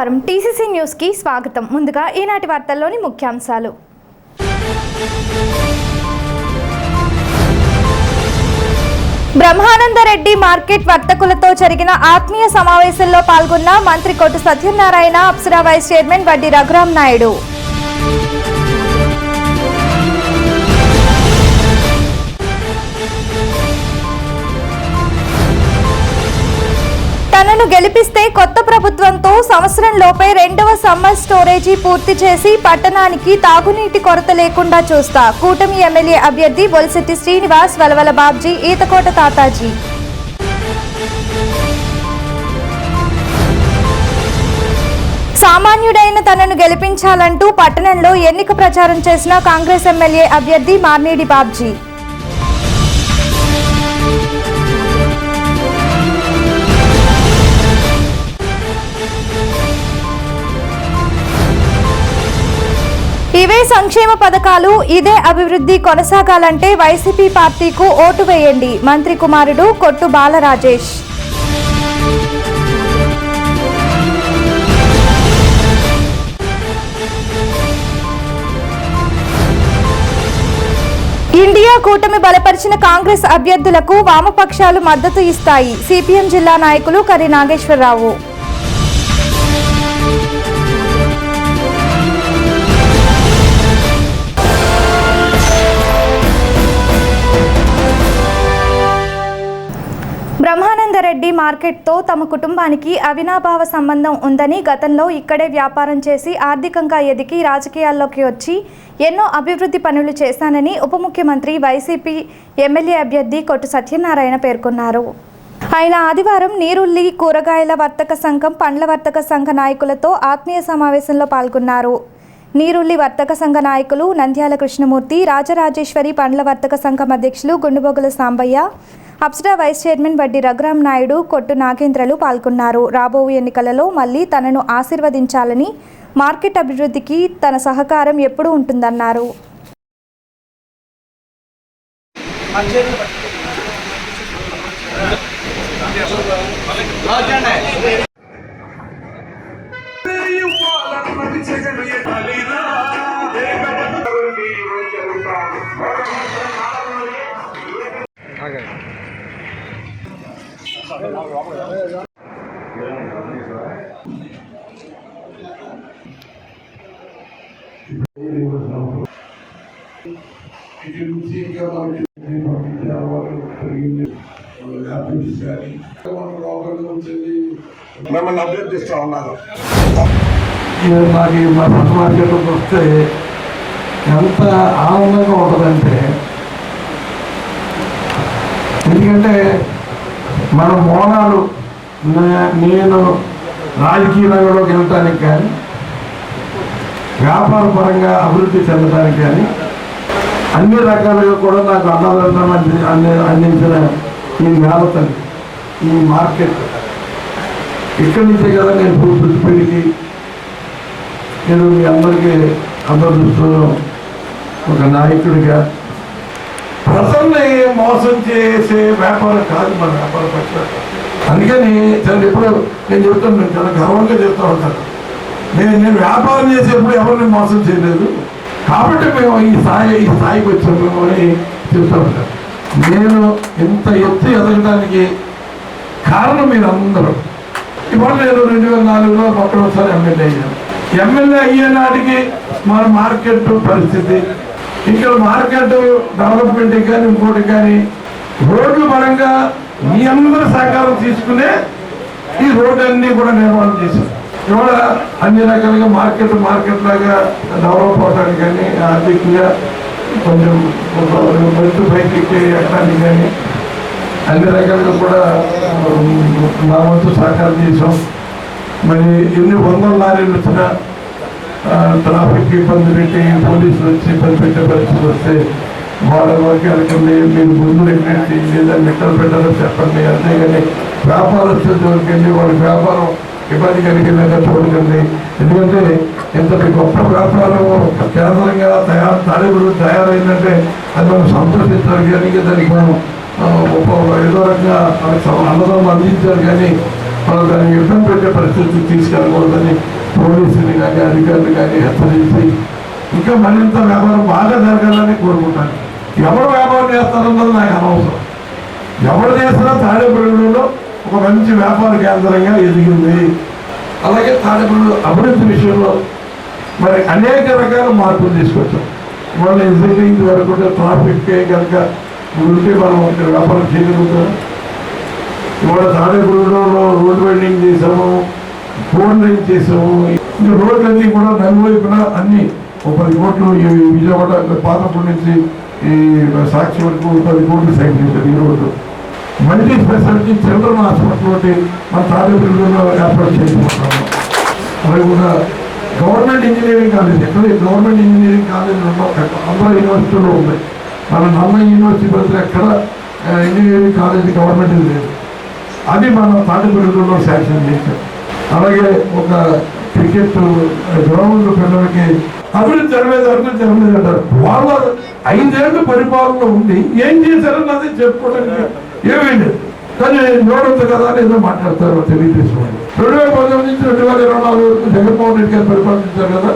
నమస్కారం TCC news కి స్వాగతం. ముందుగా ఈనాటి వార్తల్లోని ముఖ్యాంశాలు. బ్రహ్మానందరెడ్డి మార్కెట్ వర్తకులతో జరిగిన ఆత్మీయ సమావేశంలో పాల్గొన్న మంత్రి కొట్టు సత్యనారాయణ, అప్సరా వైస్ చైర్మన్ వడ్డీ రఘురామ్ నాయుడు. తనను గెలిపిస్తే కొత్త ప్రభుత్వంతో సంవత్సరం లోపే 2వ సమ్మర్ స్టోరేజీ పూర్తి చేసి పట్టణానికి తాగునీటి కొరత లేకుండా చూస్తా. కూటమి ఎమ్మెల్యే అభ్యర్థి బొలిశెట్టి శ్రీనివాస్, వలవల బాబ్జీ, ఈతకోట తాతాజీ. సామాన్యుడైన తనను గెలిపించాలంటూ పట్టణంలో ఎన్నిక ప్రచారం చేసిన కాంగ్రెస్ ఎమ్మెల్యే అభ్యర్థి మార్నేడి బాబ్జీ. ఇవే సంక్షేమ పథకాలు, ఇదే అభివృద్ధి కొనసాగాలంటే వైసీపీ పార్టీకు ఓటు వేయండి. మంత్రి కుమారుడు కొట్టు బాలరాజేష్. ఇండియా కూటమి బలపరిచిన కాంగ్రెస్ అభ్యర్థులకు వామపక్షాలు మద్దతు ఇస్తాయి. సిపిఎం జిల్లా నాయకులు కరి నాగేశ్వరరావు. బ్రహ్మానందరెడ్డి మార్కెట్తో తమ కుటుంబానికి అవినాభావ సంబంధం ఉందని, గతంలో ఇక్కడే వ్యాపారం చేసి ఆర్థికంగా ఎదిగి రాజకీయాల్లోకి వచ్చి ఎన్నో అభివృద్ధి పనులు చేశానని ఉప ముఖ్యమంత్రి వైసీపీ ఎమ్మెల్యే అభ్యర్థి కొట్టు సత్యనారాయణ పేర్కొన్నారు. ఆయన ఆదివారం నీరుల్లి కూరగాయల వర్తక సంఘం, పండ్ల వర్తక సంఘ నాయకులతో ఆత్మీయ సమావేశంలో పాల్గొన్నారు. నీరుల్లి వర్తక సంఘ నాయకులు నంద్యాల కృష్ణమూర్తి, రాజరాజేశ్వరి పండ్ల వర్తక సంఘం అధ్యక్షులు గుండుబొగుల సాంబయ్య, అప్సరా వైస్ చైర్మన్ వడ్డీ రఘురామ్ నాయుడు, కొట్టు నాగేంద్రలు పాల్గొన్నారు. రాబో ఎన్నికలలో మళ్లీ తనను ఆశీర్వదించాలని, మార్కెట్ అభివృద్ధికి తన సహకారం ఎప్పుడూ ఉంటుందన్నారు. మిమ్మల్ని అభ్యర్థిస్తా ఉన్నాను. నాకు ఈ మార్కెట్కి వస్తే ఎంత ఆనందంగా ఉంటుందంటే, ఎందుకంటే మన మోనాలు నేను రాజకీయ రంగంలోకి వెళ్ళటానికి కానీ, వ్యాపార పరంగా అభివృద్ధి చెందడానికి కానీ, అన్ని రకాలుగా కూడా నాకు అన్నదానం అందించిన ఈ నేలతని, ఈ మార్కెట్ ఇక్కడి నుంచే కదా నేను పుట్టిపెడికి నేను మీ అందరికీ అందరిలో ఒక నాయకుడిగా ప్రజల్ని మోసం చేసే వ్యాపారం కాదు మన వ్యాపార పక్షం. అందుకని చాలా ఎప్పుడు నేను చెప్తాను, నేను చాలా గర్వంగా చెప్తా ఉంటాను, నేను వ్యాపారం చేసేప్పుడు ఎవరిని మోసం చేయలేదు, కాబట్టి మేము ఈ స్థాయికి వచ్చాము అని చెప్తా ఉంటాను. నేను ఇంత ఎత్తు ఎదగడానికి కారణం మీరు అందరూ. ఇవాళ నేను 2004లో మొట్టమొదటిసారి ఎమ్మెల్యే అయ్యాను. ఎమ్మెల్యే అయ్యే నాటికి మన మార్కెట్ పరిస్థితి, ఇక్కడ మార్కెట్ డెవలప్మెంట్ కానీ ఇంకోటి కానీ రోడ్ల పరంగా మీ అందరూ సహకారం తీసుకునే ఈ రోడ్డు అన్నీ కూడా నిర్మాణం చేశాం. ఇవాళ అన్ని రకాలుగా మార్కెట్ లాగా డెవలప్ అవడానికి కానీ, ఆర్థికంగా కొంచెం మెట్టు పైకి ఎక్కడానికి కానీ అన్ని రకాలుగా కూడా మా వంతు సహకారం చేసాం. మరి ఎన్ని వందల లారీలు వచ్చినా ట్రాఫిక్ ఇబ్బంది పెట్టి పోలీసులు వచ్చి ఇబ్బంది పెట్టే పరిస్థితి వస్తే వాళ్ళ వరకు వెళ్ళకండి, మీరు ముందు ఎక్కండి, లేదా మెట్టలు పెట్టాలో చెప్పండి. అంతేగాని వ్యాపారస్తుల చూడకండి, వాళ్ళకి వ్యాపారం ఇబ్బంది కలిగేలాగా చూడకండి. ఎందుకంటే ఇంతటి గొప్ప వ్యాపారం కేంద్రంగా తయారైందంటే అది మనం సంతోషించాలి. కానీ దానికి మనం ఏదో రకంగా అన్నదానం అందించారు. కానీ మనం దాన్ని యుద్ధం పెట్టే పరిస్థితి తీసుకెళ్ళకూడదని పోలీసులు కానీ అధికారులు కానీ హెచ్చరించి ఇంకా మరింత వ్యాపారం బాగా జరగాలని కోరుకుంటాను. ఎవరు వ్యాపారం చేస్తారన్నది నాకు అనవసరం. ఎవరు చేసినా తాడేపల్లిలో ఒక మంచి వ్యాపార కేంద్రంగా ఎదిగింది. అలాగే తాడేపల్లి అభివృద్ధి విషయంలో మరి అనేక రకాల మార్పులు తీసుకొచ్చాం. వాళ్ళ ఎగ్జిటింగ్ వరకు ట్రాఫిక్కే కనుక ఉంటే మనం ఇక్కడ వ్యాపారం చేయగలుగుతాం. ఇవాళ తాడేపల్లిలో రోడ్ వెల్డింగ్ చేసాము, ఫోన్ లైన్ చేసాము. ఇంకా రోడ్లన్నీ కూడా నలువైపున అన్ని 10 కోట్లు ఈ విజయవాడ పాతపూడి నుంచి ఈ సాక్షి వరకు 10 కోట్లు సైన్ చేశారు. ఈ road multi speciality children hospital ఒకటి మన తాడేపల్లిలో ఏర్పాటు చేసుకుంటున్నాము. అవి కూడా గవర్నమెంట్ ఇంజనీరింగ్ కాలేజ్, ఎక్కడ గవర్నమెంట్ ఇంజనీరింగ్ కాలేజీలు ఉండవు, ఆంధ్ర యూనివర్సిటీలో ఉన్నాయి. మన నల్ల యూనివర్సిటీ బదులు ఎక్కడ ఇంజనీరింగ్ కాలేజీ గవర్నమెంట్ లేదు. అది మనం తాడేపల్లిలో శాంక్షన్ చేశాం. అలాగే ఒక క్రికెట్ గ్రౌండ్ పిల్లలకి అభివృద్ధి జరగలేదు అంటారు. వాళ్ళ 5 ఏళ్ళు పరిపాలన ఉండి ఏం చేశారన్నది చెప్పుకోవడానికి ఏమీ లేదు. కానీ నోడొద్దు కదా అని ఏదో మాట్లాడతారు తెలుగుదేశం వాళ్ళు. 2019 నుంచి 2024 వరకు జగన్మోహన్ రెడ్డి గారు పరిపాలించారు కదా.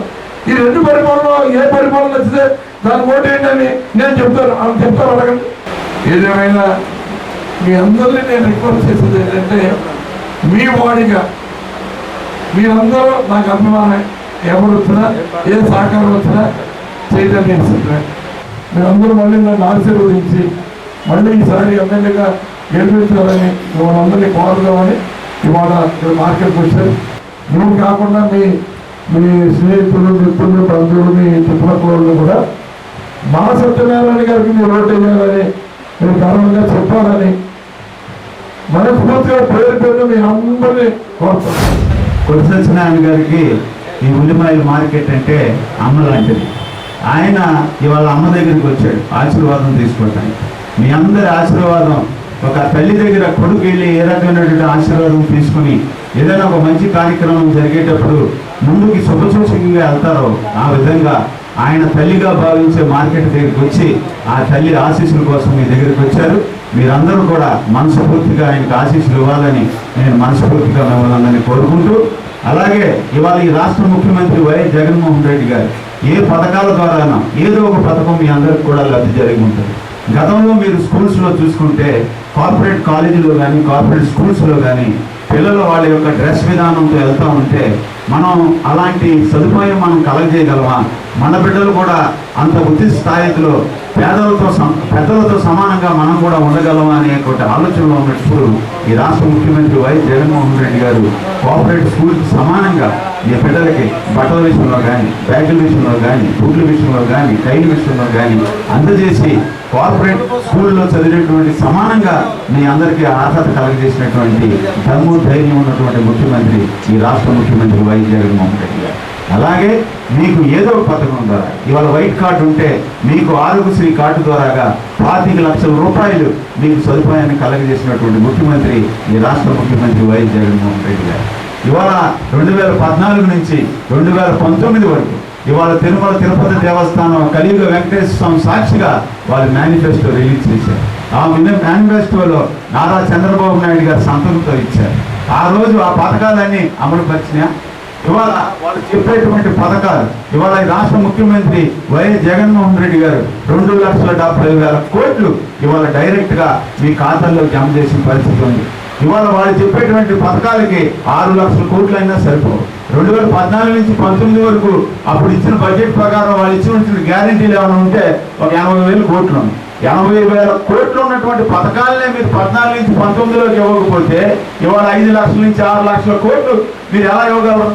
ఈ 2 పరిపాలన ఏ పరిపాలన నచ్చితే దాని ఓటు ఏంటని నేను చెప్తాను, అని చెప్తాను, అడగండి. ఏదేమైనా మీ అందరినీ నేను రిక్వెస్ట్ చేసేది ఏంటంటే, మీ వాడిగా మీరందరూ నాకు అభిమానం. ఎవరు వచ్చినా ఏ సహకారం వచ్చినా చైతన్యం ఇస్తున్నారు. మీరందరూ మళ్ళీ నన్ను ఆశీర్వదించి మళ్ళీ ఈసారి ఎమ్మెల్యేగా గెలిపించాలని వాళ్ళందరినీ కోరుదామని ఇవాళ ఇక్కడ మార్కెట్కి వచ్చారు. నువ్వు కాకుండా మీ స్నేహితులు, మిత్రులు, బంధువులు, మీ చుట్టుపక్కల కూడా మా సత్యనారాయణ గారికి మీరు ఓటు వేయాలని, మీరు గర్వంగా చెప్పాలని మనస్ఫూర్తిగా పేరు మీ అందరినీ కోరుతాను. కొత్త సత్యనారాయణ గారికి ఈ ఉల్లిపాయల మార్కెట్ అంటే అమ్మ లాంటిది. ఆయన ఇవాళ అమ్మ దగ్గరికి వచ్చాడు ఆశీర్వాదం తీసుకోవటానికి. మీ అందరి ఆశీర్వాదం, ఒక తల్లి దగ్గర కొడుకు వెళ్ళి ఏ రకమైనటువంటి ఆశీర్వాదం తీసుకుని ఏదైనా ఒక మంచి కార్యక్రమం జరిగేటప్పుడు ముందుకి శుభసూచకంగా వెళ్తారో ఆ విధంగా ఆయన తల్లిగా భావించే మార్కెట్ దగ్గరికి వచ్చి ఆ తల్లి ఆశీస్సుల కోసం మీ దగ్గరికి వచ్చారు. మీరందరూ కూడా మనస్ఫూర్తిగా ఆయనకు ఆశీస్సులు ఇవ్వాలని నేను మనస్ఫూర్తిగా మిమ్మల్ని అందరినీ కోరుకుంటూ, అలాగే ఇవాళ ఈ రాష్ట్ర ముఖ్యమంత్రి వైఎస్ జగన్మోహన్ రెడ్డి గారు ఏ పథకాల ద్వారానో ఏదో ఒక పథకం మీ అందరికి కూడా లబ్ధి జరిగి ఉంటుంది. గతంలో మీరు స్కూల్స్లో చూసుకుంటే కార్పొరేట్ కాలేజీలో కానీ కార్పొరేట్ స్కూల్స్లో కానీ పిల్లలు వాళ్ళ యొక్క డ్రెస్ విధానంతో వెళ్తూ ఉంటే మనం అలాంటి సదుపాయం మనం కలగజేయగలమా? మన బిడ్డలు కూడా అంత ఉచిత స్థాయిలో పెద్దలతో సమానంగా మనం కూడా ఉండగలమా అనే ఒక ఆలోచనలో ఉన్నప్పుడు ఈ రాష్ట్ర ముఖ్యమంత్రి వైఎస్ జగన్మోహన్ రెడ్డి గారు కోఆపరేటివ్ స్కూల్కి సమానంగా ఈ బిడ్డలకి బట్టల విషయంలో కానీ, బ్యాగుల విషయంలో కానీ, బూట్ల విషయంలో కానీ, టైల్ విషయంలో కానీ అందజేసి కార్పొరేట్ స్కూల్లో చదివినటువంటి సమానంగా మీ అందరికీ అర్హత కలగజేసినటువంటి దమ్ము ధైర్యం ఉన్నటువంటి ముఖ్యమంత్రి ఈ రాష్ట్ర ముఖ్యమంత్రి వైఎస్ జగన్మోహన్ రెడ్డి గారు. అలాగే మీకు ఏదో ఒక పథకం ద్వారా ఇవాళ వైట్ కార్డు ఉంటే మీకు ఆరోగ్యశ్రీ కార్డు ద్వారాగా 25 లక్షల రూపాయలు మీకు సదుపాయాన్ని కలగజేసినటువంటి ముఖ్యమంత్రి ఈ రాష్ట్ర ముఖ్యమంత్రి వైఎస్ జగన్మోహన్ రెడ్డి గారు. ఇవాళ 2014 నుంచి 2019 వరకు ఇవాళ తిరుమల తిరుపతి దేవస్థానం కలియుగ వెంకటేశ్వర స్వామి సాక్షిగా వాళ్ళు మేనిఫెస్టో రిలీజ్ చేశారు. ఆ మేనిఫెస్టోలో నారా చంద్రబాబు నాయుడు గారు సంతకంతో ఇచ్చారు. ఆ రోజు ఆ పథకాలన్నీ అమలు పరిచినా ఇవాళ వాళ్ళు చెప్పేటువంటి పథకాలు ఇవాళ ఈ రాష్ట్ర ముఖ్యమంత్రి వైఎస్ జగన్మోహన్ రెడ్డి గారు 2,70,000 కోట్లు ఇవాళ డైరెక్ట్గా మీ ఖాతాల్లో జమ చేసిన పరిస్థితి ఉంది. ఇవాళ వాళ్ళు చెప్పేటువంటి పథకాలకి 6 లక్షల కోట్లు అయినా సరిపోవు. 2014 నుంచి 19 వరకు అప్పుడు ఇచ్చిన బడ్జెట్ ప్రకారం వాళ్ళు ఇచ్చినటువంటి గ్యారెంటీలు ఏమైనా ఉంటే ఒక 80,000 కోట్లు ఉంది. 80,000 కోట్లు ఉన్నటువంటి పథకాలనే మీరు 14 నుంచి 19లోకి ఇవ్వకపోతే ఇవాళ 5 లక్షల నుంచి 6 లక్షల కోట్లు మీరు ఎలా ఇవ్వగలరు?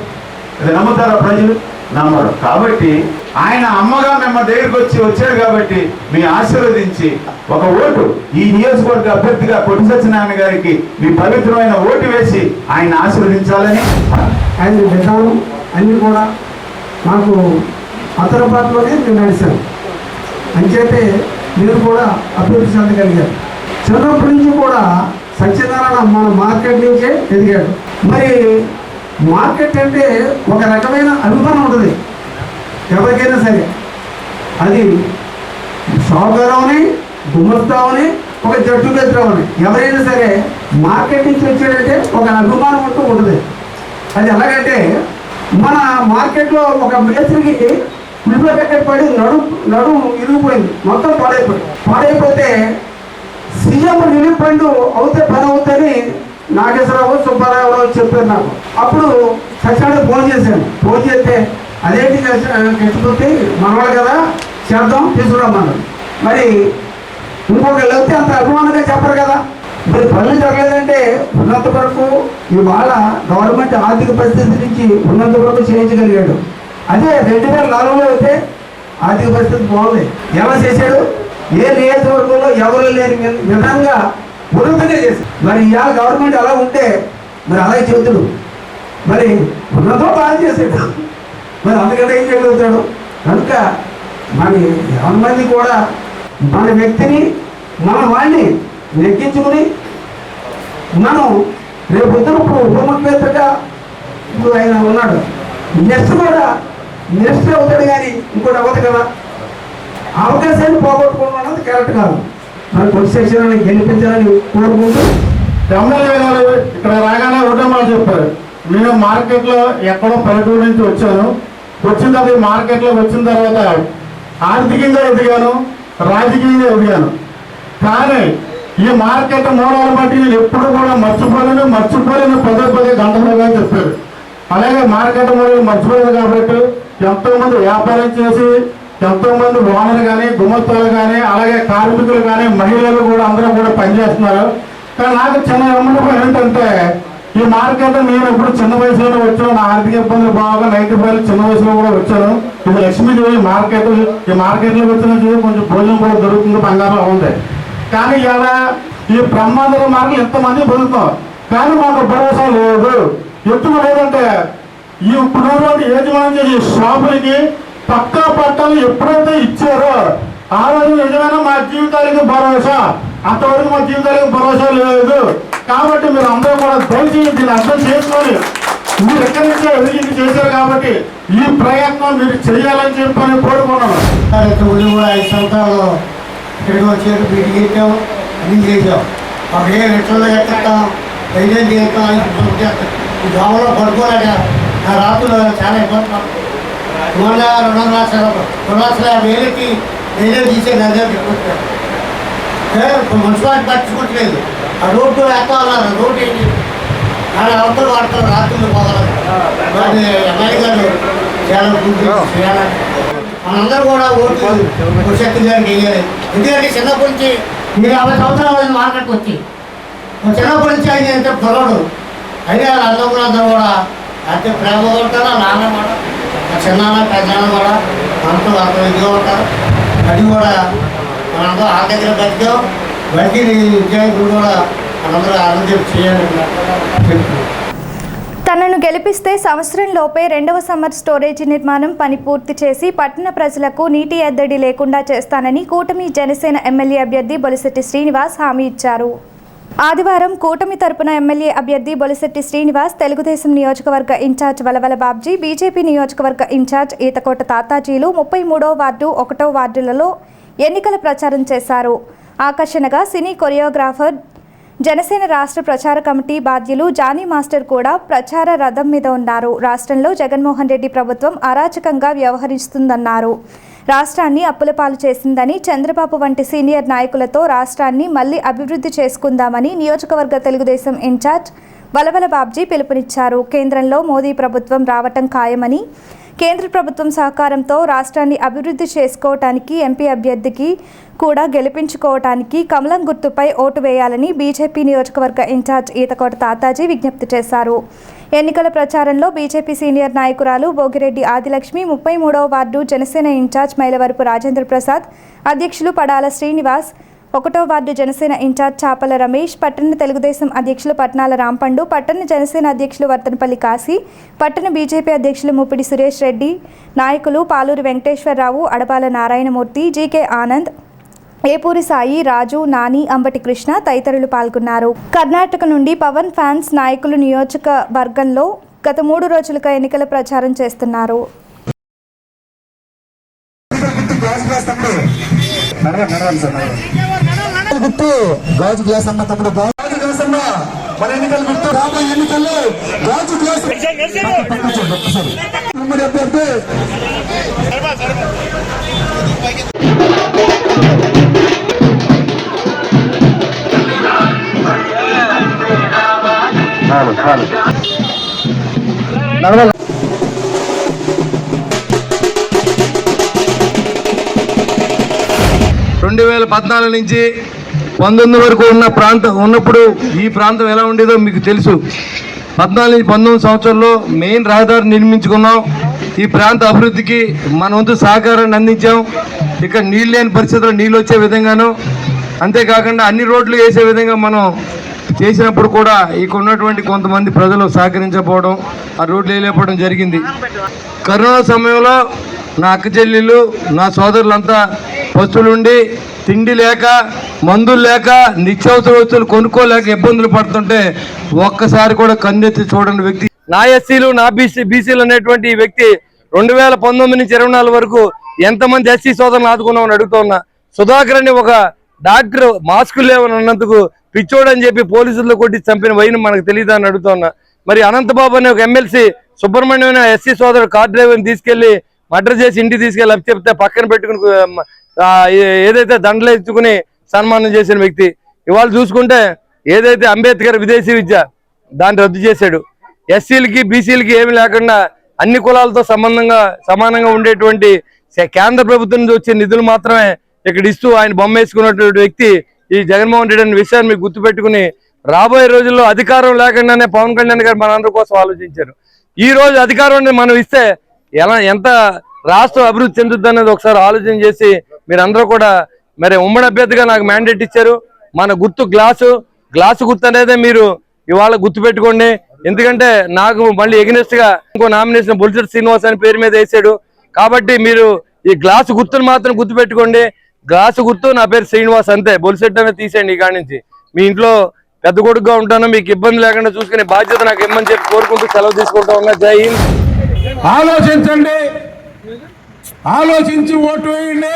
ఇది నమ్ముతారా ప్రజలు? నమ్మరు. కాబట్టి ఆయన అమ్మగా మేము దగ్గరికి వచ్చాడు కాబట్టి మీ ఆశీర్వదించి ఒక ఓటు ఈ నియోజకవర్గ అభ్యర్థిగా కొత్త సత్యనారాయణ గారికి మీ పవిత్రమైన ఓటు వేసి ఆయన ఆశీర్వదించాలని. ఆయన విధానం అన్నీ కూడా నాకు అంతరపాటులోనే మేము నడిచాను. అంచేతే మీరు కూడా అభివృద్ధి చెందగలిగారు. చిన్నప్పటి నుంచి కూడా సత్యనారాయణ మన మార్కెట్ నుంచే ఎదిగాడు. మరి మార్కెట్ అంటే ఒక రకమైన అభిమానం ఉంటుంది ఎవరికైనా సరే. అది షావుకారమని, గుమస్తామని, ఒక జట్టు బెత్తరామని ఎవరైనా సరే మార్కెట్ నుంచి వచ్చాడంటే ఒక అభిమానం అంటూ ఉంటుంది. అది ఎలాగంటే మన మార్కెట్లో ఒక మేస్త్రికి ఉల్లిపై ప్యాకెట్ పడి నడుము ఇరిగిపోయింది, మొత్తం పాడైపోతే సీఎం రిలీఫ్ ఫండ్ అవుతే పని అవుతుందని నాగేశ్వరరావు సుబ్బారావు చెప్పారు నాకు. అప్పుడు సత్యనారాయణ ఫోన్ చేస్తే అదేంటి గచ్చిపోతే మనవాళ్ళు కదా చేద్దాం తీసుకురామన్నారు. మరి ఇంకొకళ్ళు వెళ్తే అంత అభిమానంగా చెప్పరు కదా. మరి పనులు జరగలేదంటే ఉన్నంత వరకు ఇవాళ గవర్నమెంట్ ఆర్థిక పరిస్థితి నుంచి ఉన్నంత వరకు చేయించగలిగాడు. అదే 2004లో అయితే ఆర్థిక పరిస్థితి బాగుంది. ఎలా చేశాడు? ఏ నియోజకవర్గంలో ఎవరు లేని విధంగా ఉన్నతంగా చేశాడు. మరి ఇవాళ గవర్నమెంట్ అలా ఉంటే మరి అలాగే చెబుతాడు. మరి ఉన్నతో బాగా చేశాడు, మరి అందుకంటే ఏం చేయగలుగుతాడు? కనుక మరి ఎవరి మంది కూడా మన వ్యక్తిని మన వాడిని నెగ్గించుకుని మనం రేపు పొద్దున ఉప ముఖ్యమంత్రిగా ఇప్పుడు ఆయన ఉన్నాడు, నెక్స్ట్ కూడా మినిస్టర్ అవుతాడు కానీ ఇంకోటి అవ్వదు కదా. అవకాశాన్ని పోగొట్టుకోవడం అన్నది కరెక్ట్ కాదు. మరి పొలిటీషియన్ గెలిపించాలని కోరుకుంటూ ఎమ్మెల్యే గారు ఇక్కడ రాగానే ఒకటే మాట చెప్పారు, నేను మార్కెట్లో ఎక్కడో పల్లెటూరు నుంచి వచ్చాను, వచ్చిన తర్వాత మార్కెట్లోకి వచ్చిన తర్వాత ఆర్థికంగా ఎదిగాను, రాజకీయంగా ఎదిగాను. కానీ ఈ మార్కెట్ మూలాలు బట్టి నేను ఎప్పుడు కూడా మర్చిపోలేను పదే గంటలుగా చెప్పారు. అలాగే మార్కెట్ మూలాలు మర్చిపోలేదు కాబట్టి ఎంతోమంది వ్యాపారం చేసి ఎంతోమంది ఓనర్లు కానీ గుమస్తాలు కానీ అలాగే కార్మికులు కానీ మహిళలు కూడా అందరూ కూడా పనిచేస్తున్నారు. కానీ నాకు చిన్న ఎమ్మడిపోయి ఏంటంటే ఈ మార్కెట్ నేను ఇప్పుడు చిన్న వయసులోనే వచ్చాను, నా ఆర్థిక ఇబ్బందులు బాగా 90 రూపాయలు చిన్న వయసులో కూడా వచ్చాను. ఇది లక్ష్మీదేవి మార్కెట్, ఈ మార్కెట్లోకి వచ్చిన కొంచెం భోజనం కూడా దొరుకుతుంది, బంగారం ఉంది. కానీ ఇలా ఈ బ్రహ్మాండ మార్కెట్ ఎంతమంది బతుకుతాం, కానీ మాకు భరోసా లేదు. ఎందుకు లేదంటే ఈ ఇప్పుడు యజమాని ఈ షాపులకి పక్కా పట్టాలు ఎప్పుడైతే ఇచ్చారో ఆ రోజు నిజమైన మా జీవితాలకి భరోసా, అంతవరకు మా జీవితాలకి భరోసా లేదు. కాబట్టి మీరు అందరూ కూడా దయచేసి దీన్ని అర్థం చేసుకొని మీరు ఎక్కడి నుంచో ఎదిగింది చేశారు కాబట్టి ఈ ప్రయత్నం మీరు చేయాలని చెప్పని కోరుకున్నాను. 5 సంవత్సరాలు ఇక్కడికి వచ్చేది మీటింగ్ ఇచ్చాం, అన్నీ చేసాం. మాకు ఏ రెట్లలో ఎక్కడం ధైర్యం చేస్తాం. ఈ దోమలో పడుకోలేక నా రాత్రులు చాలా ఇబ్బంది పడుతుంది. 2,50,000 ధైర్యం తీసే నదిగా పెట్టుకుంటారు. మున్సిపాలిటీ పట్టించుకోవట్లేదు. ఆ రోడ్డు వేస్తామన్నారు, రోడ్డు ఏంటి నాలుగు అవతలు వాడతారు, రాత్రులు పోగలరు. మరి ఎమ్మెల్యే గారు చాలా పూర్తి చేయాలని మనందరూ కూడా ఓటు శక్తి గారికి వేయాలి. ఎందుకంటే చిన్నప్పటి నుంచి మీరు 50 సంవత్సరాలు మార్కెట్కి వచ్చి చిన్నప్పటి నుంచి ఆయన అంటే పొలడు అయినా అందరూ కూడా అంటే ప్రేమ ఉంటారు, నాన్న కూడా చిన్న పెద్దనాన్న కూడా మనతో అంత ఇదిగా ఉంటారు. అది కూడా మనందరూ ఆ దగ్గర బతికాం, బతికి విద్యార్థులు కూడా మనందరూ ఆనందం చేయాలి. తనను గెలిపిస్తే సంవత్సరంలోపే 2వ సమ్మర్ స్టోరేజీ నిర్మాణం పని పూర్తి చేసి పట్టణ ప్రజలకు నీటి ఎద్దడి లేకుండా చేస్తానని కూటమి జనసేన ఎమ్మెల్యే అభ్యర్థి బొలిశెట్టి శ్రీనివాస్ హామీ ఇచ్చారు. ఆదివారం కూటమి తరపున ఎమ్మెల్యే అభ్యర్థి బొలిశెట్టి శ్రీనివాస్, తెలుగుదేశం నియోజకవర్గ ఇన్ఛార్జ్ వలవల బాబ్జీ, బీజేపీ నియోజకవర్గ ఇన్ఛార్జ్ ఈతకోట తాతాజీలు 33వ వార్డు 1వ వార్డులలో ఎన్నికల ప్రచారం చేశారు. ఆకర్షణగా సినీ కొరియోగ్రాఫర్, జనసేన రాష్ట్ర ప్రచార కమిటీ బాధ్యులు జానీ మాస్టర్ కూడా ప్రచార రథం మీద ఉన్నారు. రాష్ట్రంలో జగన్మోహన్ రెడ్డి ప్రభుత్వం అరాచకంగా వ్యవహరిస్తుందన్నారు. రాష్ట్రాన్ని అప్పుల పాలు చేసిందని, చంద్రబాబు వంటి సీనియర్ నాయకులతో రాష్ట్రాన్ని మళ్లీ అభివృద్ధి చేసుకుందామని నియోజకవర్గ తెలుగుదేశం ఇన్ఛార్జ్ వలవల బాబ్జీ పిలుపునిచ్చారు. కేంద్రంలో మోదీ ప్రభుత్వం రావటం ఖాయమని, కేంద్ర ప్రభుత్వం సహకారంతో రాష్ట్రాన్ని అభివృద్ధి చేసుకోవటానికి ఎంపీ అభ్యర్థికి కూడా గెలిపించుకోవటానికి కమలం గుర్తుపై ఓటు వేయాలని బీజేపీ నియోజకవర్గ ఇన్ఛార్జ్ ఈతకోట తాతాజీ విజ్ఞప్తి చేశారు. ఎన్నికల ప్రచారంలో బీజేపీ సీనియర్ నాయకురాలు భోగిరెడ్డి ఆదిలక్ష్మి, 33వ వార్డు జనసేన ఇన్ఛార్జ్ మైలవరపు రాజేంద్ర ప్రసాద్, అధ్యక్షులు పడాల శ్రీనివాస్, 1వ వార్డు జనసేన ఇన్ఛార్జ్ చాపల రమేష్, పట్టణ తెలుగుదేశం అధ్యక్షులు పట్నాల రాంపండు, పట్టణ జనసేన అధ్యక్షులు వర్తనపల్లి కాశీ, పట్టణ బీజేపీ అధ్యక్షులు ముప్పిడి సురేష్ రెడ్డి, నాయకులు పాలూరి వెంకటేశ్వరరావు, అడపాల నారాయణమూర్తి, జీకే ఆనంద్, ఏపూరి సాయి, రాజు, నాని, అంబటి కృష్ణ తదితరులు పాల్గొన్నారు. కర్ణాటక నుండి పవన్ ఫ్యాన్స్ నాయకులు నియోజకవర్గంలో గత 3 రోజులుగా ఎన్నికల ప్రచారం చేస్తున్నారు. గాజు గ్లాస్ అమ్మ తమ్ముడు గ్లాసమ్మ మన ఎన్నికల గుర్తు రాబోయే ఎన్నికల్లో గాజు గ్లాసు ఉమ్మడి అభ్యర్థి రెండు 2014 నుంచి 19 వరకు ఉన్నప్పుడు ఈ ప్రాంతం ఎలా ఉండేదో మీకు తెలుసు. 14 నుంచి 19 సంవత్సరంలో మెయిన్ రహదారి నిర్మించుకున్నాం. ఈ ప్రాంత అభివృద్ధికి మన వంతు సహకారాన్ని అందించాం. ఇక్కడ నీళ్ళు లేని పరిస్థితుల్లో నీళ్ళు వచ్చే విధంగాను, అంతేకాకుండా అన్ని రోడ్లు వేసే విధంగా మనం చేసినప్పుడు కూడా ఇక్కడ ఉన్నటువంటి కొంతమంది ప్రజలు సహకరించకపోవడం, ఆ రోడ్లు వేయలేకపోవడం జరిగింది. కరోనా సమయంలో నా అక్క చెల్లెళ్ళు, నా సోదరులంతా పస్తులుండి తిండి లేక, మందులు లేక, నిత్యావసర వస్తువులు కొనుక్కోలేక ఇబ్బందులు పడుతుంటే ఒక్కసారి కూడా కన్నెత్తి చూడని వ్యక్తి నా ఎస్సీలు, నా బీసీలు అనేటువంటి ఈ వ్యక్తి 2019 నుంచి 24 వరకు ఎంతమంది ఎస్సీ సోదరులు ఆదుకున్నామని అడుగుతా ఉన్నా. సుధాకర్ అని ఒక డాక్టర్ మాస్కులు లేవని అన్నందుకు పిచ్చోడని చెప్పి పోలీసుల్లో కొట్టి చంపిన వైన మనకు తెలియదు అని అడుగుతా ఉన్నా. మరి అనంతబాబు అనే ఒక ఎమ్మెల్సీ సుబ్రహ్మణ్యం ఎస్సీ సోదరు కార్ డ్రైవర్ని తీసుకెళ్లి మర్డర్ చేసి ఇంటికి తీసుకెళ్ళి అప్పు చెప్తే పక్కన పెట్టుకుని ఏదైతే దండలు ఎత్తుకుని సన్మానం చేసిన వ్యక్తి. ఇవాళ చూసుకుంటే ఏదైతే అంబేద్కర్ విదేశీ విద్య దాన్ని రద్దు చేశాడు. ఎస్సీలకి బీసీలకి ఏమి లేకుండా అన్ని కులాలతో సమానంగా ఉండేటువంటి కేంద్ర ప్రభుత్వం నుంచి వచ్చే నిధులు మాత్రమే ఇక్కడ ఇస్తూ ఆయన బొమ్మ వేసుకున్నటువంటి వ్యక్తి ఈ జగన్మోహన్ రెడ్డి అనే విషయాన్ని మీకు గుర్తుపెట్టుకుని రాబోయే రోజుల్లో అధికారం లేకుండానే పవన్ కళ్యాణ్ గారు మనందరి కోసం ఆలోచించారు. ఈ రోజు అధికారం మనం ఇస్తే ఎంత రాష్ట్రం అభివృద్ధి చెందుద్ది అనేది ఒకసారి ఆలోచన చేసి మీరందరూ కూడా మరి ఉమ్మడి అభ్యర్థిగా నాకు మ్యాండేట్ ఇచ్చారు. మన గుర్తు గ్లాసు గుర్తు అనేది మీరు ఇవాళ గుర్తుపెట్టుకోండి. ఎందుకంటే నాకు మళ్ళీ ఎగనెస్ట్ గా ఇంకో నామినేషన్ బొలిశెట్టి శ్రీనివాస్ అని పేరు మీద వేసాడు. కాబట్టి మీరు ఈ గ్లాసు గుర్తును మాత్రం గుర్తుపెట్టుకోండి. గ్లాసు గుర్తు, నా పేరు శ్రీనివాస్, అంతే. బొలిశెట్టి అనేది తీసేయండి. ఈ కాడి నుంచి మీ ఇంట్లో పెద్ద కొడుకుగా ఉంటాను, మీకు ఇబ్బంది లేకుండా చూసుకునే బాధ్యత నాకు ఇమ్మని చెప్పి కోరుకుంటూ సెలవు తీసుకుంటా ఉన్నా. జై హింద్. ఆలోచించండి, ఆలోచించి ఓటు వేయండి.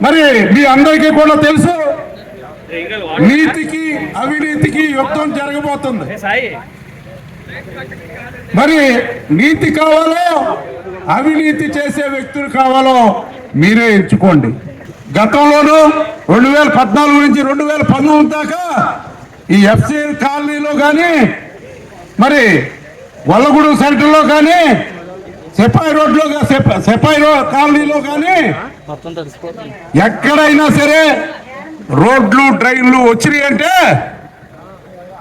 మరి మీ అందరికీ కూడా తెలుసు, నీతికి అవినీతికి యుద్ధం జరగబోతుంది. మరి నీతి కావాలో అవినీతి చేసే వ్యక్తులు కావాలో మీరే ఎంచుకోండి. గతంలోనూ 2014 నుంచి 2019 దాకా ఈ ఎఫ్సి కాలనీలో కానీ, మరి వల్లగూడెం సెంటర్లో కానీ, సెపాయి రోడ్లో కాలనీలో కానీ ఎక్కడైనా సరే రోడ్లు డ్రైన్లు వచ్చినాయి అంటే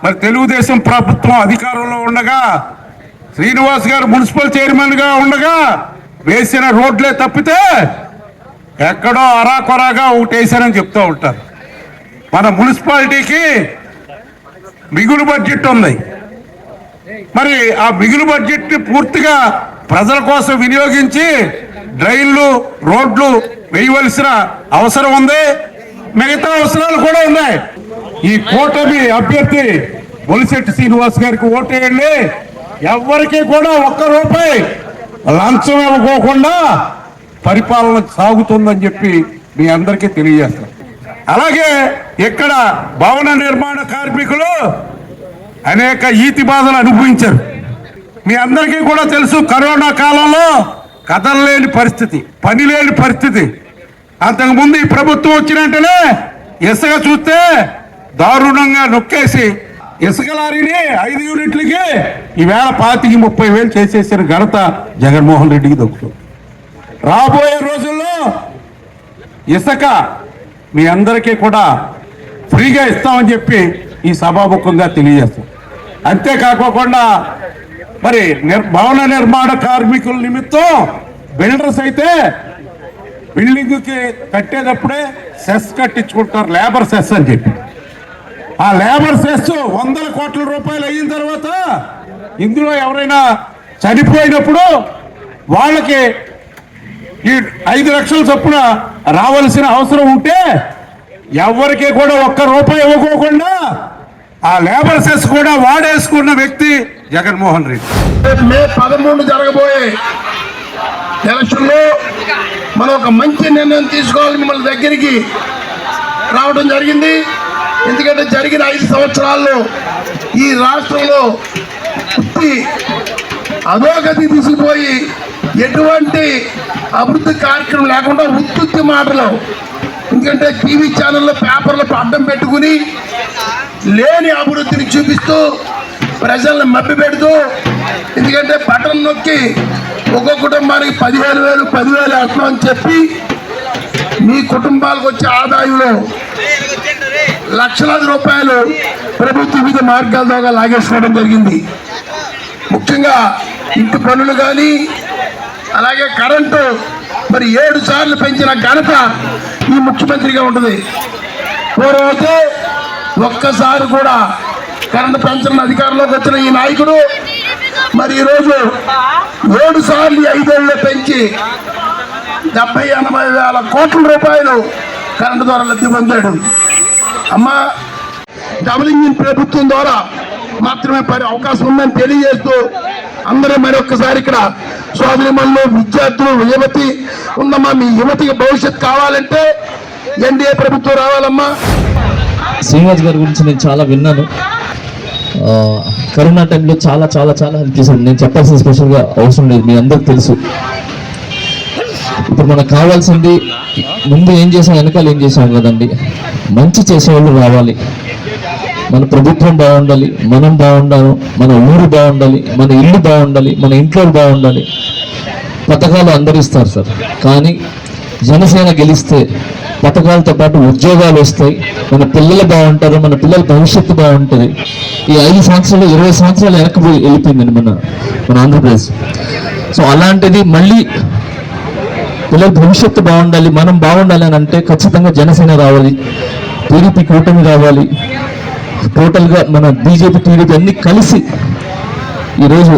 మరి తెలుగుదేశం ప్రభుత్వం అధికారంలో ఉండగా, శ్రీనివాస్ గారు మున్సిపల్ చైర్మన్ గా ఉండగా వేసిన రోడ్లే తప్పితే ఎక్కడో అరాకొరాగా ఒకటి వేసారని చెప్తూ ఉంటారు. మన మున్సిపాలిటీకి మిగులు బడ్జెట్ ఉంది. మరి ఆ మిగులు బడ్జెట్ పూర్తిగా ప్రజల కోసం వినియోగించి డ్రైన్లు, రోడ్లు వేయవలసిన అవసరం ఉంది. మిగతా అవసరాలు కూడా ఉన్నాయి. ఈ కూటమి అభ్యర్థి బొలిశెట్టి శ్రీనివాస్ గారికి ఓటేయండి. ఎవరికి కూడా ₹1 లంచం ఇవ్వకోకుండా పరిపాలన సాగుతుందని చెప్పి మీ అందరికీ తెలియజేస్తాం. అలాగే ఇక్కడ భవన నిర్మాణ కార్మికులు అనేక ఈతి బాధలు అనుభవించారు. మీ అందరికీ కూడా తెలుసు, కరోనా కాలంలో కదలలేని పరిస్థితి, పని లేని పరిస్థితి. అంతకుముందు ఈ ప్రభుత్వం వచ్చినట్టునే ఇసుక చూస్తే దారుణంగా నొక్కేసి ఇసుక లారీని 5 యూనిట్లకి ఈవేళ 25-30 చేసేసిన ఘనత జగన్మోహన్ రెడ్డికి దక్కుతుంది. రాబోయే రోజుల్లో ఇసుక మీ అందరికీ కూడా ఫ్రీగా ఇస్తామని చెప్పి ఈ సభాముఖంగా తెలియజేస్తాం. అంతేకాకుండా మరి భవన నిర్మాణ కార్మికుల నిమిత్తం బిల్డర్స్ అయితే బిల్డింగ్కి కట్టేటప్పుడే సెస్ కట్టించుకుంటారు, లేబర్ సెస్ అని చెప్పి. ఆ లేబర్ సెస్ ₹100 కోట్ల అయిన తర్వాత ఇందులో ఎవరైనా చనిపోయినప్పుడు వాళ్ళకి ఈ 5 లక్షల చొప్పున రావాల్సిన అవసరం ఉంటే ఎవరికి కూడా ₹1 ఇవ్వకోకుండా ఆ లేబర్ సెస్ కూడా వాడేసుకున్న వ్యక్తి జగన్మోహన్ రెడ్డి. మే 13 జరగబోయే ఎలక్షన్లో మనం ఒక మంచి నిర్ణయం తీసుకోవాలి. మిమ్మల్ని దగ్గరికి రావడం జరిగింది. ఎందుకంటే జరిగిన 5 సంవత్సరాల్లో ఈ రాష్ట్రంలో అధోగతి తీసుకుపోయి ఎటువంటి అభివృద్ధి కార్యక్రమం లేకుండా ఉత్తుత్తి మాటలు, ఎందుకంటే టీవీ ఛానల్లో పేపర్లు అడ్డం పెట్టుకుని లేని అభివృద్ధిని చూపిస్తూ ప్రజలను మభ్యపెడుతూ, ఎందుకంటే బటన్ నొక్కి ఒక్కొక్క కుటుంబానికి 15,000 10,000 వేస్తామని చెప్పి మీ కుటుంబాలకు వచ్చే ఆదాయంలో లక్షలాది రూపాయలు ప్రభుత్వ వివిధ మార్గాల ద్వారా లాగేసుకోవడం జరిగింది. ముఖ్యంగా ఇంటి పనులు కానీ అలాగే కరెంటు మరి 7 సార్లు పెంచిన ఘనత ఈ ముఖ్యమంత్రిగా ఉంటుంది. పూర్వమైతే ఒక్కసారి కూడా కరెంటు పెంచిన అధికారంలోకి వచ్చిన ఈ నాయకుడు మరి ఈరోజు 7 సార్లు 5 ఏళ్ళలో పెంచి 70-80 వేల కోట్ల రూపాయలు కరెంటు ద్వారా లబ్ధి పొందాడు. అమ్మా, డబుల్ ఇంజిన్ ప్రభుత్వం ద్వారా మాత్రమే అవకాశం ఉందని తెలియజేస్తూ అందరూ మరొకసారి ఇక్కడ సోదరిమణులు, విద్యార్థులు, యువతి ఉందమ్మా. మీ యువతికి భవిష్యత్తు కావాలంటే ఎన్డీఏ ప్రభుత్వం రావాలమ్మా. శ్రీనివాస్ గారి గురించి నేను చాలా విన్నాను. కరోనా టైంలో చాలా చాలా చాలా హెల్ప్ చేశారు. నేను చెప్పాల్సిన స్పెషల్గా అవసరం లేదు, మీ అందరికి తెలుసు. ఇప్పుడు మనకు కావాల్సింది ముందు ఏం చేసాం, వెనకాల ఏం చేసాం కదండి. మంచి చేసేవాళ్ళు రావాలి, మన ప్రభుత్వం బాగుండాలి, మనం బాగుండాలి, మన ఊరు బాగుండాలి, మన ఇల్లు బాగుండాలి, మన ఇంట్లో బాగుండాలి. పథకాలు అందరూ ఇస్తారు సార్, కానీ జనసేన గెలిస్తే పథకాలతో పాటు ఉద్యోగాలు వస్తాయి, మన పిల్లలు బాగుంటారు, మన పిల్లల భవిష్యత్తు బాగుంటుంది. ఈ 5 సంవత్సరాలు 20 సంవత్సరాలు వెనక్కి వెళ్ళిపోయిందండి మన ఆంధ్రప్రదేశ్. సో అలాంటిది మళ్ళీ పిల్లల భవిష్యత్తు బాగుండాలి, మనం బాగుండాలి అని అంటే ఖచ్చితంగా జనసేన రావాలి, టీడీపీ కూటమి రావాలి. టోటల్గా మన బీజేపీ టీడీపీ అన్ని కలిసి ఈరోజు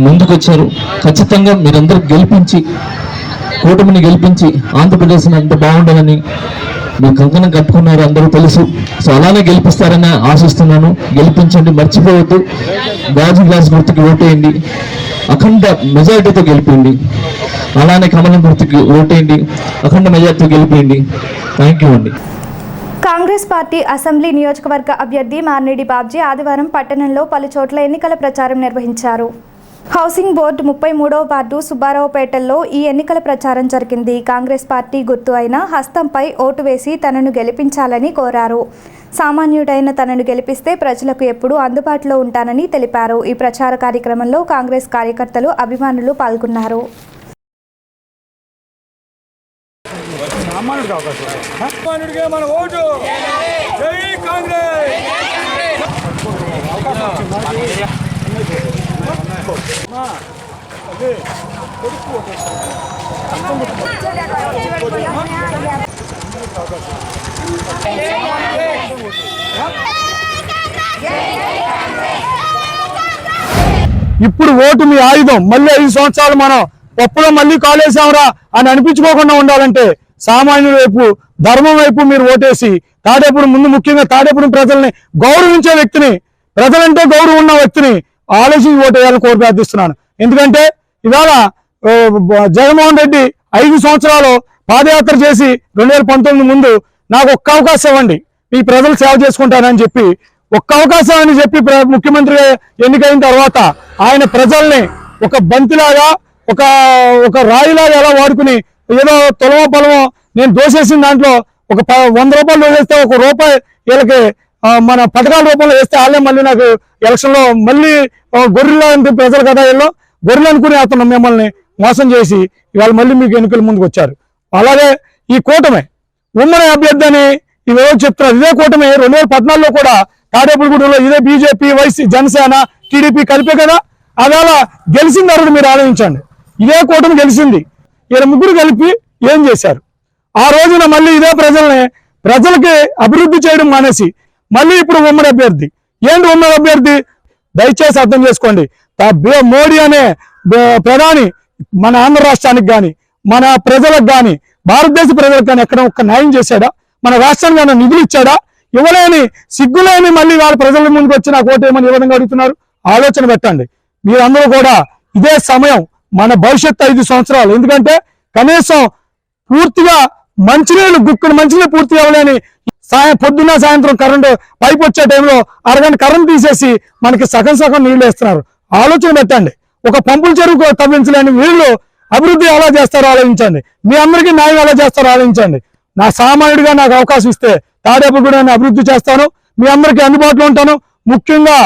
ముందుకు వచ్చారు. ఖచ్చితంగా మీరందరూ గెలిపించి, కూటమిని గెలిపించి ఆంధ్రప్రదేశ్ని ఎంత బాగుండాలని మీరు కంకణం కట్టుకున్నారు, అందరూ తెలుసు. సో అలానే గెలిపిస్తారని ఆశిస్తున్నాను. గెలిపించండి, మర్చిపోవద్దు. గాజు గ్లాస్ గుర్తుకి ఓటేయండి, అఖండ మెజారిటీతో గెలిపిండి. అలానే కమలం గుర్తుకి ఓటేయండి, అఖండ మెజారిటీతో గెలిపిండి. థ్యాంక్ యూ అండి. కాంగ్రెస్ పార్టీ అసెంబ్లీ నియోజకవర్గ అభ్యర్థి మార్నేడి బాబ్జీ ఆదివారం పట్టణంలో పలు చోట్ల ఎన్నికల ప్రచారం నిర్వహించారు. హౌసింగ్ బోర్డు 33వ వార్డు సుబ్బారావుపేటలో ఈ ఎన్నికల ప్రచారం జరిగింది. కాంగ్రెస్ పార్టీ గుర్తు అయిన హస్తంపై ఓటు వేసి తనను గెలిపించాలని కోరారు. సామాన్యుడైన తనను గెలిపిస్తే ప్రజలకు ఎప్పుడూ అందుబాటులో ఉంటానని తెలిపారు. ఈ ప్రచార కార్యక్రమంలో కాంగ్రెస్ కార్యకర్తలు, అభిమానులు పాల్గొన్నారు. మన ఓటు జై కాంగ్రెస్. ఇప్పుడు ఓటు మీ ఆయుధం. మళ్ళీ 5 సంవత్సరాలు మనం పప్పులో మళ్ళీ కాలేసాంరా అని అనిపించుకోకుండా ఉండాలంటే సామాన్యుల వైపు, ధర్మం వైపు మీరు ఓటేసి తాడేపూడి ముందు, ముఖ్యంగా తాడేపూడి ప్రజల్ని గౌరవించే వ్యక్తిని, ప్రజలంటే గౌరవం ఉన్న వ్యక్తిని ఆలోచించి ఓటేయాలని కోరి ప్రార్థిస్తున్నాను. ఎందుకంటే ఇవాళ జగన్మోహన్ రెడ్డి 5 సంవత్సరాలు పాదయాత్ర చేసి 2019 ముందు నాకు ఒక్క అవకాశం ఇవ్వండి, మీ ప్రజలు సేవ చేసుకుంటానని చెప్పి ఒక్క అవకాశం అని చెప్పి ముఖ్యమంత్రిగా ఎన్నికైన తర్వాత ఆయన ప్రజల్ని ఒక బంతిలాగా, ఒక రాయిలాగా ఎలా వాడుకుని ఏదో తొలమో పొలమో నేను దోసేసిన దాంట్లో ఒక 100 రూపాయలు వేస్తే 1 రూపాయి వీళ్ళకి మన పథకాల రూపంలో వేస్తే వాళ్ళే మళ్ళీ నాకు ఎలక్షన్లో మళ్ళీ గొర్రెలు అంటే ప్రజలు కదా, వీళ్ళు గొర్రెలు అనుకుని అతను మిమ్మల్ని మోసం చేసి ఇవాళ మళ్ళీ మీకు ఎన్నికల ముందుకు వచ్చారు. అలాగే ఈ కూటమి ఉమ్మడి అభ్యర్థి అని ఇవేవో చెప్తున్నారు. ఇదే కూటమి 2014లో కూడా తాడేపూడిగూడెంలో ఇదే బీజేపీ, వైసీ, జనసేన, టీడీపీ కలిపే కదా. అవేళ గెలిచిన తర్వాత మీరు ఆలోచించండి. ఇదే కూటమి గెలిచింది, వీళ్ళ ముగ్గురు కలిపి ఏం చేశారు? ఆ రోజున మళ్ళీ ఇదే ప్రజలకి అభివృద్ధి చేయడం మానేసి మళ్ళీ ఇప్పుడు ఉమ్మడి అభ్యర్థి. ఏంటి ఉమ్మడి అభ్యర్థి? దయచేసి అర్థం చేసుకోండి. మోడీ అనే ప్రధాని మన ఆంధ్ర రాష్ట్రానికి కానీ, మన ప్రజలకు కానీ, భారతదేశ ప్రజలకు కానీ ఎక్కడ ఒక్క న్యాయం చేశాడా? మన రాష్ట్రానికి ఏమైనా నిధులు ఇచ్చాడా? ఇవ్వలేని, సిగ్గులేని మళ్ళీ వాళ్ళ ప్రజల ముందుకు వచ్చి నాకు ఓటేయమని ఏ విధంగా అడుగుతున్నారు? ఆలోచన పెట్టండి. మీరందరూ కూడా ఇదే సమయం, మన భవిష్యత్తు 5 సంవత్సరాలు. ఎందుకంటే కనీసం పూర్తిగా మంచినీళ్ళు, గుక్కను మంచినీళ్ళు పూర్తిగా ఇవ్వలేని పొద్దున్న సాయంత్రం కరెంటు పైపు వచ్చే టైంలో అరగంట కరెంట్ తీసేసి మనకి సగం నీళ్లు వేస్తున్నారు. ఆలోచన పెట్టండి. ఒక పంపుల చెరువు తవ్వించలేని వీళ్ళు అభివృద్ధి ఎలా చేస్తారో ఆలోచించండి. మీ అందరికీ న్యాయం ఎలా చేస్తారో ఆలోచించండి. నా సామాన్యుడిగా నాకు అవకాశం ఇస్తే తాడేపల్లిగూడెం అభివృద్ధి చేస్తాను, మీ అందరికీ అందుబాటులో ఉంటాను. ముఖ్యంగా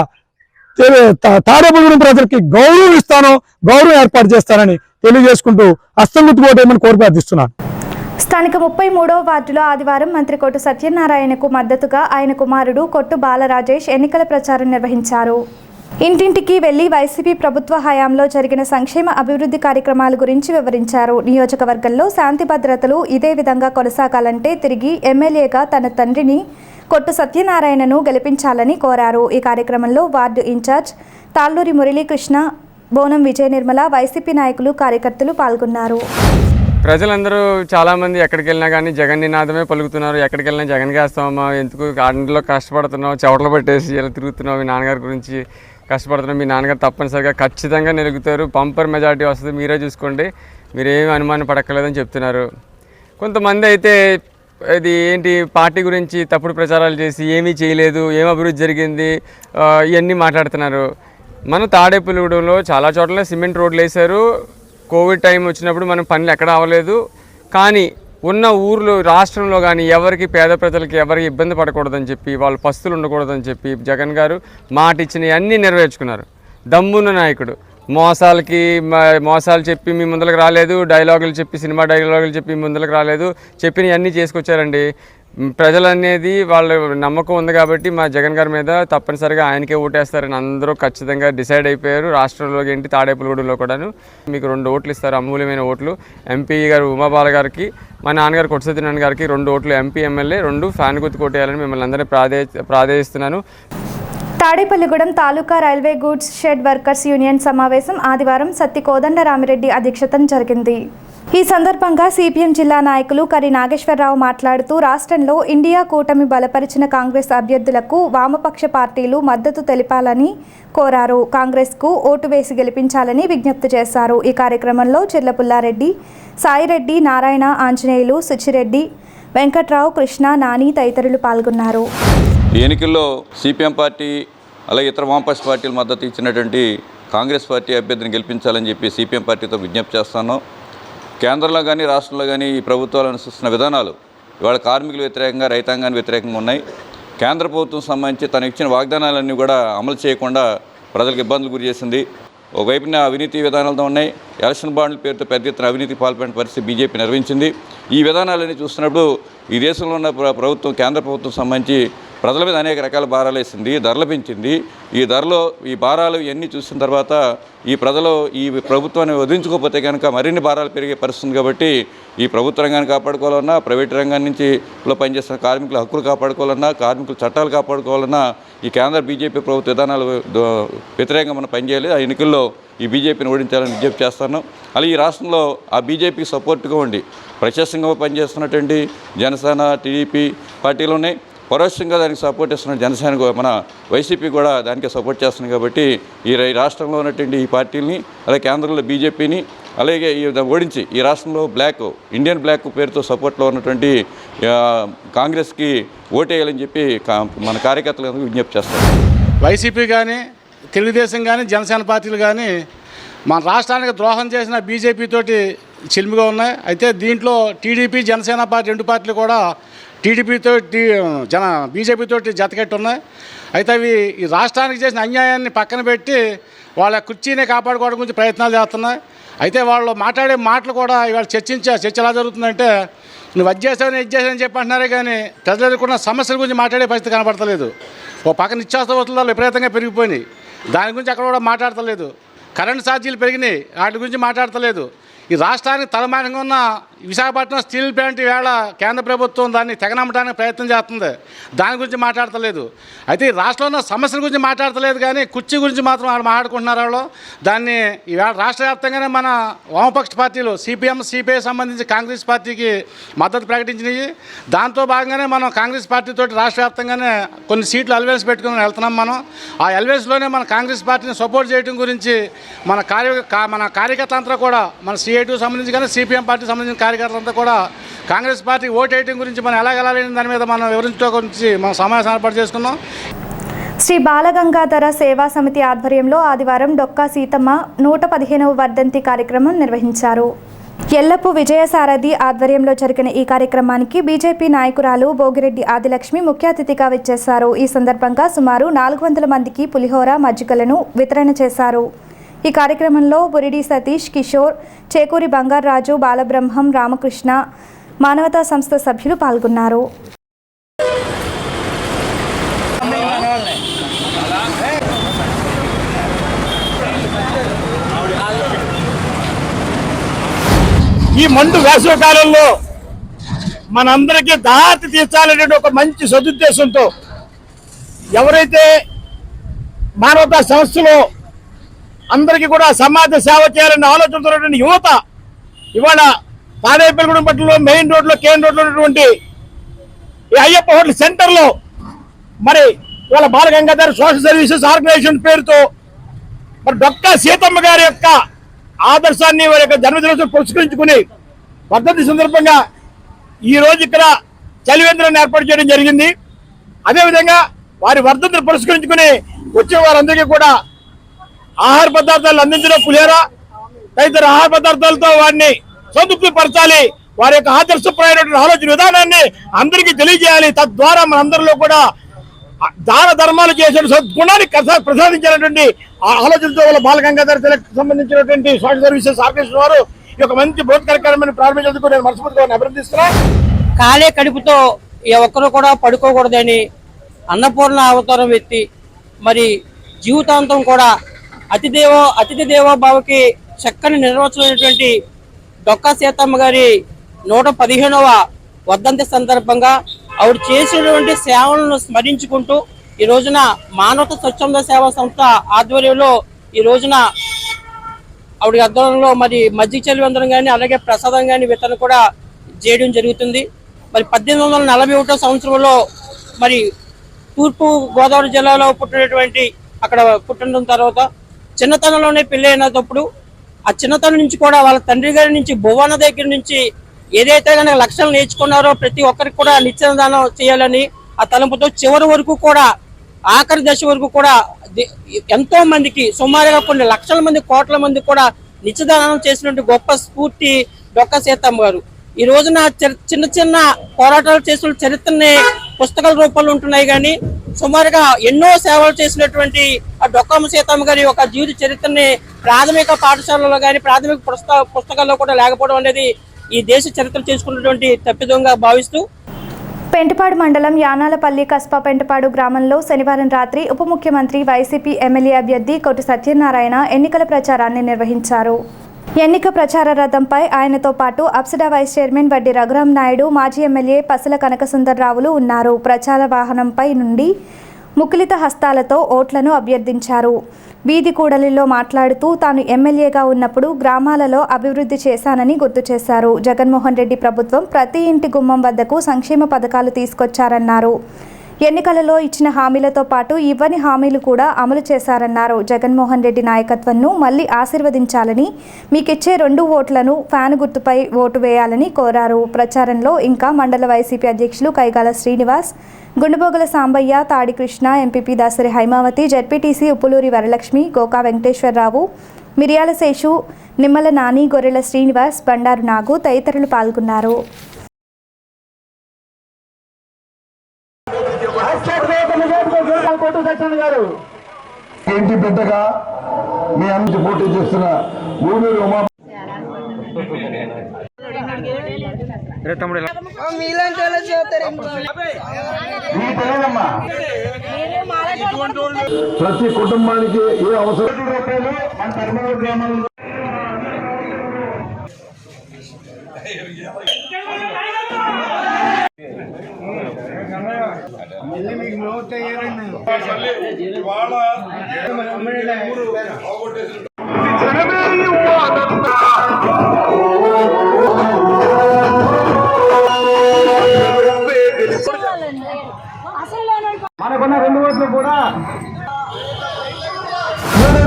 తాడేపల్లిగూడెం ప్రజలకి గౌరవం ఇస్తాను, గౌరవం ఏర్పాటు చేస్తానని తెలియజేసుకుంటూ హస్తం గుర్తుకోవటమని కోరి ప్రార్థిస్తున్నాను. స్థానిక 33వ వార్డులో ఆదివారం మంత్రి కొట్టు సత్యనారాయణకు మద్దతుగా ఆయన కుమారుడు కొట్టు బాలరాజేష్ ఎన్నికల ప్రచారం నిర్వహించారు. ఇంటింటికి వెళ్లి వైసీపీ ప్రభుత్వ హయాంలో జరిగిన సంక్షేమ అభివృద్ధి కార్యక్రమాల గురించి వివరించారు. నియోజకవర్గంలో శాంతి భద్రతలు ఇదే విధంగా కొనసాగాలంటే తిరిగి ఎమ్మెల్యేగా తన తండ్రిని కొట్టు సత్యనారాయణను గెలిపించాలని కోరారు. ఈ కార్యక్రమంలో ward incharge Talluri Muralikrishna, Bonam Vijaya Nirmala, YCP నాయకులు, కార్యకర్తలు పాల్గొన్నారు. ప్రజలందరూ చాలామంది ఎక్కడికి వెళ్ళినా కానీ జగన్ నినాదమే పలుకుతున్నారు. ఎక్కడికి వెళ్ళినా జగన్ వేస్తామమ్మా, ఎందుకు ఆటలో కష్టపడుతున్నావు, చెవటలు పట్టేసి ఇలా తిరుగుతున్నావు, మీ నాన్నగారి గురించి కష్టపడుతున్నావు, మీ నాన్నగారు తప్పనిసరిగా ఖచ్చితంగా నిలుగుతారు, పంపర్ మెజారిటీ వస్తుంది, మీరే చూసుకోండి, మీరేమి అనుమానం పడక్కర్లేదని చెప్తున్నారు. కొంతమంది అయితే ఇది ఏంటి పార్టీ గురించి తప్పుడు ప్రచారాలు చేసి ఏమీ చేయలేదు, ఏం అభివృద్ధి జరిగింది ఇవన్నీ మాట్లాడుతున్నారు. మనం తాడేపల్లిగూడెంలో చాలా చోట్ల సిమెంట్ రోడ్లు వేశారు. కోవిడ్ టైం వచ్చినప్పుడు మనం పనులు ఎక్కడ అవ్వలేదు. కానీ ఉన్న ఊర్లో రాష్ట్రంలో కానీ ఎవరికి పేద ప్రజలకి ఎవరికి ఇబ్బంది పడకూడదని చెప్పి, వాళ్ళు పస్తులు ఉండకూడదని చెప్పి జగన్ గారు మాట ఇచ్చినవి అన్నీ నెరవేర్చుకున్నారు. దమ్మున్న నాయకుడు. మోసాలు చెప్పి మీ ముందరకు రాలేదు, డైలాగులు చెప్పి సినిమా డైలాగులు చెప్పి ముందరకు రాలేదు, చెప్పినవి అన్నీ చేసుకొచ్చారండి. ప్రజలు అనేది వాళ్ళ నమ్మకం ఉంది కాబట్టి మా జగన్ గారి మీద తప్పనిసరిగా ఆయనకే ఓటేస్తారని అందరూ ఖచ్చితంగా డిసైడ్ అయిపోయారు. రాష్ట్రంలోకి ఏంటి తాడేపల్లిగూడెంలో కూడాను మీకు 2 ఓట్లు ఇస్తారు, అమూల్యమైన ఓట్లు. ఎంపీ గారు ఉమాబాల గారికి, మా నాన్నగారు కొట్టు సత్యనారాయణ గారికి 2 ఓట్లు, ఎంపీ ఎమ్మెల్యే 2 ఫ్యాన్ గుర్తు కొట్టేయాలని మిమ్మల్ని అందరినీ ప్రాధేయిస్తున్నాను. Tadepalligudem taluka railway goods shed workers union సమావేశం ఆదివారం సత్తి కోదండరామిరెడ్డి అధ్యక్షతన జరిగింది. ఈ సందర్భంగా సిపిఎం జిల్లా నాయకులు కరి నాగేశ్వరరావు మాట్లాడుతూ రాష్ట్రంలో ఇండియా కూటమి బలపరిచిన కాంగ్రెస్ అభ్యర్థులకు వామపక్ష పార్టీలు మద్దతు తెలిపాలని కోరారు. కాంగ్రెస్కు ఓటు వేసి గెలిపించాలని విజ్ఞప్తి చేశారు. ఈ కార్యక్రమంలో చిర్లపుల్లారెడ్డి, సాయిరెడ్డి, నారాయణ, ఆంజనేయులు, సుచిరెడ్డి, వెంకట్రావు, కృష్ణ, నాని తదితరులు పాల్గొన్నారు. ఈ ఎన్నికల్లో సిపిఎం పార్టీ అలాగే ఇతర వామపక్ష పార్టీలు మద్దతు ఇచ్చినటువంటి కాంగ్రెస్ పార్టీ అభ్యర్థిని గెలిపించాలని చెప్పి సిపిఎం పార్టీతో విజ్ఞప్తి చేస్తాను. కేంద్రంలో కానీ రాష్ట్రంలో కానీ ఈ ప్రభుత్వాలు అనుసరిస్తున్న విధానాలు ఇవాళ కార్మికులు వ్యతిరేకంగా, రైతాంగానికి వ్యతిరేకంగా ఉన్నాయి. కేంద్ర ప్రభుత్వం సంబంధించి తను ఇచ్చిన వాగ్దానాలన్నీ కూడా అమలు చేయకుండా ప్రజలకు ఇబ్బందులు గురి చేసింది. ఒకవైపున అవినీతి విధానాలతో ఉన్నాయి. ఎలక్షన్ బాండ్ల పేరుతో పెద్ద ఎత్తున అవినీతికి పాల్పడిన పరిస్థితి బీజేపీ నిర్వహించింది. ఈ విధానాలన్నీ చూస్తున్నప్పుడు ఈ దేశంలో ఉన్న ప్రభుత్వం, కేంద్ర ప్రభుత్వం సంబంధించి ప్రజల మీద అనేక రకాల భారాలు వేసింది, ధరలు పెంచింది. ఈ భారాలు ఇవన్నీ చూసిన తర్వాత ఈ ప్రజలు ఈ ప్రభుత్వాన్ని వదిలించుకోకపోతే కనుక మరిన్ని భారాలు పెరిగే పరిస్థితుంది. కాబట్టి ఈ ప్రభుత్వ రంగాన్ని కాపాడుకోవాలన్నా, ప్రైవేట్ రంగాన్ని నుంచి పనిచేస్తున్న కార్మికుల హక్కులు కాపాడుకోవాలన్నా, కార్మికుల చట్టాలు కాపాడుకోవాలన్నా ఈ కేంద్ర బీజేపీ ప్రభుత్వ విధానాలు వ్యతిరేకంగా మనం పనిచేయాలి. ఆ ఎన్నికల్లో ఈ బీజేపీని ఓడించాలని విజ్ఞప్తి చేస్తాను. అలాగే ఈ రాష్ట్రంలో ఆ బీజేపీకి సపోర్ట్గా ఉండి ప్రత్యక్షంగా పనిచేస్తున్నటువంటి జనసేన, టీడీపీ పార్టీలు ఉన్నాయి. పరోక్షంగా దానికి సపోర్ట్ ఇస్తున్న జనసేన, మన వైసీపీ కూడా దానికే సపోర్ట్ చేస్తుంది. కాబట్టి ఈ రాష్ట్రంలో ఉన్నటువంటి ఈ పార్టీలని, అలాగే కేంద్రంలో బీజేపీని, అలాగే ఓడించి ఈ రాష్ట్రంలో ఇండియన్ బ్లాక్ పేరుతో సపోర్ట్లో ఉన్నటువంటి కాంగ్రెస్కి ఓటేయాలని చెప్పి మన కార్యకర్తలకు విజ్ఞప్తి చేస్తారు. వైసీపీ కానీ, తెలుగుదేశం కానీ, జనసేన పార్టీలు కానీ మన రాష్ట్రానికి ద్రోహం చేసిన బీజేపీతోటి చిలిమిగా ఉన్నాయి. అయితే దీంట్లో టీడీపీ, జనసేన పార్టీ 2 పార్టీలు కూడా బీజేపీతో జతకెట్టి ఉన్నాయి. అయితే అవి ఈ రాష్ట్రానికి చేసిన అన్యాయాన్ని పక్కన పెట్టి వాళ్ళ కుర్చీని కాపాడుకోవడం గురించి ప్రయత్నాలు చేస్తున్నాయి. అయితే వాళ్ళు మాట్లాడే మాటలు కూడా ఇవాళ చర్చ ఎలా జరుగుతుందంటే నువ్వు అది చేసావు, ఇది చేసావని చెప్పి అంటున్నారే కానీ ప్రజలు ఎదుర్కొన్న సమస్యల గురించి మాట్లాడే పరిస్థితి కనపడతలేదు. ఓ పక్కన నిత్యావసర వస్తువులు విపరీతంగా పెరిగిపోయినాయి, దాని గురించి అక్కడ కూడా మాట్లాడతలేదు. కరెంటు ఛార్జీలు పెరిగినాయి, వాటి గురించి మాట్లాడతలేదు. ఈ రాష్ట్రానికి తలమానంగా ఉన్న విశాఖపట్నం స్టీల్ ప్లాంట్ వేళ కేంద్ర ప్రభుత్వం దాన్ని తెగనమ్మడానికి ప్రయత్నం చేస్తుంది, దాని గురించి మాట్లాడతలేదు. అయితే ఈ రాష్ట్రంలో ఉన్న సమస్యల గురించి మాట్లాడతలేదు కానీ కుర్చీ గురించి మాత్రం వాళ్ళు మాట్లాడుకుంటున్నారు. వాళ్ళు దాన్ని ఈవేళ రాష్ట్ర వ్యాప్తంగానే మన వామపక్ష పార్టీలు సిపిఎం, సిపిఐ సంబంధించి కాంగ్రెస్ పార్టీకి మద్దతు ప్రకటించినాయి. దాంతో భాగంగానే మనం కాంగ్రెస్ పార్టీతో రాష్ట్ర వ్యాప్తంగానే కొన్ని సీట్లు అలవెన్స్ పెట్టుకుని వెళ్తున్నాం. మనం ఆ అలవెన్స్లోనే మన కాంగ్రెస్ పార్టీని సపోర్ట్ చేయడం గురించి మన కార్యకర్త అంతా కూడా మన టీఏ2 సంబంధించి కానీ సిపిఎం పార్టీ సంబంధించిన కార్యకర్తలంతా కూడా కాంగ్రెస్ పార్టీ ఓటు వేయడం గురించి మనం ఎలా వెళ్ళాలని దాని మీద మనం వివరించడం గురించి మనం సమావేశం ఏర్పాటు చేసుకున్నాం. శ్రీ బాలగంగాధర సేవా సమితి ఆధ్వర్యంలో ఆదివారం డొక్కా సీతమ్మ 115వ వర్ధంతి కార్యక్రమం నిర్వహించారు. ఎల్లప్పు విజయసారథి ఆధ్వర్యంలో జరిగిన ఈ కార్యక్రమానికి బీజేపీ నాయకురాలు భోగిరెడ్డి ఆదిలక్ష్మి ముఖ్య అతిథిగా విచ్చేశారు. ఈ సందర్భంగా సుమారు 400 మందికి పులిహోర మజ్జిగలను వితరణ చేశారు. ఈ కార్యక్రమంలో బురిడి సతీష్, కిషోర్, చేకూరి బంగారాజు, బాలబ్రహ్మం, రామకృష్ణ, మానవతా సంస్థ సభ్యులు పాల్గొన్నారు. ఈ మండు వేసవి కాలంలో మనందరికీ దాహతి తీర్చాలనే ఒక మంచి సదుద్దేశంతో ఎవరైతే మానవతా సంస్థలో అందరికీ కూడా సమాజ సేవ చేయాలనే ఆలోచనతో యువత ఇవాళ తాడేపల్లిగూడెం పట్టణంలో మెయిన్ రోడ్లో కేన్ రోడ్లో ఉన్నటువంటి ఈ అయ్యప్ప హోటల్ సెంటర్లో మరి ఇవాళ బాలగంగాధర సోషల్ సర్వీసెస్ ఆర్గనైజేషన్ పేరుతో మరి డొక్కా సీతమ్మ గారి యొక్క ఆదర్శాన్ని వారి యొక్క జన్మదినోత్సవం పురస్కరించుకుని వర్ధంతి సందర్భంగా ఈ రోజు ఇక్కడ చలివేంద్రాన్ని ఏర్పాటు చేయడం జరిగింది. అదేవిధంగా వారి వర్ధంతిని పురస్కరించుకుని వచ్చిన వారందరికీ కూడా ఆహార పదార్థాలు అందించడం, పులిహోర తదితర ఆహార పదార్థాలతో వారిని సంతృప్తి పరచాలి. వారి యొక్క ఆదర్శప్రాయమైన ఆలోచన విధానాన్ని అందరికీ తెలియజేయాలి. తద్వారా మనందరిలో కూడా దాన ధర్మాలు చేసే సద్గుణాన్ని ప్రసాదించినటువంటి ఆలోచనతో వాళ్ళ బాలగంగాధర తిలక్ సంబంధించినటువంటి సోషల్ సర్వీసెస్ ఆర్గనైజేషన్ వారు ఈ యొక్క మంచి బోధ కార్యక్రమాన్ని ప్రారంభించేందుకు నేను మనస్ఫూర్తిగా అభినందిస్తున్నా. ఖాళీ కడుపుతో ఒక్కరు కూడా పడుకోకూడదని అన్నపూర్ణ అవతారం ఎత్తి మరి జీవితాంతం కూడా అతిథి దేవోభావకి చక్కని నిర్వచనమైనటువంటి డొక్కా సీతమ్మ గారి 115వ వర్ధంతి సందర్భంగా ఆవిడ చేసినటువంటి సేవలను స్మరించుకుంటూ ఈ రోజున మానవతా స్వచ్ఛంద సేవా సంస్థ ఆధ్వర్యంలో ఈ రోజున ఆవిడ ఆధ్వర్యంలో మరి మజ్జిగ చలివేంద్రం కానీ అలాగే ప్రసాదం కానీ వితరణ కూడా చేయడం జరుగుతుంది. మరి 1841 సంవత్సరంలో మరి తూర్పు గోదావరి జిల్లాలో అక్కడ పుట్టిన తర్వాత చిన్నతనంలోనే పెళ్లి అయినప్పుడు ఆ చిన్నతనం నుంచి కూడా వాళ్ళ తండ్రి గారి నుంచి భువన దగ్గర నుంచి ఏదైతే కనుక లక్ష్యాలు నేర్చుకున్నారో ప్రతి ఒక్కరికి కూడా నిత్యదానం చేయాలని ఆ తలంపుతో చివరి వరకు కూడా ఆఖరి దశ వరకు కూడా ఎంతో మందికి సుమారుగా కొన్ని లక్షల మంది కోట్ల మంది కూడా నిత్యదానం చేసినటువంటి గొప్ప స్ఫూర్తి డొక్కా సీతమ్మ గారు. ఈ రోజున చిన్న చిన్న పోరాటాలు చేసిన చరిత్రని పుస్తకాల రూపంలో ఉంటున్నాయి కానీ సుమారుగా ఎన్నో సేవలు చేసినటువంటి ఆ డొక్కా సీతమ్మ గారి ఒక జీవిత చరిత్రని ప్రాథమిక పాఠశాలలో కానీ ప్రాథమిక పుస్తకాల్లో కూడా లేకపోవడం అనేది ఈ దేశ చరిత్ర చేసుకున్నటువంటి తప్పిదంగా భావిస్తూ పెంటపాడు మండలం యానాలపల్లి కస్బా పెంటపాడు గ్రామంలో శనివారం రాత్రి ఉప ముఖ్యమంత్రి వైసీపీ ఎమ్మెల్యే అభ్యర్థి కొట్టు సత్యనారాయణ ఎన్నికల ప్రచారాన్ని నిర్వహించారు. ఎన్నిక ప్రచార రథంపై ఆయనతో పాటు అప్సడా వైస్ చైర్మన్ వడ్డీ రఘురాం నాయుడు, మాజీ ఎమ్మెల్యే పసల కనకసుందర్రావులు ఉన్నారు. ప్రచార వాహనంపై నుండి ముకులిత హస్తాలతో ఓట్లను అభ్యర్థించారు. వీధి కూడలిలో మాట్లాడుతూ తాను ఎమ్మెల్యేగా ఉన్నప్పుడు గ్రామాలలో అభివృద్ధి చేశానని గుర్తు చేశారు. జగన్మోహన్ రెడ్డి ప్రభుత్వం ప్రతి ఇంటి గుమ్మం వద్దకు సంక్షేమ పథకాలు తీసుకొచ్చారన్నారు. ఎన్నికలలో ఇచ్చిన హామీలతో పాటు ఇవ్వని హామీలు కూడా అమలు చేశారన్నారు. జగన్మోహన్ రెడ్డి నాయకత్వంను మళ్లీ ఆశీర్వదించాలని, మీకిచ్చే 2 ఓట్లను ఫ్యాన్ గుర్తుపై ఓటు వేయాలని కోరారు. ప్రచారంలో ఇంకా మండల వైసీపీ అధ్యక్షులు కైగాల శ్రీనివాస్, గుండుబోగుల సాంబయ్య, తాడి కృష్ణ, ఎంపీపీ దాసరి హైమావతి, జెడ్పీటీసీ ఉప్పులూరి వరలక్ష్మి, గోకా వెంకటేశ్వరరావు, మిరియాల శేషు, నిమ్మల నాని, గొర్రెల శ్రీనివాస్, బండారు నాగు తదితరులు పాల్గొన్నారు. ఏంటి బిడ్డగా మీ అన్ని పోటీ చేస్తున్న ఊరూరు ఉమా ప్రతి కుటుంబానికి ఏ అవసరం మన ధర్మవరం గ్రామంలో మనకున్న 2 ఓట్లు కూడా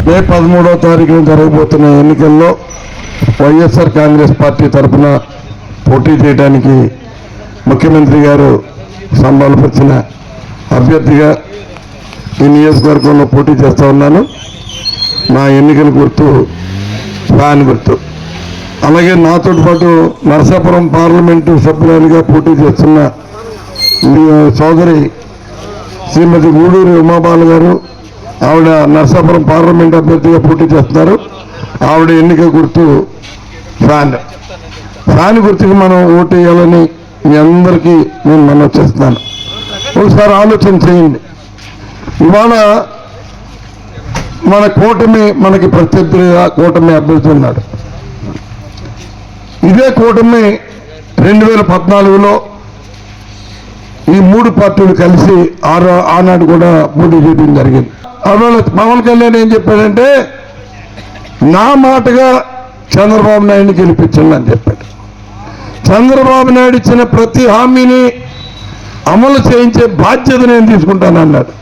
మే 13వ తారీఖున జరగబోతున్న ఎన్నికల్లో వైఎస్ఆర్ కాంగ్రెస్ పార్టీ తరఫున పోటీ చేయడానికి ముఖ్యమంత్రి గారు సంబలపరిచిన అభ్యర్థిగా ఈ నియోజకవర్గంలో పోటీ చేస్తూ ఉన్నాను. నా ఎన్నికల గుర్తు ఫ్యాన్ గుర్తు. అలాగే నాతో పాటు నరసాపురం పార్లమెంటు సభ్యురాలిగా పోటీ చేస్తున్న సోదరి శ్రీమతి గూడూరి ఉమాబాల గారు, ఆవిడ నరసాపురం పార్లమెంట్ అభ్యర్థిగా పోటీ చేస్తున్నారు. ఆవిడ ఎన్నిక గుర్తు ఫ్యాన్. ఫ్యాన్ గుర్తుకి మనం ఓటు వేయాలని మీ అందరికీ నేను మనవి చేస్తున్నాను. ఒకసారి ఆలోచన చేయండి. ఇవాళ మన కూటమి, మనకి ప్రత్యర్థిగా కూటమి అభ్యర్థి ఉన్నాడు. ఇదే కూటమి 2014లో ఈ 3 పార్టీలు కలిసి ఆనాడు కూడా పోటీ చేయడం జరిగింది. అందువల్ల పవన్ కళ్యాణ్ ఏం చెప్పాడంటే, నా మాటగా చంద్రబాబు నాయుడిని గెలిపించండి అని చెప్పాడు. చంద్రబాబు నాయుడు ఇచ్చిన ప్రతి హామీని అమలు చేయించే బాధ్యత నేను తీసుకుంటానన్నాడు.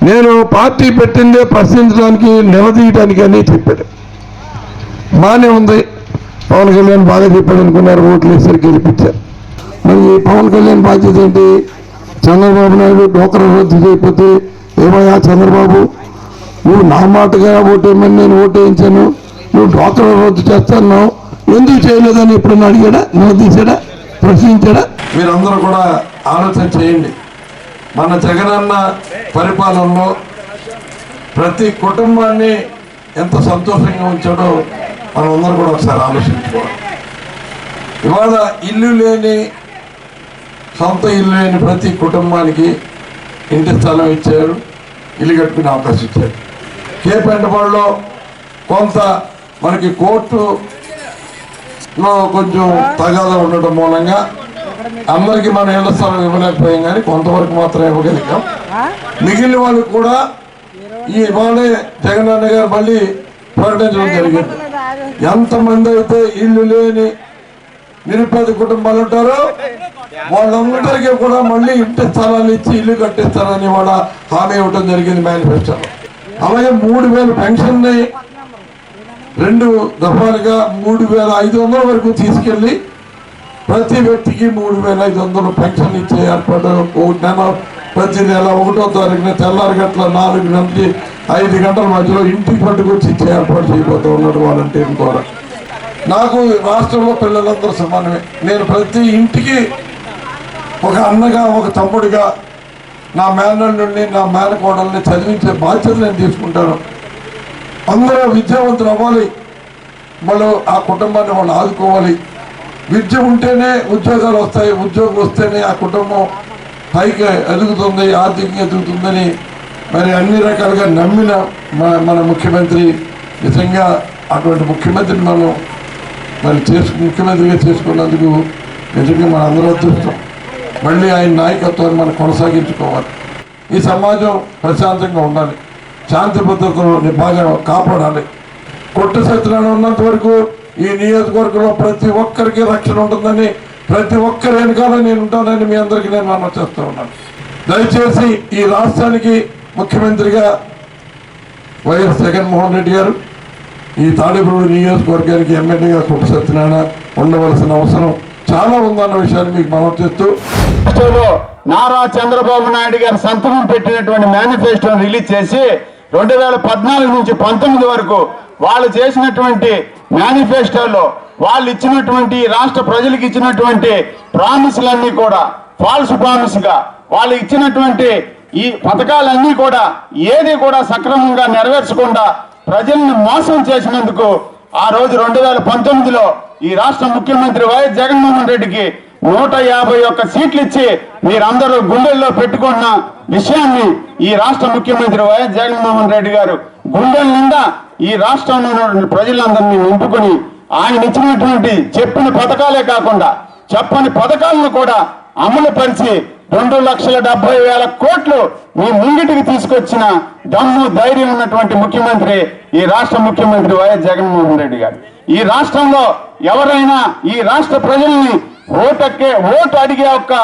నేను పార్టీ పెట్టిందే ప్రశ్నించడానికి, నిలదీయడానికి అని చెప్పాడు. బాగానే ఉంది, పవన్ కళ్యాణ్ బాగా చెప్పాడు అనుకున్నారు, ఓట్లు వేసరికి గెలిపించారు. మరి పవన్ కళ్యాణ్ బాధ్యత ఏంటి? చంద్రబాబు నాయుడు డోక్రా రద్దు చేయకపోతే, ఏమయ్యా చంద్రబాబు, నువ్వు నా మాటగా ఓటేయమని నేను ఓటేయించాను, నువ్వు డోక్రా రద్దు చేస్తున్నావు, ఎందుకు చేయలేదని ఎప్పుడన్నా అడిగాడా? నిలదీశాడా? ప్రశ్నించాడా? మీరందరూ కూడా ఆలోచన చేయండి. మన జగనన్న పరిపాలనలో ప్రతి కుటుంబాన్ని ఎంత సంతోషంగా ఉంచాడో మనం అందరూ కూడా ఒకసారి ఆలోచించుకోవాలి. ఇవాళ ఇల్లు లేని, సొంత ఇల్లు లేని ప్రతి కుటుంబానికి ఇంటి స్థలం ఇచ్చారు, ఇల్లు కట్టుకునే అవకాశం ఇచ్చారు. కేపెంటపాడులో కొంత మనకి కోర్టులో కొంచెం తగాదా ఉండటం మూలంగా అందరికీ మనం ఇళ్ల స్థలం ఇవ్వలేకపోయాం, కానీ కొంతవరకు మాత్రం ఇవ్వగలిగాం. మిగిలిన వాళ్ళు కూడా ఈ ఇవాళే జగనన్న గారు మళ్ళీ ప్రకటించడం జరిగింది. ఎంతమంది అయితే ఇల్లు లేని నిరుపేద కుటుంబాలు ఉంటారో వాళ్ళందరికీ కూడా మళ్ళీ ఇంటి స్థలాలు ఇచ్చి ఇల్లు కట్టిస్తారని కూడా హామీ ఇవ్వడం జరిగింది మేనిఫెస్టోలో. అలాగే 3000 పెన్షన్ని 2 దఫాలుగా 3500 వరకు తీసుకెళ్లి ప్రతి వ్యక్తికి 3500 పెన్షన్ ఇచ్చే ఏర్పాటు ప్రతి నెల 1వ తారీఖున తెల్లారి గంటల 4 నుంచి 5 గంటల మధ్యలో ఇంటికి పట్టుకొచ్చి ఇచ్చే ఏర్పాటు చేయబోతూ ఉన్నాడు వాలంటీర్ ద్వారా. నాకు రాష్ట్రంలో పిల్లలందరూ సమానమే. నేను ప్రతి ఇంటికి ఒక అన్నగా, ఒక తమ్ముడిగా నా మేనల్లుడిని, నా మేనకోడల్ని చదివించే బాధ్యత నేను తీసుకుంటాను. అందరూ విద్యావంతులు అవ్వాలి, వాళ్ళు ఆ కుటుంబాన్ని వాళ్ళు ఆదుకోవాలి. విద్య ఉంటేనే ఉద్యోగాలు వస్తాయి, ఉద్యోగం వస్తేనే ఆ కుటుంబం పైకి ఎదుగుతుంది, ఆర్థికంగా ఎదుగుతుందని మరి అన్ని రకాలుగా నమ్మిన మన ముఖ్యమంత్రి, నిజంగా అటువంటి ముఖ్యమంత్రిని మనం మరి ముఖ్యమంత్రిగా చేసుకున్నందుకు నిజంగా మన అందరూ అదృష్టం. మళ్ళీ ఆయన నాయకత్వాన్ని మనం కొనసాగించుకోవాలి. ఈ సమాజం ప్రశాంతంగా ఉండాలి, శాంతి భద్రతను బాగా కాపాడాలి. కొట్టు సత్యనారాయణ ఉన్నంత వరకు ఈ నియోజకవర్గంలో ప్రతి ఒక్కరికి రక్షణ ఉంటుందని, ప్రతి ఒక్కరి వెనకాల నేను ఉంటానని మీ అందరికీ నేను మనం చేస్తూ ఉన్నాను. దయచేసి ఈ రాష్ట్రానికి ముఖ్యమంత్రిగా వైఎస్ జగన్మోహన్ రెడ్డి గారు, ఈ తాడేపల్లి నియోజకవర్గానికి ఎమ్మెల్యేగా కొట్టు సత్యనారాయణ ఉండవలసిన అవసరం చాలా ఉందన్న విషయాన్ని మీకు మనం చేస్తూ, నారా చంద్రబాబు నాయుడు గారు సంతకం పెట్టినటువంటి మేనిఫెస్టోని రిలీజ్ చేసి 2014 నుంచి 19 వరకు వాళ్ళు చేసినటువంటి మేనిఫెస్టోలో వాళ్ళు ఇచ్చినటువంటి రాష్ట్ర ప్రజలకు ఇచ్చినటువంటి ప్రామిసులన్నీ కూడా ఫాల్స్ ప్రామిస్ గా, వాళ్ళు ఇచ్చినటువంటి ఈ పథకాలన్నీ కూడా ఏది కూడా సక్రమంగా నెరవేర్చకుండా ప్రజల్ని మోసం చేసినందుకు ఆ రోజు 2019లో ఈ రాష్ట్ర ముఖ్యమంత్రి వైఎస్ జగన్మోహన్ రెడ్డికి 151 సీట్లు ఇచ్చి మీరందరూ గుండెల్లో పెట్టుకున్న విషయాన్ని ఈ రాష్ట్ర ముఖ్యమంత్రి వైఎస్ జగన్మోహన్ రెడ్డి గారు గుండెల నిండా ఈ రాష్ట్రంలో ఉన్న ప్రజలందరినీ నింపుకొని ఆయన ఇచ్చినటువంటి చెప్పిన పథకాలే కాకుండా చెప్పని పథకాలను కూడా అమలు పరిచి 2,70,000 కోట్లు మీ ముంగిటికి తీసుకొచ్చిన దమ్ము ధైర్యం ఉన్నటువంటి ముఖ్యమంత్రి ఈ రాష్ట్ర ముఖ్యమంత్రి వైఎస్ జగన్మోహన్ రెడ్డి గారు. ఈ రాష్ట్రంలో ఎవరైనా ఈ రాష్ట్ర ప్రజల్ని ఓటు అడిగే ఒక్క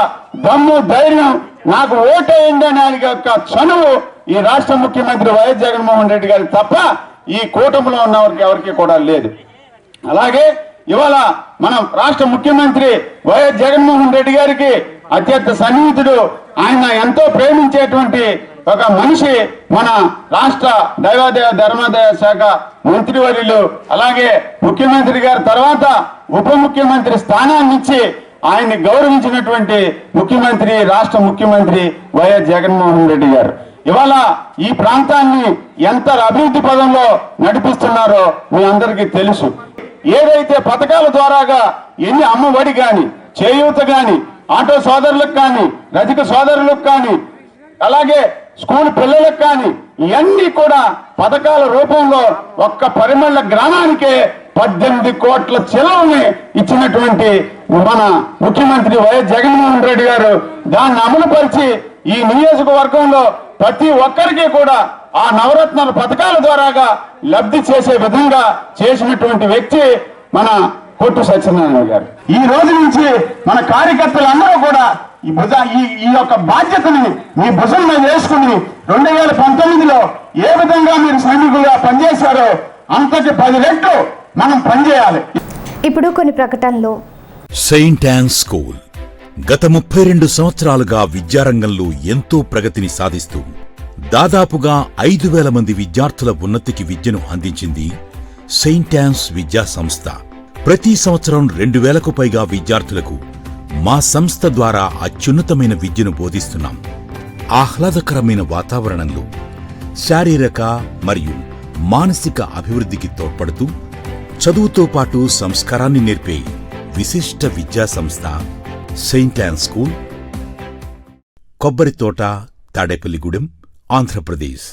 దమ్ము ధైర్యం, నాకు ఓటేయండి అని అడిగే ఒక్క చనువు ఈ రాష్ట్ర ముఖ్యమంత్రి వైఎస్ జగన్మోహన్ రెడ్డి గారు తప్ప ఈ కూటమిలో ఉన్నవారికి ఎవరికి కూడా లేదు. అలాగే ఇవాళ మన రాష్ట్ర ముఖ్యమంత్రి వైఎస్ జగన్మోహన్ రెడ్డి గారికి అత్యంత సన్నిహితుడు, ఆయన ఎంతో ప్రేమించేటువంటి ఒక మనిషి మన రాష్ట్ర దైవాదాయ ధర్మాదాయ శాఖ మంత్రివర్యులు. అలాగే ముఖ్యమంత్రి గారి తర్వాత ఉప ముఖ్యమంత్రి స్థానాన్ని ఇచ్చి ఆయన్ని గౌరవించినటువంటి ముఖ్యమంత్రి, రాష్ట్ర ముఖ్యమంత్రి వైఎస్ జగన్మోహన్ రెడ్డి గారు ఇవాళ ఈ ప్రాంతాన్ని ఎంత అభివృద్ధి పదంలో నడిపిస్తున్నారో మీ అందరికీ తెలుసు. ఏదైతే పథకాల ద్వారాగా ఎన్ని అమ్మఒడి కానీ, చేయూత కానీ, ఆటో సోదరులకు కానీ, రజక సోదరులకు కానీ, అలాగే స్కూల్ పిల్లలకు కానీ ఇవన్నీ కూడా పథకాల రూపంలో ఒక్క పరిమళ గ్రామానికే 18 కోట్ల చెలవుని ఇచ్చినటువంటి మన ముఖ్యమంత్రి వైఎస్ జగన్మోహన్ రెడ్డి గారు దాన్ని అమలుపరిచి ఈ నియోజకవర్గంలో ప్రతి ఒక్కరికి కూడా ఆ నవరత్నాల పథకాల ద్వారాగా లబ్ధి చేసే విధంగా చేసినటువంటి వ్యక్తి మన కొట్టు సత్యనారాయణ గారు. ఈ రోజు నుంచి మన కార్యకర్తలందరూ కూడా ఈ యొక్క బాధ్యతని మీ భుజం మీద వేసుకుని 2019లో ఏ విధంగా మీరు సైనికులుగా పనిచేశారో అంతకి 10 రెట్లు మనం పనిచేయాలి. ఇప్పుడు కొన్ని ప్రకటనలు. సెయింట్ యాన్ స్కూల్ గత 32 సంవత్సరాలుగా విద్యారంగంలో ఎంతో ప్రగతిని సాధిస్తూ దాదాపుగా 5,000 మంది విద్యార్థుల ఉన్నతికి విద్యను అందించింది సెయింట్ యాన్స్ విద్యా సంస్థ. ప్రతి సంవత్సరం 2,000కు పైగా విద్యార్థులకు మా సంస్థ ద్వారా అత్యున్నతమైన విద్యను బోధిస్తున్నాం. ఆహ్లాదకరమైన వాతావరణంలో శారీరక మరియు మానసిక అభివృద్ధికి తోడ్పడుతూ చదువుతో పాటు సంస్కారాన్ని నేర్పే విశిష్ట విద్యా సంస్థ Saint Ann school, Kobbarithota, Tadepalligudem, Andhra Pradesh.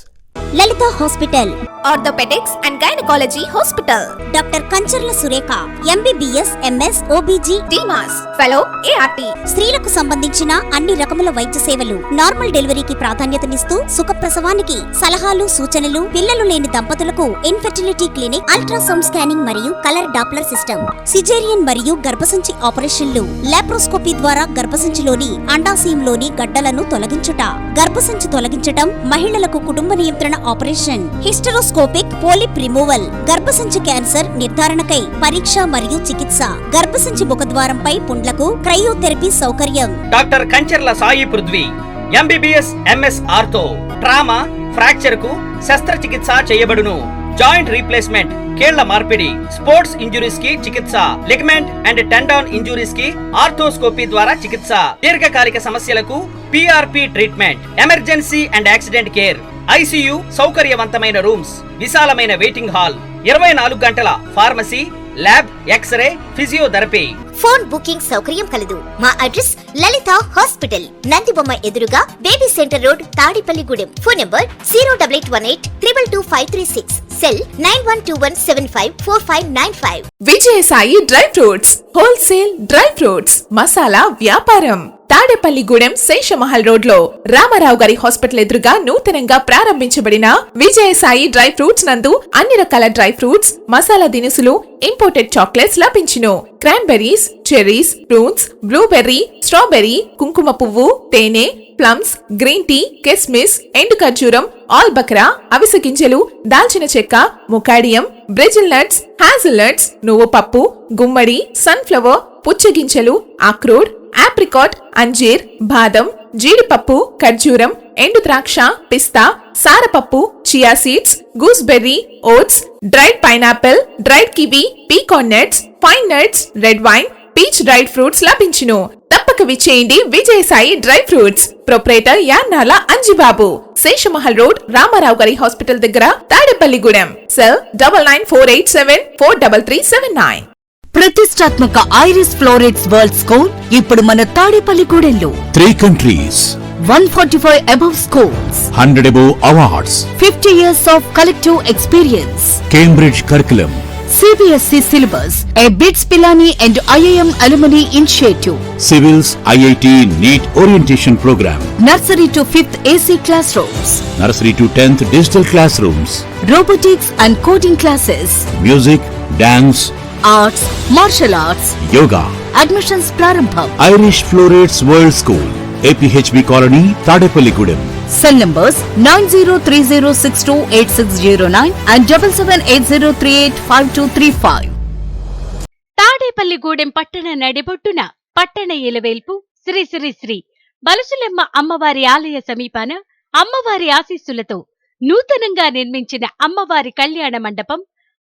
Lalitha hospital, orthopaedics and gynaecology hospital. Doctor Kancharla Surekha, MBBS, MS, OBG, డీమాస్, ఫెలో, ఏఆర్టీ. స్త్రీలకు సంబంధించిన అన్ని రకముల వైద్య సేవలు, నార్మల్ డెలివరీకి ప్రాధాన్యతనిస్తూ సుఖప్రసవానికి సలహాలు, సూచనలు, పిల్లలు లేని దంపతులకు ఇన్ఫెర్టిలిటీ క్లినిక్, అల్ట్రాసౌండ్ స్కానింగ్ మరియు కలర్ డాప్లర్ సిస్టమ్, సిజేరియన్ మరియు గర్భసంచి ఆపరేషన్లు, లాప్రోస్కోపీ ద్వారా గర్భసంచిలోని అండాశయంలోని గడ్డలను తొలగించుట, గర్భసంచి తొలగించటం, మహిళలకు కుటుంబ నియంత్రణ ఆపరేషన్, హిస్టరోస్కోపిక్ పోలిప్ రిమూవల్, గర్భసంచి క్యాన్సర్ నిర్ధారణకై పరీక్ష మరియు చికిత్స, గర్భసంచి ముఖద్వారంపై పుండ్లకు క్రయోథెరపీ సౌకర్యం. Doctor Kancharla Sai Prithvi, MBBS, MS ortho, trauma, fracture కు శస్త్రచికిత్స చేయబడును. జాయింట్ రీప్లేస్మెంట్, కీళ్ల మార్పిడి, స్పోర్ట్స్ ఇంజురీస్ కి చికిత్స, లిగమెంట్ అండ్ టెండాన్ ఇంజురీస్ కి ఆర్థోస్కోపీ ద్వారా చికిత్స, దీర్ఘకాలిక సమస్యలకు PRP treatment, emergency and accident care, ICU సౌకర్యవంతమైన రూమ్స్, విశాలమైన వెయిటింగ్ హాల్, 24 గంటల pharmacy, lab, X-ray, physiotherapy. Phone booking సౌకర్యం కలదు. మా అడ్రస్ లలిత హాస్పిటల్, నందిబొమ్మ ఎదురుగా, baby centre road, Tadepalligudem. Phone number 08818 222 cell 9121754595. Vijayasai dry fruits, wholesale dry fruits మసాలా వ్యాపారం. తాడేపల్లిగూడెం శేషమహల్ రోడ్ లో రామారావు గారి హాస్పిటల్ ఎదురుగా నూతనంగా ప్రారంభించబడిన విజయసాయి డ్రై ఫ్రూట్స్ నందు అన్ని రకాల డ్రై ఫ్రూట్స్, మసాలా దినుసులు, ఇంపోర్టెడ్ చాక్లెట్స్ లభించును. Cranberries, cherries, fruits, blueberry, strawberry, కుంకుమ పువ్వు, తేనె, ప్లమ్స్, గ్రీన్ టీ, కిస్మిస్, ఎండు ఖర్జూరం, ఆల్బక్రా, అవిసె గింజలు, దాల్చిన చెక్క, ముకాడియం, బ్రెజిల్ నట్స్, హ్యాజిల్ నట్స్, నువ్వు పప్పు, గుమ్మడి, సన్ఫ్లవర్, పుచ్చగింజలు, అక్రోడ్, ఆప్రికాట్, అంజీర్, బాదం, జీడిపప్పు, ఖర్జూరం, ఎండు ద్రాక్ష, పిస్తా, సారపప్పు, chia seeds, gooseberry, oats, dried pineapple, dried kiwi, pecan nuts, pine nuts, red wine, peach dried fruits లభించును. తప్పక విచ్చేయండి Vijayasai dry fruits. Proprietor Yannala Anjibabu, Seshamahal road, Ramarao గారి హాస్పిటల్ దగ్గర, తాడేపల్లిగూడెం. సెల్ 9948743379. ప్రతిష్టాత్మక ఐరిస్ ఫ్లోరెట్స్ వరల్డ్ స్కూల్ ఇప్పుడు మన తాడేపల్లిగూడెంలో. 3 countries, 145 above schools, 100 above awards, 50 years of collective experience, Cambridge curriculum, CBSE syllabus, a BITS Pilani and IIM alumni initiative, civils, IIT, NEET orientation program, nursery to 5th AC classrooms, nursery to 10th digital classrooms, robotics and coding classes, music, dance, arts, martial arts, yoga. Admissions prarambham. Irish Florets World School, APHB Colony, Tadepalligudem. Cell numbers 9030628609 and 7780385235. Tadepalligudem పట్టణ నడిబొట్టున పట్టణ ఇలవేల్పు శ్రీ శ్రీ శ్రీ బలుసులెమ్మ అమ్మవారి ఆలయ సమీపాన అమ్మవారి ఆశీస్సులతో నూతనంగా నిర్మించిన అమ్మవారి కళ్యాణ మండపం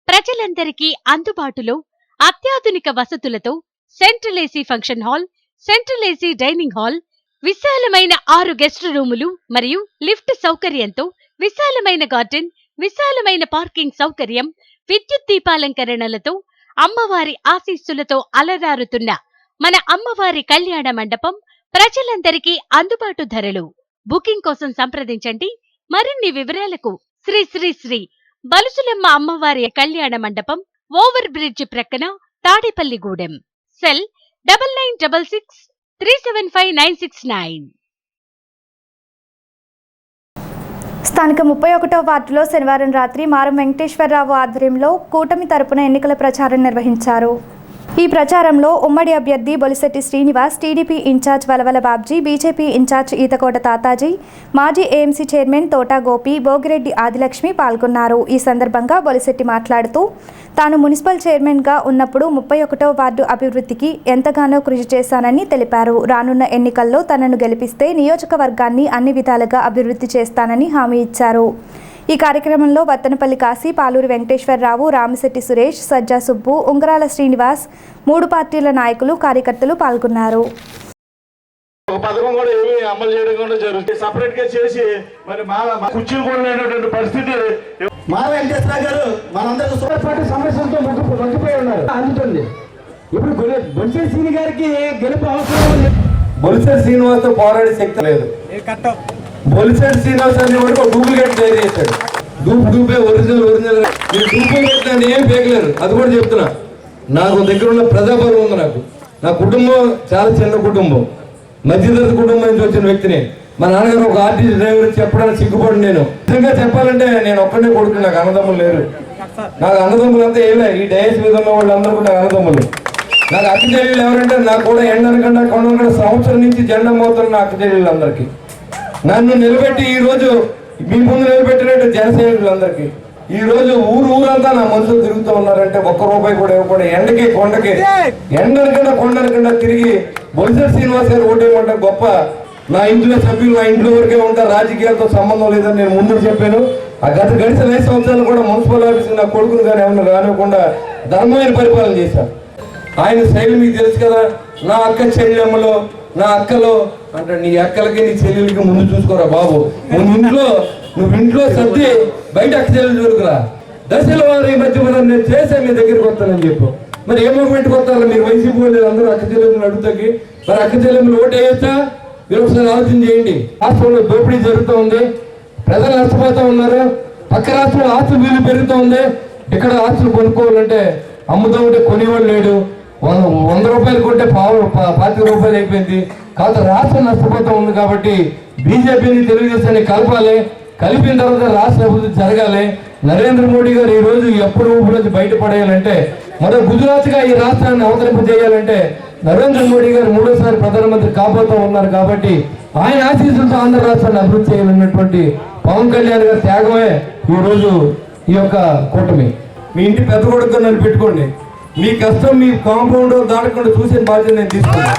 ప్రజలందరికీ అందుబాటులో అత్యాధునిక వసతులతో central AC function hall, central AC dining hall, విశాలమైన 6 గెస్ట్ రూములు మరియు లిఫ్ట్ సౌకర్యంతో విశాలమైన గార్డెన్, విశాలమైన పార్కింగ్ సౌకర్యం, విద్యుత్ దీపాలంకరణలతో అమ్మవారి ఆశీస్సులతో అలరారుతున్న మన అమ్మవారి కళ్యాణ మండపం ప్రజలందరికీ అందుబాటు ధరలు. బుకింగ్ కోసం సంప్రదించండి. మరిన్ని వివరాలకు శ్రీ శ్రీ శ్రీ బలుసులమ్మ అమ్మవారి కళ్యాణ మండపం, ఓవర్ బ్రిడ్జ్ ప్రక్కన, తాడేపల్లిగూడెం. సెల్ 9966375969. స్థానిక 31వ వార్డులో శనివారం రాత్రి మారం వెంకటేశ్వరరావు ఆధ్వర్యంలో కూటమి తరపున ఎన్నికల ప్రచారం నిర్వహించారు. ఈ ప్రచారంలో ఉమ్మడి అభ్యర్థి Bolisetti Srinivas, TDP incharge Valavala Babji, BJP incharge Eethakota Tataji, మాజీ ఏఎంసీ చైర్మన్ తోటా గోపి, భోగిరెడ్డి ఆదిలక్ష్మి పాల్గొన్నారు. ఈ సందర్భంగా బొలిశెట్టి మాట్లాడుతూ తాను మున్సిపల్ చైర్మన్గా ఉన్నప్పుడు 31వ వార్డు అభివృద్ధికి ఎంతగానో కృషి చేశానని తెలిపారు. రానున్న ఎన్నికల్లో తనను గెలిపిస్తే నియోజకవర్గాన్ని అన్ని విధాలుగా అభివృద్ధి చేస్తానని హామీ ఇచ్చారు. ఈ కార్యక్రమంలో వత్తనపల్లి కాశీ, పాలూరి వెంకటేశ్వరరావు, రామిశెట్టి సురేష్, సజ్జా సుబ్బు, ఉంగరాల శ్రీనివాస్, 3 పార్టీల నాయకులు, కార్యకర్తలు పాల్గొన్నారు. ఒక పథకం కూడా ఏమీ అమలు చేయడం కూడా జరుగుతుంది. సపరేట్ గా చేసి మరి మా కుర్చీలు కూడా లేనటువంటి పరిస్థితి. మా వెంకటేశ్వర గారు మనందరికీ సూపర్పాటి సమస్యలతో మగ్గిపోయి ఉన్నారు. అందుతుంది ఇప్పుడు బొలిశెట్టి శ్రీని గారికి గెలుపు అవసరం ఉంది. బొలిశెట్టి శ్రీనివాస్తో పోరాడే శక్తి లేదు. బొలిశెట్టి శ్రీనివాస్ అనే వాడు ఒక డూప్లికేట్ తయారు చేశాడు. డూపే ఒరిజినల్ మీరు డూప్లికేట్ అని ఏం పేగలేరు. అది కూడా చెప్తున్నా. నాకు దగ్గర ఉన్న ప్రజాబలం ఉంది. నా కుటుంబం చాలా చిన్న కుటుంబం, మధ్యతరగతి కుటుంబం నుంచి వచ్చిన వ్యక్తిని. మా నాన్నగారు ఒక ఆర్టీసీ డ్రైవర్ చెప్పడానికి సిగ్గుపడి నేను నిజంగా చెప్పాలంటే నేను ఒక్కడే కొడుకు, నాకు అన్నదమ్ములు లేరు. నాకు అన్నదమ్ములు అంతా ఏమే ఈ డైస్ మీద ఉన్న వాళ్ళందరూ నాకు అన్నదమ్ములు. నాకు అక్క చెల్లెళ్ళు ఎవరంటే నాకు కూడా ఎండనకుండా కొండనకుండా సంవత్సరం నుంచి జెండా మోతున్న నా అక్క చెల్లెళ్ళు అందరికీ. నన్ను నిలబెట్టి ఈ రోజు మీ ముందు నిలబెట్టినట్టు జనసైనికులందరికీ ఈ రోజు ఊరంతా నా మనుషులు తిరుగుతూ ఉన్నారంటే ఒక్క రూపాయి కూడా ఇవ్వకుండా ఎండకి కొండకి ఎండనకుండా కొండనకుండా తిరిగి బొలిశెట్టి శ్రీనివాస్ గారు ఓటేయమంటే గొప్ప. నా ఇంట్లో సభ్యులు నా ఇంట్లో వరకే ఉంటారు, రాజకీయాలతో సంబంధం లేదని నేను ముందు చెప్పాను. ఆ గడిచిన 5 సంవత్సరాలు కూడా మున్సిపల్ ఆఫీస్ నా కొడుకును కానీ ఏమన్నా రానివ్వకుండా ధర్మమైన పరిపాలన చేశాను. ఆయన శైలి మీకు తెలుసు కదా. నా అక్క చెల్లెమ్మలో నా అక్కలో అంటే నీ అక్కలకి నీ చెల్లెలకి ముందు చూసుకోరా బాబు. నువ్వు ఇంట్లో సర్ది బయట అక్క చెల్లెలు చూడుకురా. దశల వారు ఈ మధ్య నేను చేసే మీ దగ్గరికి వస్తానని చెప్పు. మరి ఏ మూమెంట్కి వస్తారో మీరు వైసీపీ వాళ్ళు అందరూ అక్క చెల్లెమ్మలు అడుగుతాకి. మరి అక్క చెల్లెమ్మలు ఓటు వేయొచ్చా? మీరు ఒకసారి ఆలోచన చేయండి. రాష్ట్రంలో దోపిడీ జరుగుతూ ఉంది, ప్రజలు నష్టపోతూ ఉన్నారు. పక్క రాష్ట్రంలో ఆస్తులు విలువ పెరుగుతూ ఉంది. ఇక్కడ ఆస్తులు కొనుక్కోవాలంటే అమ్ముతూ ఉంటే కొనేవాళ్ళు లేడు. 100 రూపాయలు కొంటే 25 రూపాయలు అయిపోయింది. కాబట్టి రాష్ట్రం నష్టపోతూ ఉంది. కాబట్టి బీజేపీని తెలుగుదేశాన్ని కలపాలి. కలిపిన తర్వాత రాష్ట్ర అభివృద్ధి జరగాలి. నరేంద్ర మోడీ గారు ఈ రోజు ఎప్పుడు ఊపిరి బయటపడేయాలంటే మరో గుజరాత్గా ఈ రాష్ట్రాన్ని అవతరింపజేయాలంటే నరేంద్ర మోడీ గారు 3వ ప్రధానమంత్రి కాబోతూ ఉన్నారు. కాబట్టి ఆయన ఆశీస్సులతో ఆంధ్ర రాష్ట్రాన్ని అభివృద్ధి చేయాలన్నటువంటి పవన్ కళ్యాణ్ గారి త్యాగమే ఈ రోజు ఈ యొక్క కూటమి. మీ ఇంటి పెద్ద కొడుకు నన్ను పెట్టుకోండి. మీ కష్టం మీ కాంపౌండ్ దాటకుండా చూసే బాధ్యత నేను తీసుకున్నాను.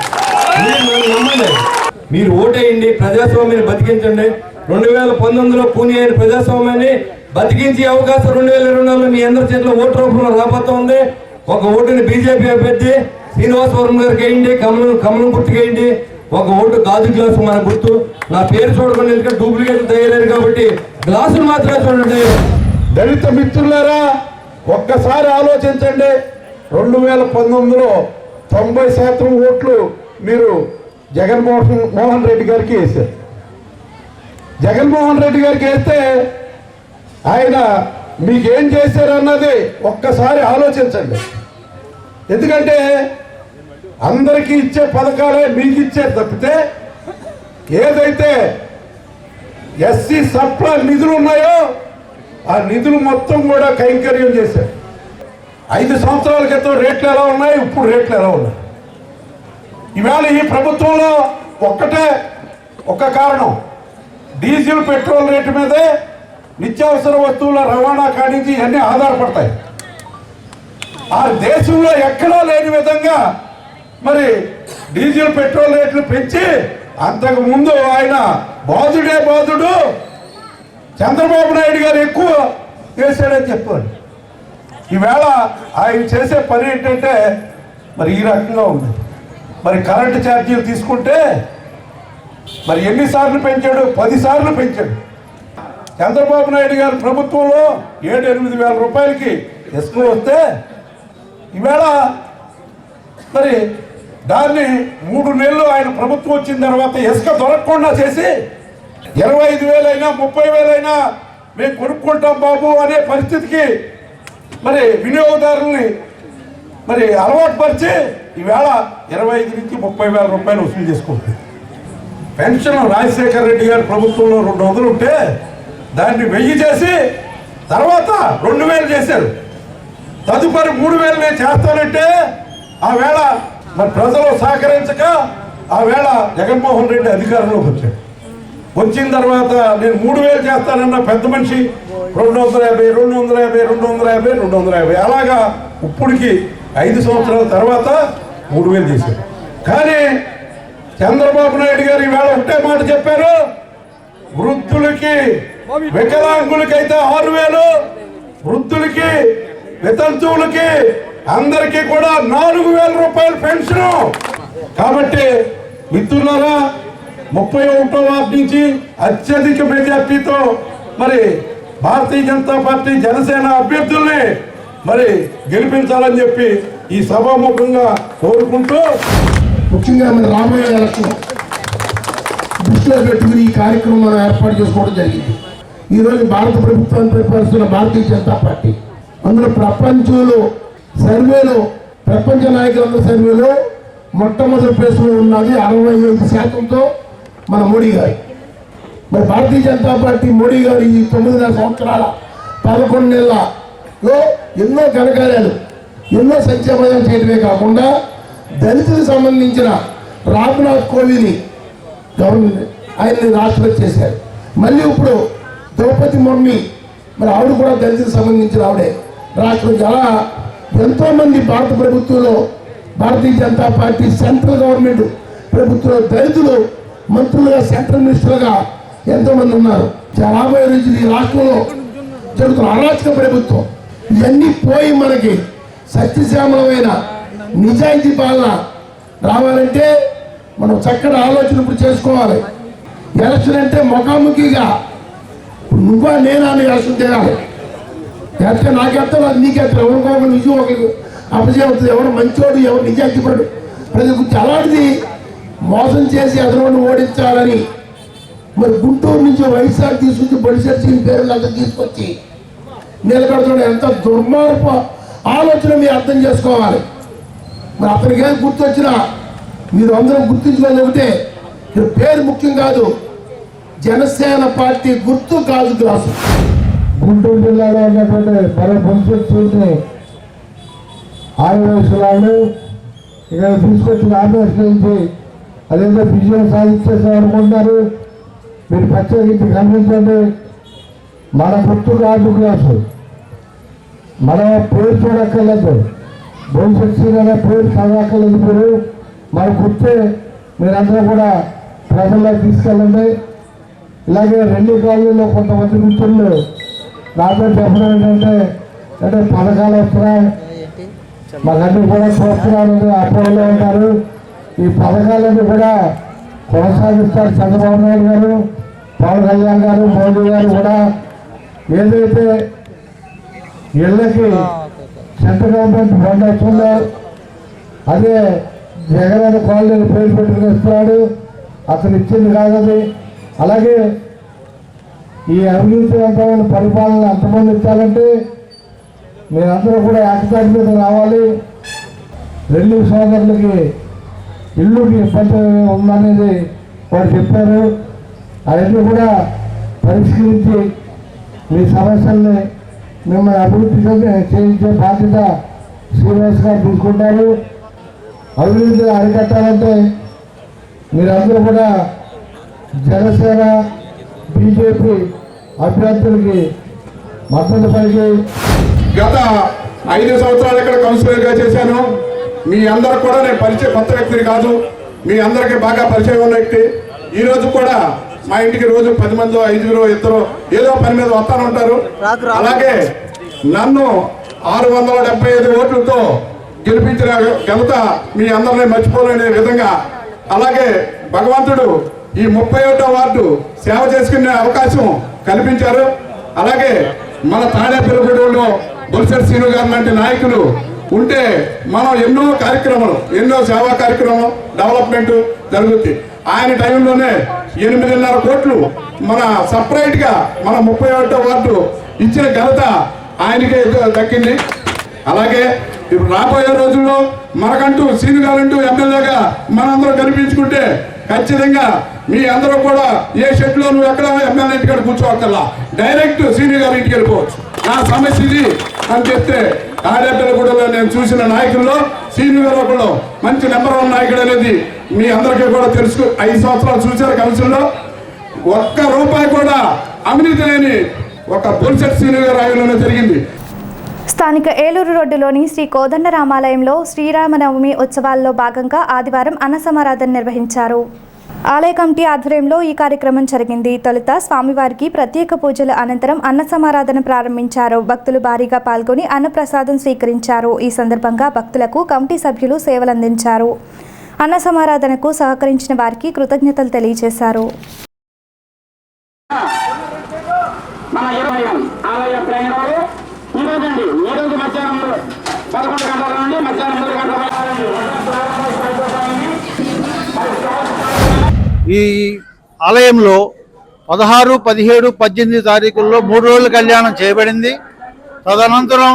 మీరు ఓటేయండి, ప్రజాస్వామ్యాన్ని బతికించండి. 2019లో పూని అయిన ప్రజాస్వామ్యాన్ని బతికించే అవకాశం 2024లో మీ అందరి చేతిలో ఓటు రూపంలో రాబోతా ఉంది. ఒక ఓటుని బీజేపీ అభ్యర్థి శ్రీనివాసవరం గారికి వేయండి, కమలం గుర్తుకేయండి. ఒక ఓటు గాజు గ్లాసు మన గుర్తు. నా పేరు చూడకుండా ఎందుకంటే డూప్లికేట్ తయారయ్యారు కాబట్టి గ్లాసులు మాత్రమే చూడండి. దళిత మిత్రులారా ఒక్కసారి ఆలోచించండి. 2019లో 90% ఓట్లు మీరు జగన్మోహన్ రెడ్డి గారికి వేశారు. జగన్మోహన్ రెడ్డి గారికి వేస్తే ఆయన మీకేం చేశారన్నది ఒక్కసారి ఆలోచించండి. ఎందుకంటే అందరికీ ఇచ్చే పథకాలే మీకు ఇచ్చారు తప్పితే ఏదైతే ఎస్సీ సప్లా నిధులు ఉన్నాయో ఆ నిధులు మొత్తం కూడా కైంకర్యం చేశారు. 5 సంవత్సరాల క్రితం రేట్లు ఎలా ఉన్నాయి, ఇప్పుడు రేట్లు ఎలా ఉన్నాయి. ఇవాళ ఈ ప్రభుత్వంలో ఒక్క కారణం డీజిల్ పెట్రోల్ రేటు మీదే నిత్యావసర వస్తువుల రవాణా కానించి ఇవన్నీ ఆధారపడతాయి. ఆ దేశంలో ఎక్కడా లేని విధంగా మరి డీజిల్ పెట్రోల్ రేట్లు పెంచి అంతకు ముందు ఆయన బాధుడు చంద్రబాబు నాయుడు గారు ఎక్కువ చేశాడని చెప్పారు. ఈవేళ ఆయన చేసే పని ఏంటంటే మరి ఈ రకంగా ఉంది. మరి కరెంటు ఛార్జీలు తీసుకుంటే మరి ఎన్నిసార్లు పెంచాడు? 10 సార్లు పెంచాడు. చంద్రబాబు నాయుడు గారి ప్రభుత్వంలో 7-8 వేల రూపాయలకి ఇసుక వస్తే ఈవేళ మరి దాన్ని 3 నెలలు ఆయన ప్రభుత్వం వచ్చిన తర్వాత ఇసుక దొరకకుండా చేసి 25,000 అయినా 30,000 అయినా మేము కొనుక్కుంటాం బాబు అనే పరిస్థితికి మరి వినియోగదారుల్ని మరి అలవాటు పరిచి ఈవేళ 25 నుంచి 30,000 రూపాయలు వసూలు చేసుకుంటుంది. పెన్షన్ రాజశేఖర రెడ్డి గారి ప్రభుత్వంలో 200 ఉంటే దాన్ని 1000 చేసి తర్వాత 2,000 చేశారు. తదుపరి 3,000 నేను చేస్తానంటే ఆ వేళ మరి ప్రజలు సహకరించక ఆ వేళ జగన్మోహన్ రెడ్డి అధికారంలోకి వచ్చాడు. వచ్చిన తర్వాత నేను 3,000 చేస్తానన్న పెద్ద మనిషి 250 అలాగా ఇప్పటికి 5 సంవత్సరాల తర్వాత 3,000 చేశారు. కానీ చంద్రబాబు నాయుడు గారు ఈవేళ ఒకటే మాట చెప్పారు, వృద్ధులకి వికలాంగులకైతే 6,000, వృద్ధులకి వితంతువులకి అందరికీ కూడా 4,000 రూపాయల పెన్షన్. కాబట్టి మిత్రులారా 31వ వార్డు నుంచి అత్యధిక మెజార్టీతో మరి భారతీయ జనతా పార్టీ జనసేన అభ్యర్థుల్ని మరి గెలిపించాలని చెప్పి ఈ సభాముఖంగా కోరుకుంటూ ముఖ్యంగా మన రాబోయే ఎలక్షన్ దృష్టిలో పెట్టుకుని ఈ కార్యక్రమం మనం ఏర్పాటు చేసుకోవడం జరిగింది. ఈరోజు భారత ప్రభుత్వాన్ని పరిపాలిస్తున్న భారతీయ జనతా పార్టీ అందులో ప్రపంచంలో సర్వేలో ప్రపంచ నాయకులందరి సర్వేలో మొట్టమొదటి ప్లేస్లో ఉన్నది 65% మన మోడీ గారు. మరి భారతీయ జనతా పార్టీ మోడీ గారు ఈ 9 సంవత్సరాల 11 నెలలలో ఎన్నో ఘనకార్యాలు ఎన్నో సంక్షేమాలు చేయడమే కాకుండా దళితులకు సంబంధించిన రామ్నాథ్ కోవింద్ని ఆయన్ని రాష్ట్రపతి చేశారు. మళ్ళీ ఇప్పుడు ద్రౌపది ముర్ము మరి ఆవిడ కూడా దళితులకు సంబంధించిన ఆవిడే రాష్ట్రపతి. అలా ఎంతోమంది భారత ప్రభుత్వంలో Bharatiya Janata party central government ప్రభుత్వంలో దళితులు మంత్రులుగా సెంట్రల్ మినిస్టర్గా ఎంతోమంది ఉన్నారు. రాబోయే రోజులు ఈ రాష్ట్రంలో జరుగుతున్న అరాచక ప్రభుత్వం ఇవన్నీ పోయి మనకి సత్యశ్యామలమైన నిజాయితీ పాలన రావాలంటే మనం చక్కటి ఆలోచన ఇప్పుడు చేసుకోవాలి. ఎలక్షన్ అంటే ముఖాముఖిగా నువ్వా నేనా అని ఎలక్షన్ చేయాలి. ఎలక్షన్ నాకెత్తాను అది నీకెత్తాను, ఎవరికొకరు నిజం ఒకరికి అపజయం అవుతుంది. ఎవరు మంచోడు ఎవరు నిజాయితీ పడు ప్రజల గురించి అలాంటిది మోసం చేసి ఎదురుని ఓడించాలని మరి గుంటూరు నుంచి వైఎస్ఆర్ తీసుకొచ్చి బడిసెర్చి పేర్లు అంతా తీసుకొచ్చి నిలబెడుతున్న ఎంత దుర్మార్గ ఆలోచన మీరు అర్థం చేసుకోవాలి. మరి అతనికి ఏం గుర్తొచ్చినా మీరు అందరం గుర్తించుకోవాలి. ఒకటే పేరు ముఖ్యం కాదు, జనసేన పార్టీ గుర్తు కాదు గ్లాసు. గుంటూరు జిల్లాలో ఉన్నటువంటి మరో భవిష్యత్తుని ఆదివాసులను ఇక్కడ తీసుకొచ్చి ఆంధ్రప్రదేశ్ అదేంటో విజయం సాధించేసాం అనుకుంటున్నారు. మీరు ప్రత్యేకించి గమనించండి, మన గుర్తు కాదు గ్లాసు. మనం పేరు చూడక్కర్లేదు, భవిష్యత్తు అనే పేరు చదవక్కర్లేదు. మీరు మన గుర్తే మీరందరూ కూడా ప్రజల్లో తీసుకెళ్ళండి. ఇలాగే 2 కాలనీలో కొంతమంది మిత్రులు నాతో చెప్పడం ఏంటంటే అంటే పథకాలు వస్తున్నాయి మాకన్నీ కూడా చూస్తున్నారు, అపోలో ఉంటారు. ఈ పథకాలన్నీ కూడా కొనసాగిస్తారు చంద్రబాబు నాయుడు గారు, పవన్ కళ్యాణ్ గారు, మోడీ గారు కూడా. ఏదైతే ఇళ్ళకి సెంట్రల్ గవర్నమెంట్ ఫండ్ వస్తుందో అదే జగన్ కాలనీ పేరు పెట్టుకుని ఇస్తున్నాడు. అతను ఇచ్చింది కాదని. అలాగే ఈ అవినీతివంతమైన పరిపాలన అంతమంది ఇచ్చారంటే మీరందరూ కూడా ఏకతాటి మీద రావాలి. 2 సోదరులకి ఇల్లుకి ఇబ్బంది ఉందనేది వారు చెప్పారు. అవన్నీ కూడా పరిష్కరించి మీ సమస్యల్ని మిమ్మల్ని అభివృద్ధి చేయించే బాధ్యత శ్రీనివాస్ గారు తీసుకుంటారు. అభివృద్ధి అరికట్టాలంటే మీరందరూ కూడా జనసేన బీజేపీ అభ్యర్థులకి మద్దతు పలికి గత 5 సంవత్సరాలు ఇక్కడ కౌన్సిలర్గా చేశాను. మీ అందరు కూడా నేను కొత్త వ్యక్తిని కాదు, మీ అందరికీ బాగా పరిచయం ఉన్న వ్యక్తి. ఈరోజు కూడా మా ఇంటికి రోజు 10 మందో 5 ఇద్దరు ఏదో పని మీద వస్తాను ఉంటారు. అలాగే నన్ను 675 ఓట్లతో గెలిపించిన ఘనత మీ అందరినీ మర్చిపోలేని విధంగా, అలాగే భగవంతుడు ఈ 31వ వార్డు సేవ చేసుకునే అవకాశం కల్పించారు. అలాగే మన తాడేపల్లిగూడెంలో బొలిశెట్టి శ్రీను గారు లాంటి నాయకులు ఉంటే మనం ఎన్నో కార్యక్రమాలు, ఎన్నో సేవా కార్యక్రమం డెవలప్మెంట్ జరుగుతుంది. ఆయన టైంలోనే 8.5 కోట్లు మన సపరేట్గా మన 31వ వార్డు ఇచ్చిన ఘనత ఆయనకే దక్కింది. అలాగే ఇప్పుడు రాబోయే రోజుల్లో మనకంటూ శ్రీను గారంటూ ఎమ్మెల్యేగా మనందరూ కనిపించుకుంటే ఖచ్చితంగా మీ అందరూ కూడా ఏ షెట్లో నువ్వు ఎక్కడ ఎమ్మెల్యే ఇంటికాడ కూర్చోవక్కల్లా డైరెక్ట్ శ్రీను గారి ఇంటికి వెళ్ళిపోవచ్చు. నా సమస్య ఇది అని చెప్తే తాడేపల్లిగూడెంలో నేను చూసిన నాయకుల్లో శ్రీను గారు ఒకళ్ళు మంచి నెంబర్ 1 నాయకుడు అనేది మీ అందరికీ కూడా తెలుసు. 5 సంవత్సరాలు చూశారు కౌన్సిల్లో. ఒక్క రూపాయి కూడా అవినీతి లేని ఒక బొలిశెట్టి శ్రీను గారి ఆయులోనే జరిగింది. స్థానిక ఏలూరు రోడ్డులోని శ్రీ కోదండరామాలయంలో శ్రీరామనవమి ఉత్సవాల్లో భాగంగా ఆదివారం అన్న సమారాధన నిర్వహించారు. ఆలయ కమిటీ ఆధ్వర్యంలో ఈ కార్యక్రమం జరిగింది. తొలుత స్వామివారికి ప్రత్యేక పూజల అనంతరం అన్న సమారాధన ప్రారంభించారు. భక్తులు భారీగా పాల్గొని అన్నప్రసాదం స్వీకరించారు. ఈ సందర్భంగా భక్తులకు కమిటీ సభ్యులు సేవలందించారు. అన్న సమారాధనకు సహకరించిన వారికి కృతజ్ఞతలు తెలియజేశారు. ఈ ఆలయంలో 16, 17, 18 తారీఖుల్లో 3 రోజుల కళ్యాణం చేయబడింది. తదనంతరం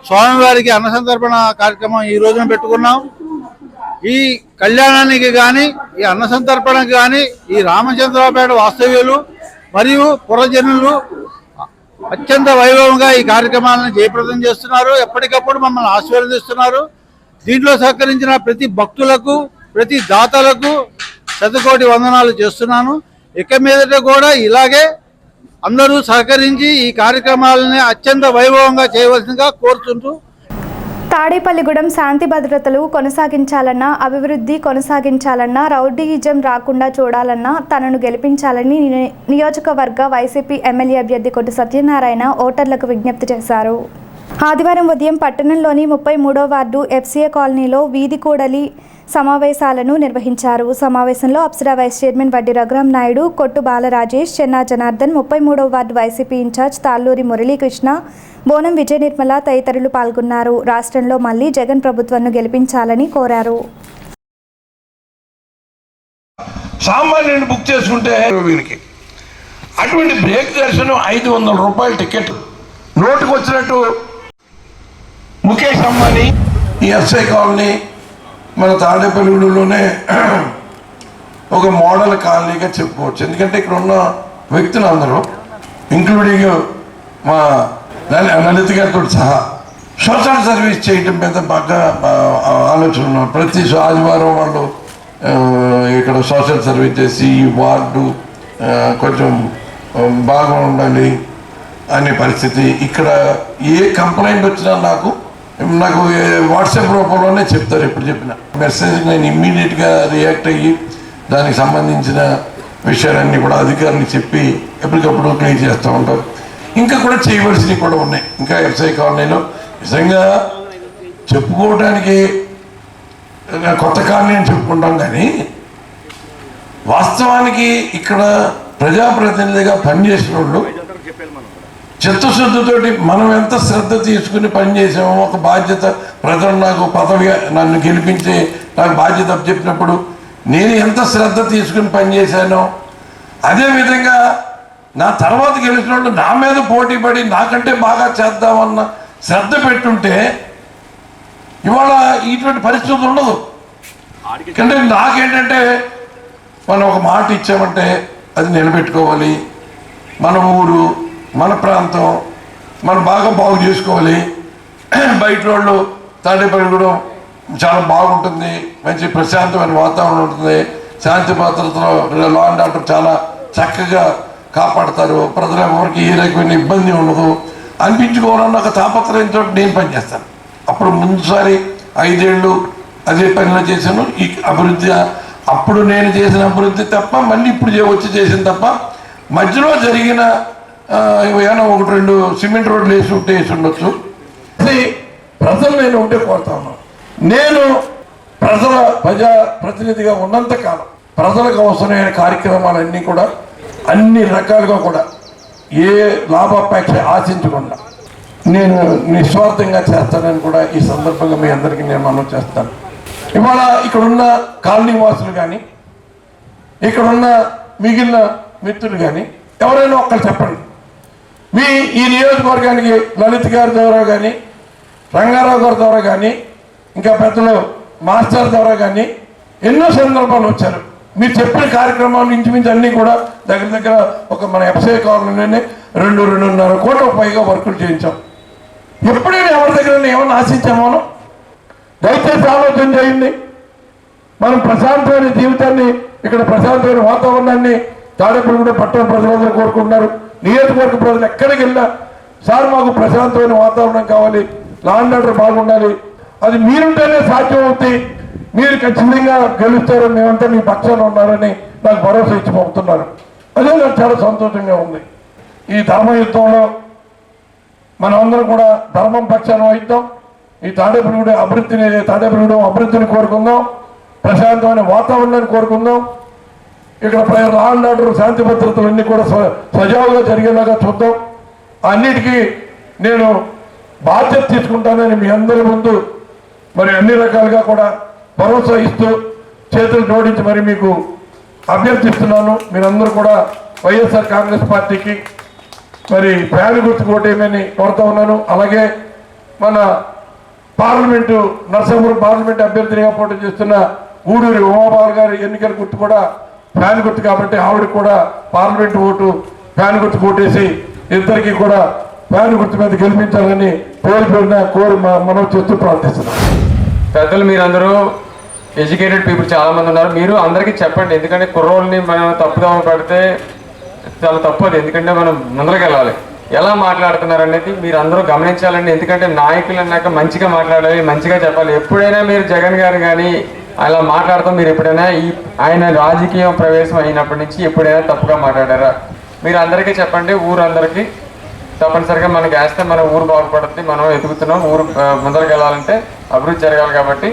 స్వామివారికి అన్నసంతర్పణ కార్యక్రమం ఈ రోజున పెట్టుకున్నాం. ఈ కళ్యాణానికి కానీ ఈ అన్నసంతర్పణకి కానీ ఈ రామచంద్రరావుపేట వాస్తవ్యులు మరియు పురజనులు అత్యంత వైభవంగా ఈ కార్యక్రమాలను జయప్రదం చేస్తున్నారు. ఎప్పటికప్పుడు మమ్మల్ని ఆశీర్వదిస్తున్నారు. దీంట్లో సహకరించిన ప్రతి భక్తులకు, ప్రతి దాతలకు శతకోటి వందనాలు చేస్తున్నాను. ఇక మీదట కూడా ఇలాగే అందరూ సహకరించి ఈ కార్యక్రమాలని అత్యంత వైభవంగా చేయవలసిందిగా కోరుతుంటూ, తాడేపల్లిగూడెం శాంతి భద్రతలు కొనసాగించాలన్నా, అభివృద్ధి కొనసాగించాలన్నా, రౌడీయిజం రాకుండా చూడాలన్నా తనను గెలిపించాలని నియోజకవర్గ వైసీపీ ఎమ్మెల్యే అభ్యర్థి కొట్టు సత్యనారాయణ ఓటర్లకు విజ్ఞప్తి చేశారు. ఆదివారం ఉదయం పట్టణంలోని 33వ వార్డు ఎఫ్సీఏ కాలనీలో వీధి కూడలి సమావేశాలను నిర్వహించారు. సమావేశంలో అప్సరా వైస్ చైర్మన్ వడ్డీ రఘురాం నాయుడు, కొట్టు బాలరాజేష్, చెన్నా జనార్దన్, 33వ ward YCP incharge Talluri Muralikrishna, Bonam Vijaya Nirmala తదితరులు పాల్గొన్నారు. రాష్ట్రంలో మళ్లీ జగన్ ప్రభుత్వాన్ని గెలిపించాలని కోరారు. సామాన్యుని బుక్ చేసుకుంటే వీరికి అటువంటి బ్రేక్ దర్శనం 500 రూపాయల టికెట్ నోటుకు వచ్చినట్టు ముఖేష్ అంబానీ ఈ ఎస్ఐ కాలనీ మన తాడేపల్లిగూడెంలోనే ఒక మోడల్ కాలనీగా చెప్పుకోవచ్చు. ఎందుకంటే ఇక్కడ ఉన్న వ్యక్తులు అందరూ ఇంక్లూడింగ్ మా లలిత గారితో సహా సోషల్ సర్వీస్ చేయడం మీద బాగా ఆలోచన ఉన్నారు. ప్రతి ఆదివారం వాళ్ళు ఇక్కడ సోషల్ సర్వీస్ చేసి ఈ వార్డు కొంచెం బాగా ఉండాలి అనే పరిస్థితి. ఇక్కడ ఏ కంప్లైంట్ వచ్చినా నాకు వాట్సాప్ రూపంలోనే చెప్తారు. ఎప్పుడు చెప్పిన మెసేజ్ నేను ఇమ్మీడియట్గా రియాక్ట్ అయ్యి దానికి సంబంధించిన విషయాలన్నీ కూడా అధికారులకు చెప్పి ఎప్పటికప్పుడు క్లియర్ చేస్తూ ఉంటాం. ఇంకా కూడా చేయవలసినవి కూడా ఉన్నాయి. ఇంకా ఎఫ్సీ కాలనీలో నిజంగా చెప్పుకోవడానికి కొత్త కాలనీ అని చెప్పుకుంటాం, కానీ వాస్తవానికి ఇక్కడ ప్రజాప్రతినిధిగా పనిచేసిన వాళ్ళు చిత్తశుద్ధితోటి మనం ఎంత శ్రద్ధ తీసుకుని పనిచేసామో, ఒక బాధ్యత ప్రజలు నాకు పదవిగా నన్ను గెలిపించి నాకు బాధ్యత చెప్పినప్పుడు నేను ఎంత శ్రద్ధ తీసుకుని పనిచేశానో, అదేవిధంగా నా తర్వాత గెలిచిన వాళ్ళు నా మీద పోటీ పడి నాకంటే బాగా చేద్దామన్న శ్రద్ధ పెట్టుంటే ఇవాళ ఇటువంటి పరిస్థితి ఉండదు. అంటే నాకేంటంటే మనం ఒక మాట ఇచ్చామంటే అది నిలబెట్టుకోవాలి. మన ఊరు, మన ప్రాంతం మనం బాగా బాగు చేసుకోవాలి. బయట వాళ్ళు తాడేపల్లిగూడెం చాలా బాగుంటుంది, మంచి ప్రశాంతమైన వాతావరణం ఉంటుంది, శాంతి భద్రతలో లా అండ్ ఆర్డర్ చాలా చక్కగా కాపాడతారు, ప్రజల ఎవరికి ఏ రకమైన ఇబ్బంది ఉండదు. అనిపించుకోవాలన్న ఒక తాపత్రయంతో నేను పనిచేస్తాను. అప్పుడు ముందుసారి 5 ఏళ్ళు అదే పనిలో చేశాను. ఈ అభివృద్ధి అప్పుడు నేను చేసిన అభివృద్ధి తప్ప మళ్ళీ ఇప్పుడు వచ్చి చేసిన తప్ప మధ్యలో జరిగిన ఏమైనా 1-2 సిమెంట్ రోడ్లు వేసి ఉండొచ్చు. ప్రజలు నేను ఉంటే కోరుతా ఉన్నాను. నేను ప్రజా ప్రతినిధిగా ఉన్నంత కాలం ప్రజలకు అవసరమైన కార్యక్రమాలన్నీ కూడా అన్ని రకాలుగా కూడా ఏ లాభాపేక్ష ఆశించకుండా నేను నిస్వార్థంగా చేస్తానని కూడా ఈ సందర్భంగా మీ అందరికీ నేను మనవి చేస్తాను. ఇవాళ ఇక్కడున్న కాలనీ వాసులు కానీ ఇక్కడున్న మిగిలిన మిత్రులు కానీ ఎవరైనా ఒక్కరు చెప్పండి, ఈ నియోజకవర్గానికి లలిత్ గారి ద్వారా కానీ రంగారావు గారి ద్వారా కానీ ఇంకా పెద్దలు మాస్టర్ ద్వారా కానీ ఎన్నో సందర్భాలు వచ్చారు. మీరు చెప్పిన కార్యక్రమాలు ఇంచుమించు అన్నీ కూడా దగ్గర ఒక మన ఎఫ్సఐ కాలనీలోనే 2-2.5 కోట్ల పైగా వర్కులు చేయించాం. ఎప్పుడైనా ఎవరి దగ్గర ఏమన్నా ఆశించామో దయచేసి ఆలోచన చేయండి. మనం ప్రశాంతమైన జీవితాన్ని ఇక్కడ ప్రశాంతమైన వాతావరణాన్ని తాడేపల్లి కూడా పట్టణ ప్రజలందరూ కోరుకుంటున్నారు. నియోజకవర్గ ప్రజలు ఎక్కడికి వెళ్ళినా సార్ మాకు ప్రశాంతమైన వాతావరణం కావాలి, లా అండ్ ఆర్డర్ బాగుండాలి, అది మీరుంటేనే సాధ్యం అవుతాయి, మీరు ఖచ్చితంగా గెలుస్తారని మేమంతా మీ పక్షాన ఉన్నారని నాకు భరోసా ఇచ్చి పంపుతున్నారు. అదే నాకు చాలా సంతోషంగా ఉంది. ఈ ధర్మ యుద్ధంలో మనమందరం కూడా ధర్మం పక్షాన వహిద్దాం. ఈ తాడేపల్లిగూడెం అభివృద్ధిని కోరుకుందాం, ప్రశాంతమైన వాతావరణాన్ని కోరుకుందాం. ఇక్కడ లా అండ్ ఆర్డర్ శాంతి భద్రతలు అన్నీ కూడా సజావుగా జరిగేలాగా చూద్దాం. అన్నిటికీ నేను బాధ్యత తీసుకుంటానని మీ అందరి ముందు మరి అన్ని రకాలుగా కూడా భరోసా ఇస్తూ చేతులు జోడించి మరి మీకు అభ్యర్థిస్తున్నాను. మీరందరూ కూడా వైఎస్ఆర్ కాంగ్రెస్ పార్టీకి మరి ఫ్యాన్ గుర్తుకు ఓటేయమని కోరుతా ఉన్నాను. అలాగే మన పార్లమెంటు నరసాపురం పార్లమెంట్ అభ్యర్థిగా పోటీ చేస్తున్న గూడూరి ఉమాబాబు గారి ఎన్నికల గుర్తు కూడా ఫ్యాన్ గుర్తు కాబట్టి ఆవిడ కూడా పార్లమెంటు ఓటు ఫ్యాన్ గుర్తు ఓటేసి ఇద్దరికి కూడా ఫ్యాన్ గుర్తు మీద గెలిపించాలని కోరి మనం చేస్తూ ప్రార్థిస్తున్నాం. పెద్దలు మీరందరూ ఎడ్యుకేటెడ్ పీపుల్ చాలామంది ఉన్నారు. మీరు అందరికీ చెప్పండి, ఎందుకంటే కుర్రోళ్ళని మనం తప్పుదోవ పెడితే చాలా తప్పదు. ఎందుకంటే మనం ముందరికి వెళ్ళాలి. ఎలా మాట్లాడుతున్నారు అనేది మీరు అందరూ గమనించాలండి. ఎందుకంటే నాయకులు అన్నాక మంచిగా మాట్లాడాలి, మంచిగా చెప్పాలి. ఎప్పుడైనా మీరు జగన్ గారు కానీ అలా మాట్లాడతాం, మీరు ఎప్పుడైనా ఆయన రాజకీయ ప్రవేశం అయినప్పటి నుంచి ఎప్పుడైనా తప్పుగా మాట్లాడారా? మీరు అందరికీ చెప్పండి. ఊరందరికీ తప్పనిసరిగా మనకి వేస్తే మన ఊరు బాగుపడుతుంది. మనం ఎదుగుతున్నాం, ఊరు ముందరికి వెళ్ళాలంటే అభివృద్ధి జరగాలి కాబట్టి.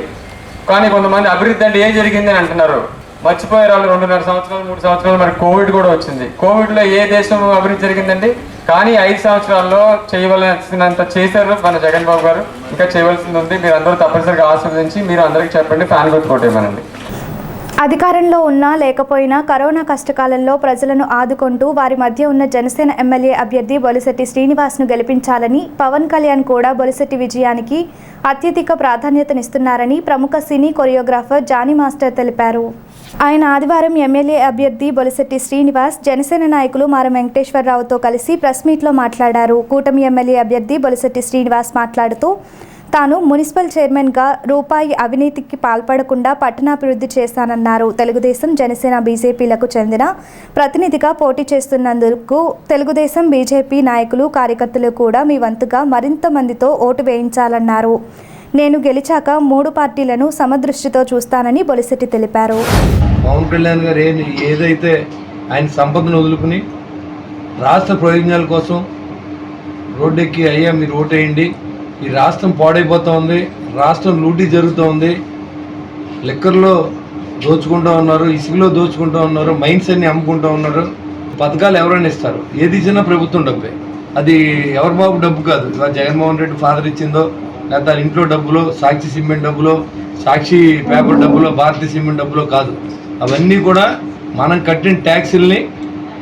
కానీ కొంతమంది అభివృద్ధి అంటే ఏం జరిగింది అని అంటున్నారు, మర్చిపోయారు. వాళ్ళు 2.5 సంవత్సరాలు 3 సంవత్సరాలు మరి కోవిడ్ కూడా వచ్చింది. కోవిడ్లో ఏ దేశం అభివృద్ధి జరిగిందండి? కానీ 5 సంవత్సరాల్లో చేయవలసినంత చేశారు మన జగన్ బాబు గారు. ఇంకా చేయవలసింది ఉంది. మీరు అందరూ తప్పనిసరిగా ఆస్వాదించి మీరు అందరికీ చెప్పండి, ఫ్యాన్ గుర్తు కొట్టేయమనండి. అధికారంలో ఉన్నా లేకపోయినా కరోనా కష్టకాలంలో ప్రజలను ఆదుకుంటూ వారి మధ్య ఉన్న జనసేన ఎమ్మెల్యే అభ్యర్థి బొలిశెట్టి శ్రీనివాస్ను గెలిపించాలని పవన్ కళ్యాణ్ కూడా బొలిశెట్టి విజయానికి అత్యధిక ప్రాధాన్యతనిస్తున్నారని ప్రముఖ సినీ కొరియోగ్రాఫర్ జానీ మాస్టర్ తెలిపారు. ఆయన ఆదివారం ఎమ్మెల్యే అభ్యర్థి బొలిశెట్టి శ్రీనివాస్ జనసేన నాయకులు మారం వెంకటేశ్వరరావుతో కలిసి ప్రెస్ మీట్లో మాట్లాడారు. కూటమి ఎమ్మెల్యే అభ్యర్థి బొలిశెట్టి శ్రీనివాస్ మాట్లాడుతూ తాను మున్సిపల్ చైర్మన్గా రూపాయి అవినీతికి పాల్పడకుండా పట్టణాభివృద్ధి చేశానన్నారు. తెలుగుదేశం, జనసేన, బీజేపీలకు చెందిన ప్రతినిధిగా పోటీ చేస్తున్నందుకు తెలుగుదేశం, బీజేపీ నాయకులు, కార్యకర్తలు కూడా మీ వంతుగా మరింత మందితో ఓటు వేయించాలన్నారు. నేను గెలిచాక 3 పార్టీలను సమదృష్టితో చూస్తానని బొలిశెట్టి తెలిపారు. పవన్ కళ్యాణ్ గారు ఏదైతే ఆయన సంపదను వదులుకుని రాష్ట్ర ప్రయోజనాల కోసం రోడ్డెక్కి అయ్యా మీరు ఓటేయండి, ఈ రాష్ట్రం పాడైపోతూ ఉంది, రాష్ట్రం లూటీ జరుగుతూ ఉంది, లిక్కర్లో దోచుకుంటూ ఉన్నారు, ఇసుకలో దోచుకుంటూ ఉన్నారు, మైన్స్ అన్ని అమ్ముకుంటూ ఉన్నారు, పథకాలు ఎవరైనా ఇస్తారు, ఏది ఇచ్చినా ప్రభుత్వం డబ్బే. అది ఎవరి బాబు డబ్బు కాదు. ఇవాళ జగన్మోహన్ రెడ్డి ఫాదర్ ఇచ్చిందో, లేకపోతే ఇంట్లో డబ్బులో, సాక్షి సిమెంట్ డబ్బులో, సాక్షి పేపర్ డబ్బులో, భారతీయ సిమెంట్ డబ్బులో కాదు. అవన్నీ కూడా మనం కట్టిన ట్యాక్సుల్ని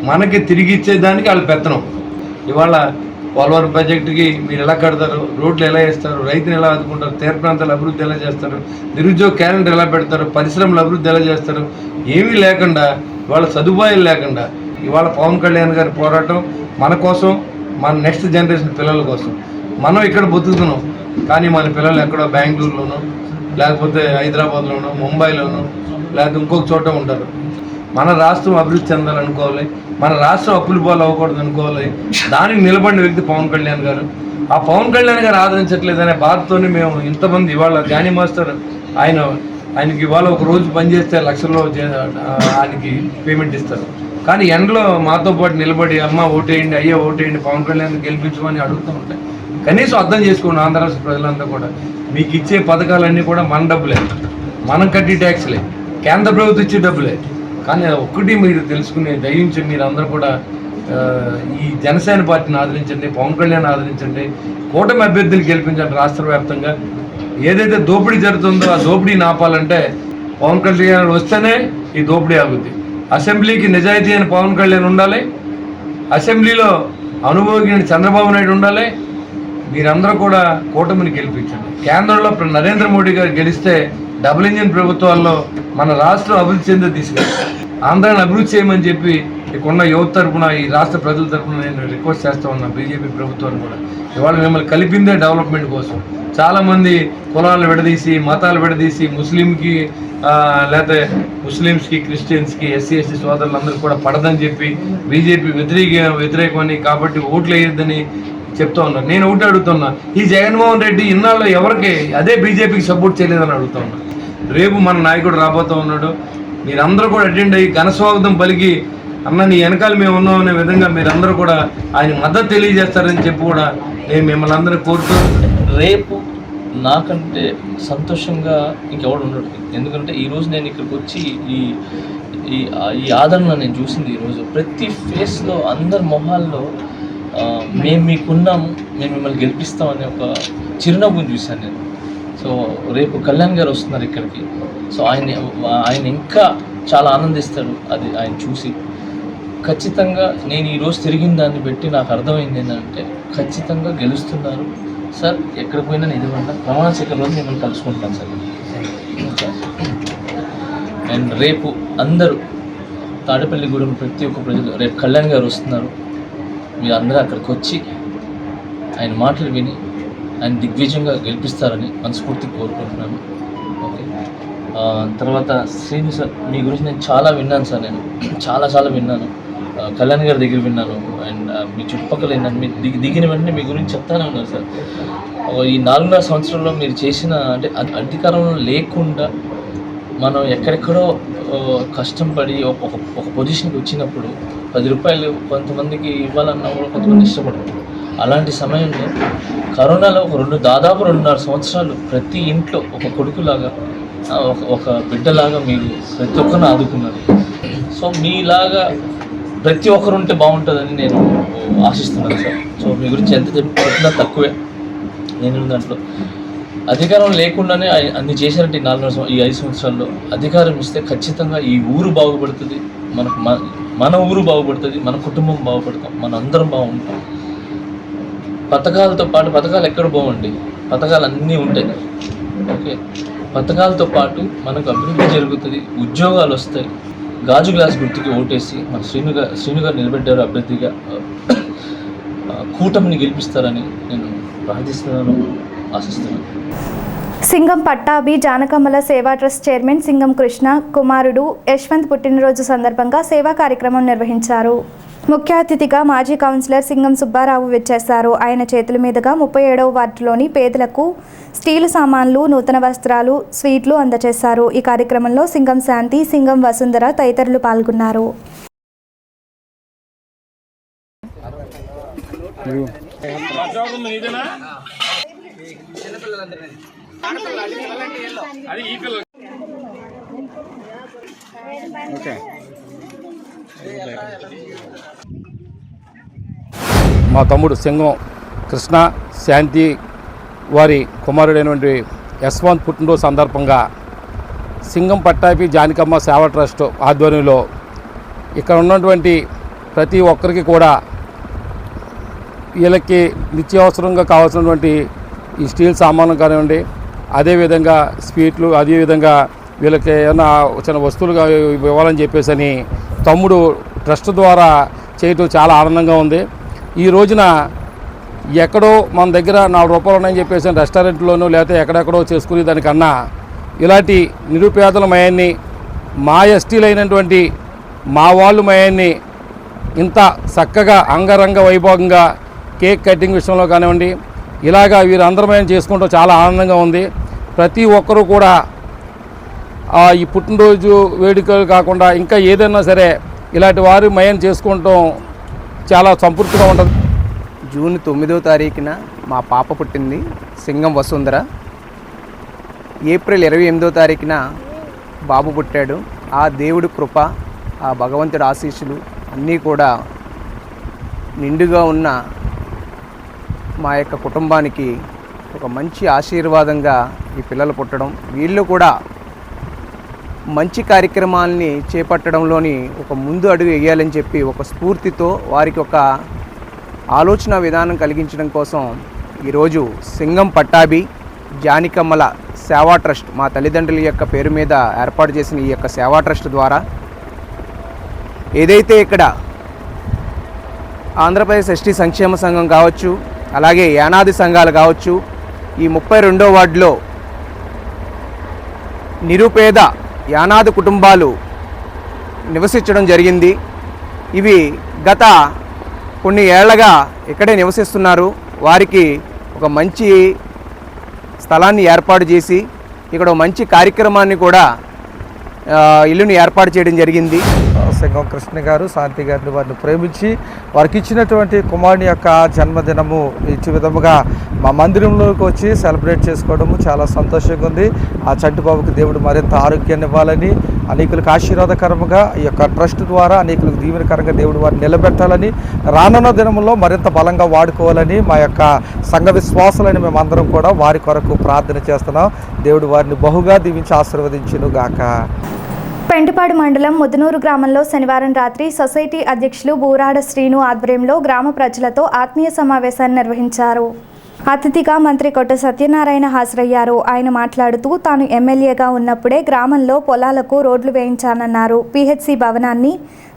మనకి తిరిగి ఇచ్చేదానికి వాళ్ళు పెత్తనం. ఇవాళ పోలవరం ప్రాజెక్టుకి మీరు ఎలా కడతారు, రోడ్లు ఎలా వేస్తారు, రైతుని ఎలా ఆదుకుంటారు, తీర ప్రాంతాల అభివృద్ధి ఎలా చేస్తారు, నిరుద్యోగ క్యాలెండర్ ఎలా పెడతారు, పరిశ్రమల అభివృద్ధి ఎలా చేస్తారు, ఏమీ లేకుండా ఇవాళ సదుపాయాలు లేకుండా ఇవాళ పవన్ కళ్యాణ్ గారి పోరాటం మన కోసం, మన నెక్స్ట్ జనరేషన్ పిల్లల కోసం. మనం ఇక్కడ బతుకుతున్నాం, కానీ మన పిల్లలు ఎక్కడో బెంగళూరులోనో, లేకపోతే హైదరాబాద్లోనో, ముంబైలోనో, లేకపోతే ఇంకొక చోట ఉంటారు. మన రాష్ట్రం అభివృద్ధి చెందాలనుకోవాలి, మన రాష్ట్రం అప్పులు పాలు అవ్వకూడదు అనుకోవాలి. దానికి నిలబడిన వ్యక్తి పవన్ కళ్యాణ్ గారు. ఆ పవన్ కళ్యాణ్ గారు ఆదరించట్లేదనే బాధతోనే మేము ఇంతమంది ఇవాళ జానీ మాస్టర్ ఆయనకి ఇవాళ ఒక రోజు పనిచేస్తే లక్షల్లో ఆయనకి పేమెంట్ ఇస్తారు. కానీ ఎండలో మాతో పాటు నిలబడి అమ్మ ఓటేయండి, అయ్యా ఓటేయండి, పవన్ కళ్యాణ్ గెలిపించమని అడుగుతూ ఉంటాయి. కనీసం అర్థం చేసుకోండి ఆంధ్ర రాష్ట్ర ప్రజలంతా కూడా, మీకు ఇచ్చే పథకాలన్నీ కూడా మన డబ్బులే, మనం కట్టి ట్యాక్స్లే, కేంద్ర ప్రభుత్వం ఇచ్చే డబ్బులే. కానీ ఒక్కటి మీరు తెలుసుకునే దయించి మీరు అందరూ కూడా ఈ జనసేన పార్టీని ఆదరించండి, పవన్ కళ్యాణ్ ఆదరించండి, కూటమి అభ్యర్థులు గెలిపించండి. రాష్ట్ర వ్యాప్తంగా ఏదైతే దోపిడీ జరుగుతుందో ఆ దోపిడీని ఆపాలంటే పవన్ కళ్యాణ్ వస్తేనే ఈ దోపిడీ ఆగుద్ది. అసెంబ్లీకి నిజాయితీ అయిన పవన్ కళ్యాణ్ ఉండాలి, అసెంబ్లీలో అనుభవజ్ఞుడు చంద్రబాబు నాయుడు ఉండాలి. మీరందరూ కూడా కూటమిని గెలిపించండి. కేంద్రంలో నరేంద్ర మోడీ గారు గెలిస్తే డబుల్ ఇంజిన్ ప్రభుత్వాల్లో మన రాష్ట్రం అభివృద్ధి చెందే తీసుకెళ్ళి ఆంధ్రాన్ని అభివృద్ధి చేయమని చెప్పి ఇక్కడున్న యువత తరఫున, ఈ రాష్ట్ర ప్రజల తరఫున నేను రిక్వెస్ట్ చేస్తూ ఉన్నాను బీజేపీ ప్రభుత్వాన్ని కూడా. ఇవాళ మిమ్మల్ని కలిపిందే డెవలప్మెంట్ కోసం. చాలామంది కులాలు విడదీసి, మతాలు విడదీసి, ముస్లింకి లేకపోతే ముస్లిమ్స్కి, క్రిస్టియన్స్కి, ఎస్సీ ఎస్టీ సోదరులందరికీ కూడా పడదని చెప్పి బీజేపీ వ్యతిరేకమని, కాబట్టి ఓట్లు వేయొద్దని చెప్తా ఉన్నారు. నేను ఒకటి అడుగుతున్నా, ఈ జగన్మోహన్ రెడ్డి ఇన్నాళ్ళు ఎవరికి అదే బీజేపీకి సపోర్ట్ చేయలేదని అడుగుతా ఉన్నా. రేపు మన నాయకుడు రాబోతూ ఉన్నాడు, మీరందరూ కూడా అటెండ్ అయ్యి ఘనస్వాగతం పలికి అన్న నీ వెనకాల మేము ఉన్నాం అనే విధంగా మీరందరూ కూడా ఆయన మద్దతు తెలియజేస్తారని చెప్పి కూడా నేను మిమ్మల్ని అందరూ కోరుతూ, రేపు నాకంటే సంతోషంగా ఇంకెవడు ఉండడు. ఎందుకంటే ఈరోజు నేను ఇక్కడికి వచ్చి ఈ ఆదరణ నేను చూసింది. ఈరోజు ప్రతి ఫేస్లో, అందరి మొహాల్లో మేము మీకున్నాము, మేము మిమ్మల్ని గెలిపిస్తామనే ఒక చిరునవ్వుని చూశాను నేను. సో రేపు కళ్యాణ్ గారు వస్తున్నారు ఇక్కడికి. సో ఆయన ఇంకా చాలా ఆనందిస్తాడు అది ఆయన చూసి. ఖచ్చితంగా నేను ఈరోజు తిరిగిన దాన్ని బట్టి నాకు అర్థమైంది ఏంటంటే ఖచ్చితంగా గెలుస్తున్నారు సార్. ఎక్కడికి పోయినా నిజమన్నా ప్రమాణ స్వీకారంలో మిమ్మల్ని కలుసుకుంటాను సార్. అండ్ రేపు అందరూ తాడేపల్లిగూడెం ప్రతి ఒక్క ప్రజలు, రేపు కళ్యాణ్ గారు వస్తున్నారు, మీరు అందరూ అక్కడికి వచ్చి ఆయన మాటలు విని ఆయన దిగ్విజయంగా గెలిపిస్తారని మనస్ఫూర్తిగా కోరుకుంటున్నాను. ఓకే. తర్వాత శ్రీను సార్, మీ గురించి నేను చాలా విన్నాను సార్. నేను చాలా విన్నాను, కళ్యాణ్ గారి దగ్గర విన్నాను. అండ్ మీ చుట్టుపక్కల విన్నాను. మీరు దిగిన వెంటనే మీ గురించి చెప్తానే ఉన్నారు సార్. ఈ 4.5 సంవత్సరంలో మీరు చేసిన, అంటే అధికారంలో లేకుండా మనం ఎక్కడెక్కడో కష్టం పడి ఒక పొజిషన్కి వచ్చినప్పుడు 10 రూపాయలు కొంతమందికి ఇవ్వాలన్నా కూడా కొంతమంది ఇష్టపడతారు. అలాంటి సమయంలో కరోనాలో దాదాపు 2.5 సంవత్సరాలు ప్రతి ఇంట్లో ఒక కొడుకులాగా, ఒక బిడ్డలాగా మీరు ప్రతి ఒక్కరిని ఆదుకున్నారు. సో మీలాగా ప్రతి ఒక్కరు ఉంటే బాగుంటుందని నేను ఆశిస్తున్నాను సార్. సో మీ గురించి ఎంత చెప్పినా తక్కువే. నేను దాంట్లో అధికారం లేకుండానే అన్ని చేశారంటే ఈ 5 సంవత్సరాల్లో అధికారం ఇస్తే ఖచ్చితంగా ఈ ఊరు బాగుపడుతుంది, మన ఊరు బాగుపడుతుంది, మన కుటుంబం బాగుపడతాం, మన అందరం బాగుంటాం. పథకాలతో పాటు, పథకాలు ఎక్కడ బాగుండి, పథకాలు అన్నీ ఉంటాయి. ఓకే. పథకాలతో పాటు మనకు అభివృద్ధి జరుగుతుంది, ఉద్యోగాలు వస్తాయి. గాజు గ్లాస్ గుర్తుకి ఓటేసి మన శ్రీను గారు నిలబెట్టారు అభ్యర్థిగా. కూటమిని గెలిపిస్తారని నేను ప్రార్థిస్తున్నాను, ఆశిస్తున్నాను. సింగం పట్టాభి జానకమ్మల సేవా ట్రస్ట్ చైర్మన్ సింగం కృష్ణ కుమారుడు యశ్వంత్ పుట్టినరోజు సందర్భంగా సేవా కార్యక్రమం నిర్వహించారు. ముఖ్య అతిథిగా మాజీ కౌన్సిలర్ సింగం సుబ్బారావు విచ్చేశారు. ఆయన చేతుల మీదుగా 37వ వార్డులోని పేదలకు స్టీలు సామాన్లు, నూతన వస్త్రాలు, స్వీట్లు అందజేశారు. ఈ కార్యక్రమంలో సింగం శాంతి, సింగం వసుంధర తదితరులు పాల్గొన్నారు. మా తమ్ముడు సింగం కృష్ణ శాంతి వారి కుమారుడైనటువంటి యశ్వంత్ పుట్టినరోజు సందర్భంగా సింగం పట్టాభి జానకమ్మ సేవా ట్రస్ట్ ఆధ్వర్యంలో ఇక్కడ ఉన్నటువంటి ప్రతి ఒక్కరికి కూడా వీళ్ళకి నిత్యావసరంగా కావాల్సినటువంటి ఈ స్టీల్ సామాన్లు కానివ్వండి, అదేవిధంగా స్వీట్లు, అదేవిధంగా వీళ్ళకి ఏమైనా చిన్న వస్తువులుగా ఇవ్వాలని చెప్పేసి అని తమ్ముడు ట్రస్ట్ ద్వారా చేయటం చాలా ఆనందంగా ఉంది. ఈ రోజున ఎక్కడో మన దగ్గర 4 రూపాయలు ఉన్నాయని చెప్పేసి రెస్టారెంట్లోనూ లేకపోతే ఎక్కడెక్కడో చేసుకునే దానికన్నా ఇలాంటి నిరుపేదల మయాన్ని మా ఎస్టీలు అయినటువంటి మా వాళ్ళు మయాన్ని ఇంత చక్కగా అంగరంగ వైభవంగా కేక్ కటింగ్ విషయంలో కానివ్వండి, ఇలాగా వీరందరమయం చేసుకుంటూ చాలా ఆనందంగా ఉంది. ప్రతి ఒక్కరూ కూడా ఈ పుట్టినరోజు వేడుకలు కాకుండా ఇంకా ఏదైనా సరే ఇలాంటి వారు మయం చేసుకుంటాం చాలా సంతృప్తిగా ఉంటుంది. జూన్ 9వ తారీఖున మా పాప పుట్టింది, సింగం వసుంధర. ఏప్రిల్ 28వ తారీఖున బాబు పుట్టాడు. ఆ దేవుడి కృప, ఆ భగవంతుడి ఆశీస్సులు అన్నీ కూడా నిండుగా ఉన్న మా యొక్క కుటుంబానికి ఒక మంచి ఆశీర్వాదంగా ఈ పిల్లలు పుట్టడం, వీళ్ళు కూడా మంచి కార్యక్రమాలని చేపట్టడంలోని ఒక ముందు అడుగు వేయాలని చెప్పి ఒక స్ఫూర్తితో వారికి ఒక ఆలోచన విధానం కలిగించడం కోసం ఈరోజు సింగం పట్టాభి జానికమ్మల సేవా ట్రస్ట్ మా తల్లిదండ్రుల యొక్క పేరు మీద ఏర్పాటు చేసిన ఈ యొక్క సేవా ట్రస్ట్ ద్వారా ఏదైతే ఇక్కడ ఆంధ్రప్రదేశ్ ఎస్టీ సంక్షేమ సంఘం కావచ్చు, అలాగే యానాది సంఘాలు కావచ్చు, ఈ 32వ వార్డులో నిరుపేద యానాది కుటుంబాలు నివసించడం జరిగింది. ఇవి గత కొన్ని ఏళ్లగా ఇక్కడే నివసిస్తున్నారు. వారికి ఒక మంచి స్థలాన్ని ఏర్పాటు చేసి ఇక్కడ మంచి కార్యక్రమాన్ని కూడా ఇల్లుని ఏర్పాటు చేయడం జరిగింది. సింగం కృష్ణ గారు, శాంతి గారిని వారిని ప్రేమించి వారికి ఇచ్చినటువంటి కుమారుని యొక్క జన్మదినము ఇచ్చే విధముగా మా మందిరంలోకి వచ్చి సెలబ్రేట్ చేసుకోవడము చాలా సంతోషంగా ఉంది. ఆ చంటిబాబుకి దేవుడు మరింత ఆరోగ్యాన్ని ఇవ్వాలని, అనేకులకు ఆశీర్వాదకరంగా ఈ యొక్క ట్రస్ట్ ద్వారా అనేకులకు దీవెనకరంగా దేవుడు వారిని నిలబెట్టాలని, రానున్న దినంలో మరింత బలంగా వాడుకోవాలని మా యొక్క సంఘ విశ్వాసాలని మేమందరం కూడా వారి కొరకు ప్రార్థన చేస్తున్నాం. దేవుడు వారిని బహుగా దీవించి ఆశీర్వదించును గాక. పెంటిపాడు మండలం ముదనూరు గ్రామంలో శనివారం రాత్రి సొసైటీ అధ్యక్షులు బూరాడ శ్రీను ఆధ్వర్యంలో గ్రామ ప్రజలతో ఆత్మీయ సమావేశాన్ని నిర్వహించారు. అతిథిగా మంత్రి కొట్ట సత్యనారాయణ హాజరయ్యారు. ఆయన మాట్లాడుతూ తాను ఎమ్మెల్యేగా ఉన్నప్పుడే గ్రామంలో పొలాలకు రోడ్లు వేయించానన్నారు. పిహెచ్సి భవనాన్ని,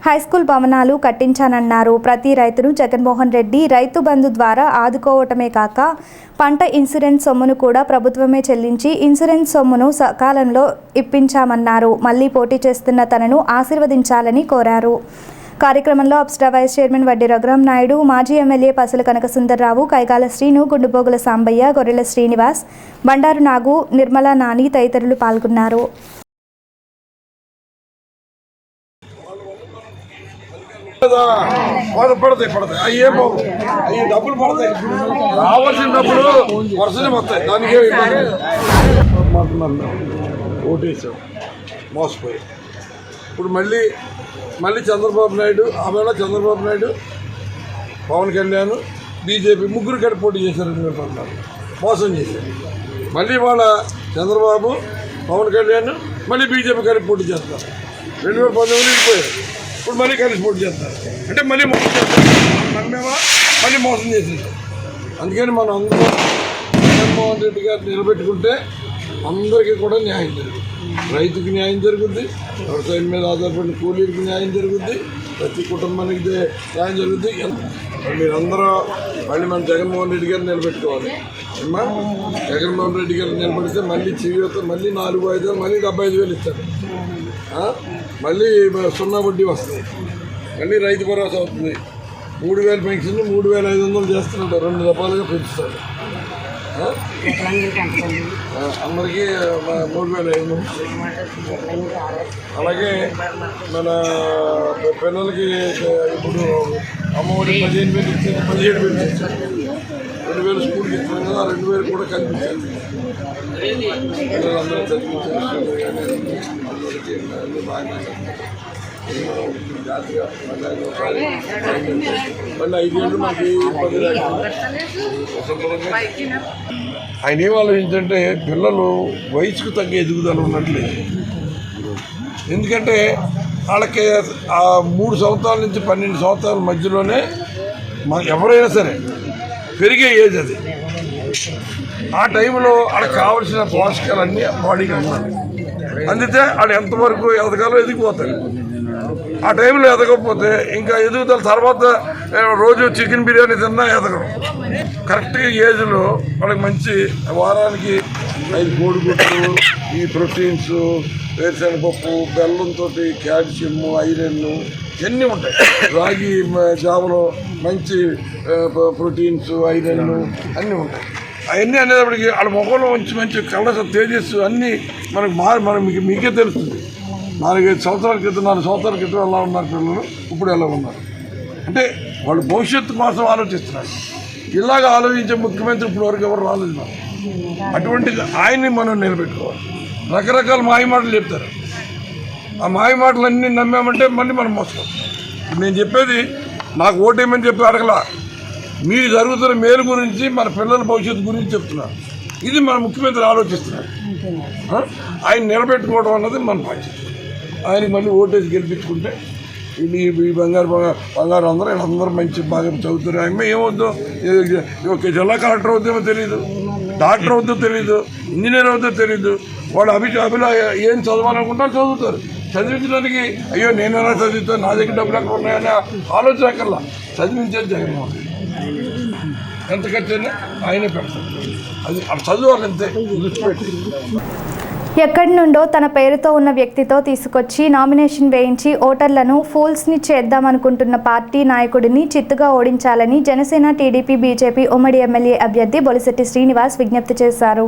హైస్కూల్ భవనాలు కట్టించానన్నారు. ప్రతి రైతును జగన్మోహన్ రెడ్డి రైతు బంధు ద్వారా ఆదుకోవటమే కాక పంట ఇన్సూరెన్స్ సొమ్మును కూడా ప్రభుత్వమే చెల్లించి ఇన్సూరెన్స్ సొమ్మును సకాలంలో ఇప్పించామన్నారు. మళ్లీ పోటీ చేస్తున్న తనను ఆశీర్వదించాలని కోరారు. కార్యక్రమంలో అప్స్టా వైస్ చైర్మన్ వడ్డీ రఘురాం నాయుడు, మాజీ ఎమ్మెల్యే పసుల కనక సుందర్రావు, కైగాల శ్రీను, గుండుబోగుల సాంబయ్య, గొర్రెల శ్రీనివాస్, బండారు నాగు, నిర్మలా నాని తదితరులు పాల్గొన్నారు. పడతాయి అయ్యే అయ్యి డబ్బులు పడతాయి, రావాల్సిన డబ్బులు వరుసనే వస్తాయి. దానికే ఓటేసాం, మోసపోయి. ఇప్పుడు మళ్ళీ చంద్రబాబు నాయుడు, ఆమెలో చంద్రబాబు నాయుడు, పవన్ కళ్యాణ్, బీజేపీ ముగ్గురు కలిపి పోటీ చేశారు. 2014 మోసం చేశారు. మళ్ళీ వాళ్ళ చంద్రబాబు, పవన్ కళ్యాణ్, మళ్ళీ బీజేపీ కలిపి పోటీ చేస్తారు. 2019 వెళ్ళిపోయారు. ఇప్పుడు మళ్ళీ కలిసి పోటీ చేస్తారు. అంటే మళ్ళీ మోసం చేస్తారు. నమ్మేవా మళ్ళీ మోసం చేసేసారు. అందుకని మనం అందరూ జగన్మోహన్ రెడ్డి గారిని నిలబెట్టుకుంటే అందరికీ కూడా న్యాయం జరుగుతుంది. రైతుకి న్యాయం జరుగుద్ది, వ్యవసాయం మీద ఆధారపడిన కూలీలకి న్యాయం జరుగుద్ది, ప్రతి కుటుంబానికి న్యాయం జరుగుద్ది. మీరందరూ మళ్ళీ మన జగన్మోహన్ రెడ్డి గారిని నిలబెట్టుకోవాలి. అమ్మా, జగన్మోహన్ రెడ్డి గారిని నిలబెడితే మళ్ళీ జీవితం మళ్ళీ 4 వాయిదాలు మళ్ళీ 75,000 ఇస్తారు. మళ్ళీ 0 వడ్డీ వస్తుంది. మళ్ళీ రైతు భరోసా అవుతుంది. 3,000 పెన్షన్ 3,500 చేస్తున్నాడు, 2 దఫాలుగా పెంచుతాడు. అందరికీ 3,500. అలాగే మన పిల్లలకి ఇప్పుడు అమ్మఒడి 15,000 ఇచ్చింది, 17,000 ఇచ్చారు. 2,000 స్కూల్కి ఇచ్చారు కదా, 2,000 కూడా కనిపించారు. పిల్లలందరూ చదివించారు. బాగా జాతిగా మళ్ళీ 5 ఏళ్ళు మాకు ఇబ్బంది లేకుండా. ఆయన ఏం ఆలోచించంటే పిల్లలు వయసుకు తగ్గ ఎదుగుదల ఉన్నట్లేదు. ఎందుకంటే వాళ్ళకి ఆ 3 సంవత్సరాల నుంచి 12 సంవత్సరాల మధ్యలోనే ఎవరైనా సరే పెరిగే ఏజ్ అది. ఆ టైంలో వాళ్ళకి కావలసిన పోషకాలన్నీ బాడీకి అందాలి. అందితే వాళ్ళు ఎంతవరకు ఎదగాలో ఎదిగిపోతారు. ఆ టైంలో ఎదగకపోతే ఇంకా ఎదుగుదల తర్వాత రోజు చికెన్ బిర్యానీ తిన్నా ఎదగడం. కరెక్ట్గా ఏజ్లో వాళ్ళకి మంచి వారానికి 5 కోడిగుడ్లు, ఈ ప్రోటీన్స్, వేరుశనగపప్పు, బెల్లంతో కాల్షియం, ఐరన్ ఇవన్నీ ఉంటాయి. రాగి జావలో మంచి ప్రోటీన్స్, ఐరన్ అన్నీ ఉంటాయి. అవన్నీ అనేటప్పటికి వాళ్ళ ముఖంలో మంచి కళ్ళ తేజస్సు అన్నీ మనకి మీకే తెలుస్తుంది. 4-5 సంవత్సరాల క్రితం 4 సంవత్సరాల క్రితం ఎలా ఉన్నారు పిల్లలు, ఇప్పుడు ఎలా ఉన్నారు అంటే వాళ్ళు భవిష్యత్తు కోసం ఆలోచిస్తున్నారు. ఇలాగ ఆలోచించే ముఖ్యమంత్రి ఇప్పుడు వరకు ఎవరు రాలేదు మనం. అటువంటి ఆయన్ని మనం నిలబెట్టుకోవాలి. రకరకాల మాయమాటలు చెప్తారు. ఆ మాయమాటలన్నీ నమ్మామంటే మళ్ళీ మనం మోసుకోవాలి. నేను చెప్పేది నాకు ఓటేమని చెప్పి అడగలా, మీరు జరుగుతున్న మేలు గురించి, మన పిల్లల భవిష్యత్తు గురించి చెప్తున్నారు. ఇది మన ముఖ్యమంత్రి ఆలోచిస్తున్నారు. ఆయన నిలబెట్టుకోవడం అన్నది మన బాధ్యత. ఆయనకి మళ్ళీ ఓటేసి గెలిపించుకుంటే ఈ బంగారు అందరూ మంచి బాగా చదువుతారు. ఆమె ఏమవుద్దో, జిల్లా కలెక్టర్ అవుతామో తెలియదు, డాక్టర్ అవుతుందో తెలియదు, ఇంజనీర్ అవుతుందో తెలియదు. వాళ్ళు ఏం చదవాలనుకుంటారో చదువుతారు. చదివించడానికి అయ్యో నేను ఎలా చదివిస్తాను, నా దగ్గర డబ్బులు ఎక్కడ ఉన్నాయని ఆలోచన ఎక్కర్లా. చదివించేది జగన్మోహన్ రెడ్డి. ఎంత ఖర్చైనా ఆయనే పెడతారు. అది చదువాలి అంతే, దృష్టిపెట్టి. ఎక్కడి నుండో తన పేరుతో ఉన్న వ్యక్తితో తీసుకొచ్చి నామినేషన్ వేయించి ఓటర్లను ఫూల్స్ని చేద్దామనుకుంటున్న పార్టీ నాయకుడిని చిత్తుగా ఓడించాలని జనసేన, టీడీపీ, బీజేపీ ఉమ్మడి ఎమ్మెల్యే అభ్యర్థి బొలిశెట్టి శ్రీనివాస్ విజ్ఞప్తి చేశారు.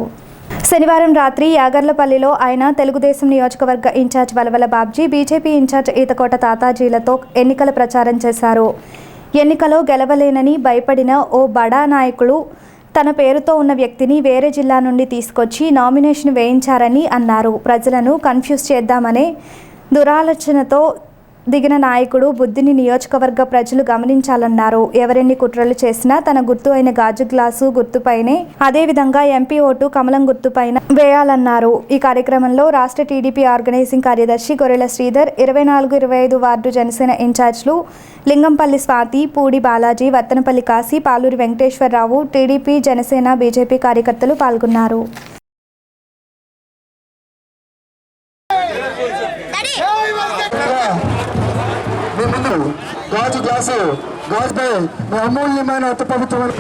శనివారం రాత్రి యాగర్లపల్లిలో ఆయన తెలుగుదేశం నియోజకవర్గ incharge Valavala Babji, BJP incharge Eethakota తాతాజీలతో ఎన్నికల ప్రచారం చేశారు. ఎన్నికలో గెలవలేనని భయపడిన ఓ బడా నాయకులు తన పేరుతో ఉన్న వ్యక్తిని వేరే జిల్లా నుండి తీసుకొచ్చి నామినేషన్ వేయించారని అన్నారు. ప్రజలను కన్ఫ్యూజ్ చేద్దామనే దురాలోచనతో దిగిన నాయకుడు బుద్ధిని నియోజకవర్గ ప్రజలు గమనించాలన్నారు. ఎవరెన్ని కుట్రలు చేసినా తన గుర్తు అయిన గాజు గ్లాసు గుర్తుపైనే, అదేవిధంగా ఎంపీ ఓటు కమలం గుర్తుపైన వేయాలన్నారు. ఈ కార్యక్రమంలో రాష్ట్ర టీడీపీ ఆర్గనైజింగ్ కార్యదర్శి గొర్రెల శ్రీధర్, 24-25 వార్డు జనసేన ఇన్ఛార్జ్లు లింగంపల్లి స్వాతి, పూడి బాలాజీ, వత్తనపల్లి కాశీ, పాలూరి వెంకటేశ్వరరావు, టీడీపీ, జనసేన, బీజేపీ కార్యకర్తలు పాల్గొన్నారు. గాజు గ్లాసు గాజుపై అమూల్యమైన అతి పవిత్రమైన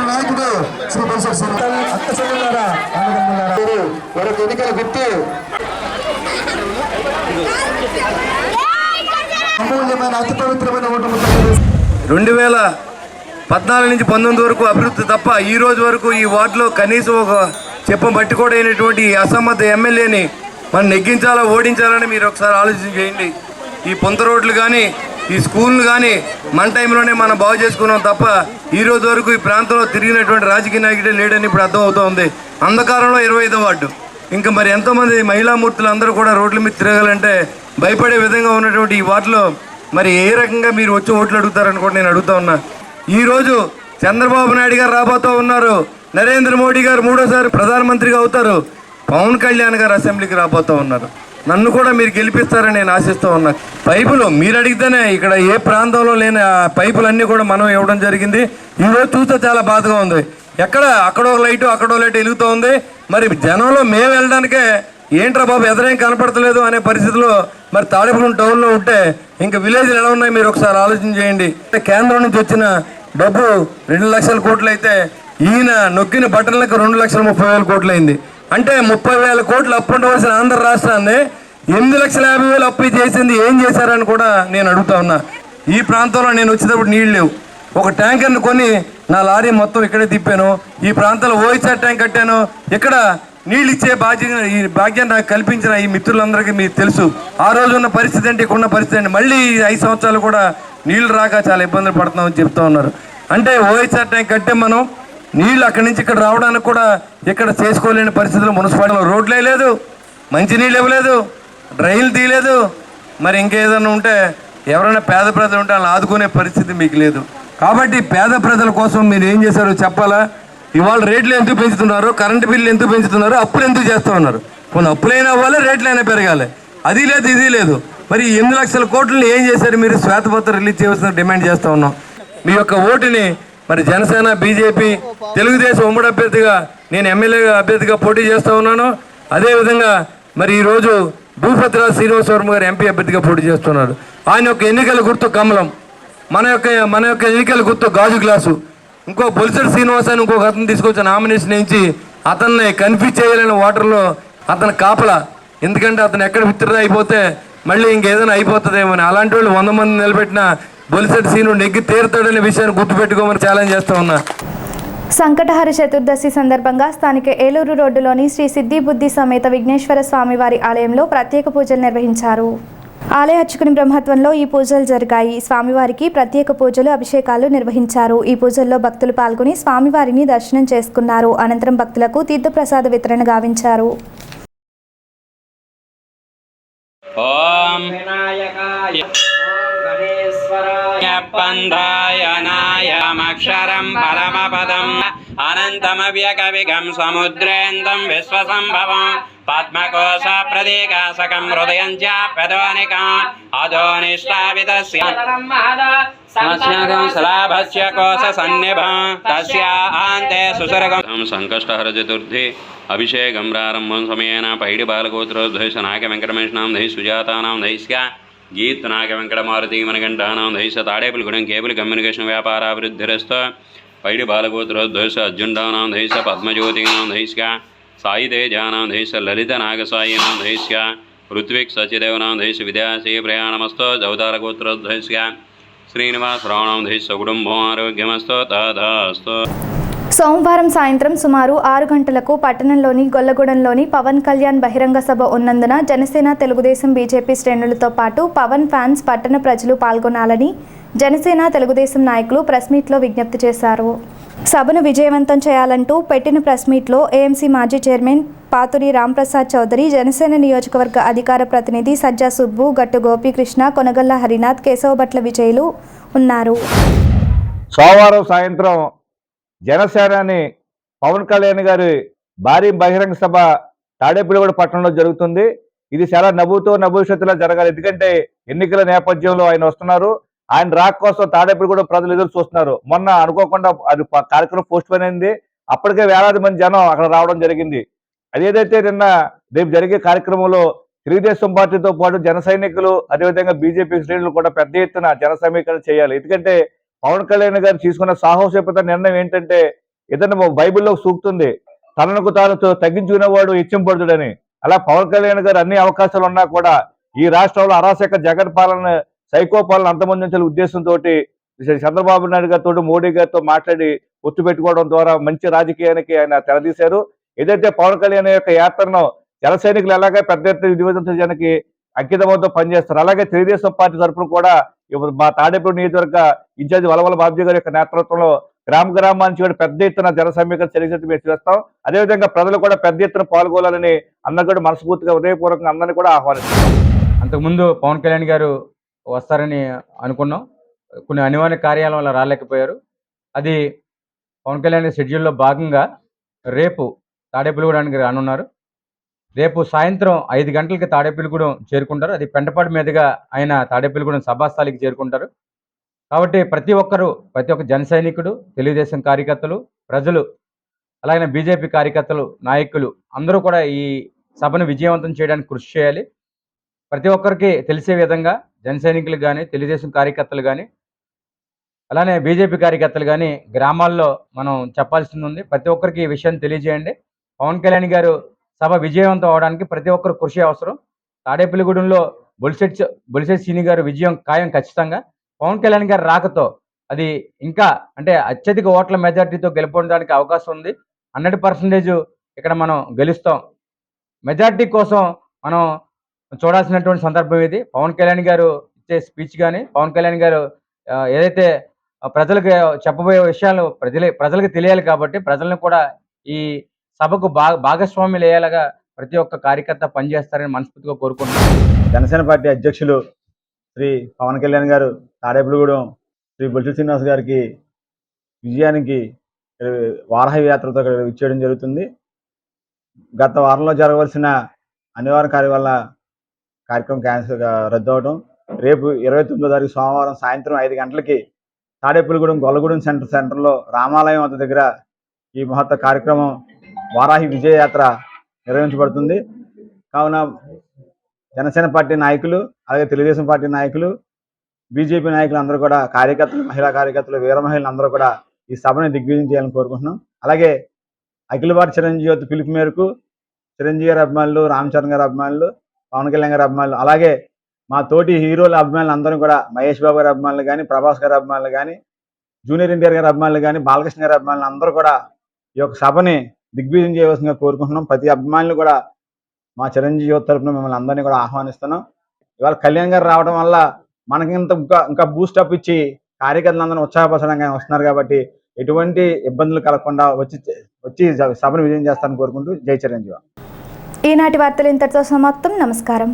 నాయకుడు శ్రీ వరకు ఎన్నికల గుర్తు అమూల్యమైన అతి పవిత్రమైన ఓటు. 2014 నుంచి 19 వరకు అభివృద్ధి తప్ప ఈ రోజు వరకు ఈ వార్డులో కనీసం ఒక చెప్పం పట్టుకోడైనటువంటి అసమ్మత ఎమ్మెల్యేని మనం నెగ్గించాలా, ఓడించాలని మీరు ఒకసారి ఆలోచన చేయండి. ఈ పొంత రోడ్లు కానీ, ఈ స్కూళ్ళు కానీ మన టైంలోనే మనం బాగు చేసుకున్నాం తప్ప ఈ రోజు వరకు ఈ ప్రాంతంలో తిరిగినటువంటి రాజకీయ నాయకుడే లేడని ఇప్పుడు అర్థమవుతూ ఉంది. అంధకారంలో 25వ వార్డు. ఇంకా మరి ఎంతోమంది మహిళామూర్తులు అందరూ కూడా రోడ్ల మీద తిరగాలంటే భయపడే విధంగా ఉన్నటువంటి ఈ వార్డులో మరి ఏ రకంగా మీరు వచ్చి ఓట్లు అడుగుతారని కూడా నేను అడుగుతా ఉన్నా. ఈరోజు చంద్రబాబు నాయుడు గారు రాబోతూ ఉన్నారు, నరేంద్ర మోడీ గారు 3వ ప్రధానమంత్రిగా అవుతారు, పవన్ కళ్యాణ్ గారు అసెంబ్లీకి రాబోతూ ఉన్నారు. నన్ను కూడా మీరు గెలిపిస్తారని నేను ఆశిస్తూ ఉన్నా. పైపులు మీరు అడిగితేనే ఇక్కడ ఏ ప్రాంతంలో లేని ఆ పైపులన్నీ కూడా మనం ఇవ్వడం జరిగింది. ఈరోజు చూస్తే చాలా బాధగా ఉంది. అక్కడో లైటు అక్కడో లైట్ వెలుగుతూ ఉంది. మరి జనంలో మేము వెళ్ళడానికే ఏంట్రా బాబు ఎదురేం కనపడతలేదు అనే పరిస్థితిలో మరి తాడేపల్లి టౌన్లో ఉంటే ఇంకా విలేజ్లు ఎలా ఉన్నాయి మీరు ఒకసారి ఆలోచన చేయండి. కేంద్రం నుంచి వచ్చిన డబ్బు 2 లక్షల కోట్లు అయితే ఈయన నొక్కిన బట్టలకు 2,30,000 కోట్లు అయింది. అంటే 30,000 కోట్లు అప్పు ఉండవలసిన ఆంధ్ర రాష్ట్రాన్ని 8,50,000 అప్పు చేసింది ఏం చేశారని కూడా నేను అడుగుతా ఉన్నా. ఈ ప్రాంతంలో నేను వచ్చేటప్పుడు నీళ్ళు లేవు. ఒక ట్యాంకర్ని కొని నా లారీ మొత్తం ఇక్కడే తిప్పాను. ఈ ప్రాంతంలో ఓఎస్ఆర్ ట్యాంక్ కట్టాను. ఇక్కడ నీళ్ళు ఇచ్చే ఈ భాగ్యం నాకు కల్పించిన ఈ మిత్రులందరికీ మీకు తెలుసు. ఆ రోజు ఉన్న పరిస్థితి అంటే ఇక్కడ ఉన్న పరిస్థితి అంటే మళ్ళీ 5 సంవత్సరాలు కూడా నీళ్లు రాక చాలా ఇబ్బందులు పడుతున్నామని చెప్తూ ఉన్నారు. అంటే ఓఎస్ఆర్ ట్యాంక్ కట్టే మనం నీళ్ళు అక్కడి నుంచి ఇక్కడ రావడానికి కూడా ఇక్కడ చేసుకోలేని పరిస్థితులు మున్సిపాలిటీలో రోడ్లే లేదు, మంచినీళ్ళు ఇవ్వలేదు, డ్రైన్లు తీయలేదు. మరి ఇంకేదన్నా ఉంటే ఎవరైనా పేద ప్రజలు ఉంటే వాళ్ళని ఆదుకునే పరిస్థితి మీకు లేదు. కాబట్టి పేద ప్రజల కోసం మీరు ఏం చేశారో చెప్పాలా. ఇవాళ రేట్లు ఎందుకు పెంచుతున్నారు, కరెంటు బిల్లు ఎందుకు పెంచుతున్నారు, అప్పులు ఎందుకు చేస్తూ ఉన్నారు. కొన్ని అప్పులైనా అవ్వాలి, రేట్లైనా పెరగాలి. అది లేదు ఇది లేదు. మరి 8 లక్షల కోట్లను ఏం చేశారు మీరు? శ్వేతపత్రం రిలీజ్ చేయవలసిన డిమాండ్ చేస్తూ ఉన్నాం. మీ యొక్క ఓటుని మరి జనసేన, బీజేపీ, తెలుగుదేశం ఉమ్మడి అభ్యర్థిగా నేను ఎమ్మెల్యే అభ్యర్థిగా పోటీ చేస్తూ ఉన్నాను. అదేవిధంగా మరి ఈరోజు భూపతిరాజు శ్రీనివాసవర్మ గారు ఎంపీ అభ్యర్థిగా పోటీ చేస్తున్నారు. ఆయన యొక్క ఎన్నికల గుర్తు కమలం, మన యొక్క ఎన్నికల గుర్తు గాజు గ్లాసు. ఇంకో బొలిసెట్టి శ్రీనివాస్ అని ఇంకొక అతను తీసుకొచ్చి నామినేషన్ ఇచ్చి అతన్ని కన్ఫ్యూజ్ చేయాలని ఓటర్లో అతను కాపలా. ఎందుకంటే అతను ఎక్కడ విత్డ్రా అయిపోతే మళ్ళీ ఇంకేదైనా అయిపోతుందేమో అని. అలాంటి వాళ్ళు 100 మంది నిలబెట్టిన బొలిసెట్టి శ్రీను నెగ్గి తీరుతాడనే విషయాన్ని గుర్తుపెట్టుకోమని ఛాలెంజ్ చేస్తూ ఉన్నా. సంకటహర చతుర్దశి సందర్భంగా స్థానిక ఏలూరు రోడ్డులోని శ్రీ సిద్ధి బుద్ధి సమేత విఘ్నేశ్వర స్వామివారి ఆలయంలో ప్రత్యేక పూజలు నిర్వహించారు. ఆలయ అర్చకుని బ్రహ్మత్వంలో ఈ పూజలు జరిగాయి. స్వామివారికి ప్రత్యేక పూజలు, అభిషేకాలు నిర్వహించారు. ఈ పూజల్లో భక్తులు పాల్గొని స్వామివారిని దర్శనం చేసుకున్నారు. అనంతరం భక్తులకు తీర్థప్రసాద వితరణ గావించారు. ఓం వినాయకాయ ఓం గణేశ్వరాయ పంధాయనాయమక్షరం పరమపదం అనంతమవ్యకవిగం సముద్రేందం విశ్వసంభవం పద్మకోశ ప్రదీకాసకం హృదయం చ పదోనికం అధోనిష్టావితస్య శ్లాభస్య కోశ సన్నిభం తస్య ఆంతే సుసర్గం సంకష్టహర చతుర్థి అభిషేకం ప్రారంభం సమయేన పైడి బాలగోత్రోద్వైష నాగ వెంకటమేషణాం దై సుజాతానాం దైస్య గీత్ నాగ వెంకటమారుతి మనగంటానాం దైస తాడేపులగూడెం కేబుల్ కమ్యూనికేషన్ వ్యాపారాభివృద్ధిరస్తో పైడి బాలగోత్రోద్వైష అర్జుండానాం దైస పద్మజ్యోతినాం దైస్య సాయి తేజానాం దైస లలిత నాగసాయినాం దైస్య ఋత్విక్ సచిదేవనాం దైస విద్యాసే ప్రయాణమస్తో జౌతారగోత్రోద్వైస్య శ్రీనివాసరావునాం దైస కుటుంబం ఆరోగ్యమస్తో తథాస్తు. సోమవారం సాయంత్రం సుమారు 6 గంటలకు పట్టణంలోని గొల్లగూడెంలోని పవన్ కళ్యాణ్ బహిరంగ సభ ఉన్నందున జనసేన, తెలుగుదేశం, బీజేపీ శ్రేణులతో పాటు పవన్ ఫ్యాన్స్, పట్టణ ప్రజలు పాల్గొనాలని జనసేన, తెలుగుదేశం నాయకులు ప్రెస్ మీట్లో విజ్ఞప్తి చేశారు. సభను విజయవంతం చేయాలంటూ పెట్టిన ప్రెస్ మీట్లో ఏఎంసీ మాజీ చైర్మన్ పాతురి రాంప్రసాద్ చౌదరి, జనసేన నియోజకవర్గ అధికార ప్రతినిధి సజ్జా సుబ్బు, గట్టు గోపీకృష్ణ, కొనగల్ల హరినాథ్, కేశవభట్ల విజయులు ఉన్నారు. సోమవారం సాయంత్రం జనసేనాని పవన్ కళ్యాణ్ గారి భారీ బహిరంగ సభ తాడేపల్లిగూడ పట్టణంలో జరుగుతుంది. ఇది చాలా నభవిష్యత్తులో జరగాలి. ఎందుకంటే ఎన్నికల నేపథ్యంలో ఆయన వస్తున్నారు. ఆయన రాక కోసం తాడేపల్లిగూడ ప్రజలు ఎదురు చూస్తున్నారు. మొన్న అనుకోకుండా అది కార్యక్రమం పోస్ట్ పోన్ అయింది. అప్పటికే వేలాది మంది జనం అక్కడ రావడం జరిగింది. అదేదైతే నిన్న రేపు జరిగే కార్యక్రమంలో తెలుగుదేశం పార్టీతో పాటు జన సైనికులు, అదేవిధంగా బీజేపీ శ్రేణులు కూడా పెద్ద ఎత్తున జన సమీకరణ చేయాలి. ఎందుకంటే పవన్ కళ్యాణ్ గారు తీసుకున్న సాహసోపేత నిర్ణయం ఏంటంటే, ఏదైనా బైబిల్లో సూక్తుంది, తనకు తాను తగ్గించుకునేవాడు హెచ్చింపడుతుడని. అలా పవన్ కళ్యాణ్ గారు అన్ని అవకాశాలు ఉన్నా కూడా ఈ రాష్ట్రంలో అరాచక జగన్ పాలన, సైకో పాలన అంతమందించే ఉద్దేశంతో చంద్రబాబు నాయుడు గారితో, మోడీ గారితో మాట్లాడి ఒత్తు పెట్టుకోవడం ద్వారా మంచి రాజకీయానికి ఆయన తెరదీశారు. ఏదైతే పవన్ కళ్యాణ్ యొక్క యాత్రను జన సైనికులు ఎలాగే పెద్ద ఎత్తున విధివిధించడానికి అంకితమవుతూ పనిచేస్తారు. అలాగే తెలుగుదేశం పార్టీ తరఫున కూడా మా తాడేపల్లి నియోజకవర్గ ఇన్ఛార్జి వలవల బాబ్జీ గారి యొక్క నేతృత్వంలో గ్రామానికి కూడా పెద్ద ఎత్తున జన సమీకరణ చర్యలు మేము చేస్తాం. అదేవిధంగా ప్రజలు కూడా పెద్ద ఎత్తున పాల్గొనాలని అందరూ కూడా మనస్ఫూర్తిగా హృదయపూర్వకంగా అందరినీ కూడా ఆహ్వానిస్తాం. అంతకుముందు పవన్ కళ్యాణ్ గారు వస్తారని అనుకున్నాం. కొన్ని అనివార్య కార్యాల వల్ల రాలేకపోయారు. అది పవన్ కళ్యాణ్ షెడ్యూల్లో భాగంగా రేపు తాడేపల్లిగూడానికి రానున్నారు. రేపు సాయంత్రం 5 గంటలకి తాడేపల్లిగూడెం చేరుకుంటారు. అది పెంటపాడు మీదుగా ఆయన తాడేపల్లిగూడెం సభాస్థలికి చేరుకుంటారు. కాబట్టి ప్రతి ఒక్క జన సైనికుడు, తెలుగుదేశం కార్యకర్తలు, ప్రజలు, అలాగే బీజేపీ కార్యకర్తలు, నాయకులు అందరూ కూడా ఈ సభను విజయవంతం చేయడానికి కృషి చేయాలి. ప్రతి ఒక్కరికి తెలిసే విధంగా జన సైనికులు కానీ, తెలుగుదేశం కార్యకర్తలు కానీ, అలానే బీజేపీ కార్యకర్తలు కానీ గ్రామాల్లో మనం చెప్పాల్సింది ఉంది. ప్రతి ఒక్కరికి ఈ విషయాన్ని తెలియజేయండి. పవన్ కళ్యాణ్ గారు సభ విజయవంతం అవడానికి ప్రతి ఒక్కరు కృషి అవసరం. తాడేపల్లిగూడెంలో బొలిశెట్టి శ్రీని గారు విజయం ఖాయం ఖచ్చితంగా. పవన్ కళ్యాణ్ గారు రాకతో అది ఇంకా అంటే అత్యధిక ఓట్ల మెజార్టీతో గెలుపొందడానికి అవకాశం ఉంది. 100% ఇక్కడ మనం గెలుస్తాం. మెజార్టీ కోసం మనం చూడాల్సినటువంటి సందర్భం ఇది. పవన్ కళ్యాణ్ గారు ఇచ్చే స్పీచ్ కానీ, పవన్ కళ్యాణ్ గారు ఏదైతే ప్రజలకు చెప్పబోయే విషయాలు ప్రజలకు తెలియాలి కాబట్టి ప్రజలను కూడా ఈ సభకు భాగస్వాములు అయ్యేలాగా ప్రతి ఒక్క కార్యకర్త పనిచేస్తారని మనస్ఫూర్తిగా కోరుకుంటున్నాను. జనసేన పార్టీ అధ్యక్షులు శ్రీ పవన్ కళ్యాణ్ గారు తాడేపల్లిగూడెం శ్రీ బొల్సు శ్రీనివాస్ గారికి విజయానికి వారాహి యాత్రతో ఇచ్చేయడం జరుగుతుంది. గత వారంలో జరగవలసిన అనివార్య కార్యం వల్ల కార్యక్రమం రద్దు అవడం, రేపు 29వ తారీఖు సోమవారం సాయంత్రం 5 గంటలకి తాడేపల్లిగూడెం గొల్లగూడెం సెంటర్లో రామాలయం వద్ద దగ్గర ఈ మహత్త కార్యక్రమం వారాహి విజయ యాత్ర నిర్వహించబడుతుంది. కావున జనసేన పార్టీ నాయకులు, అలాగే తెలుగుదేశం పార్టీ నాయకులు, బీజేపీ నాయకులు అందరూ కూడా, కార్యకర్తలు, మహిళా కార్యకర్తలు, వీర మహిళలు అందరూ కూడా ఈ సభని దిగ్విజయం చేయాలని కోరుకుంటున్నాం. అలాగే అఖిల భారత చిరంజీవి పిలుపు మేరకు చిరంజీవి గారి అభిమానులు, రామ్ చరణ్ గారి అభిమానులు, పవన్ కళ్యాణ్ గారి అభిమానులు, అలాగే మా తోటి హీరోల అభిమానులు అందరూ కూడా, మహేష్ బాబు గారి అభిమానులు కానీ, ప్రభాస్ గారి అభిమానులు కానీ, జూనియర్ ఎన్టీఆర్ గారి అభిమానులు కానీ, బాలకృష్ణ గారి అభిమానులు అందరూ కూడా ఈ యొక్క సభని దిగ్విజయం చేయవలసిందిగా కోరుకుంటున్నాం. ప్రతి అభిమానులు కూడా మా చిరంజీవి యువత తరఫున మిమ్మల్ని అందరినీ కూడా ఆహ్వానిస్తున్నాం. ఇవాళ కళ్యాణ్ గారు రావడం వల్ల మనకి ఇంకా బూస్టప్ ఇచ్చి కార్యకర్తలందరూ ఉత్సాహపరచడానికి వస్తున్నారు కాబట్టి ఎటువంటి ఇబ్బందులు కలగకుండా వచ్చి సభను విజయం చేస్తారని కోరుకుంటూ జై చిరంజీవి. ఈనాటి వార్తలు ఇంతటితో సమాప్తం. నమస్కారం.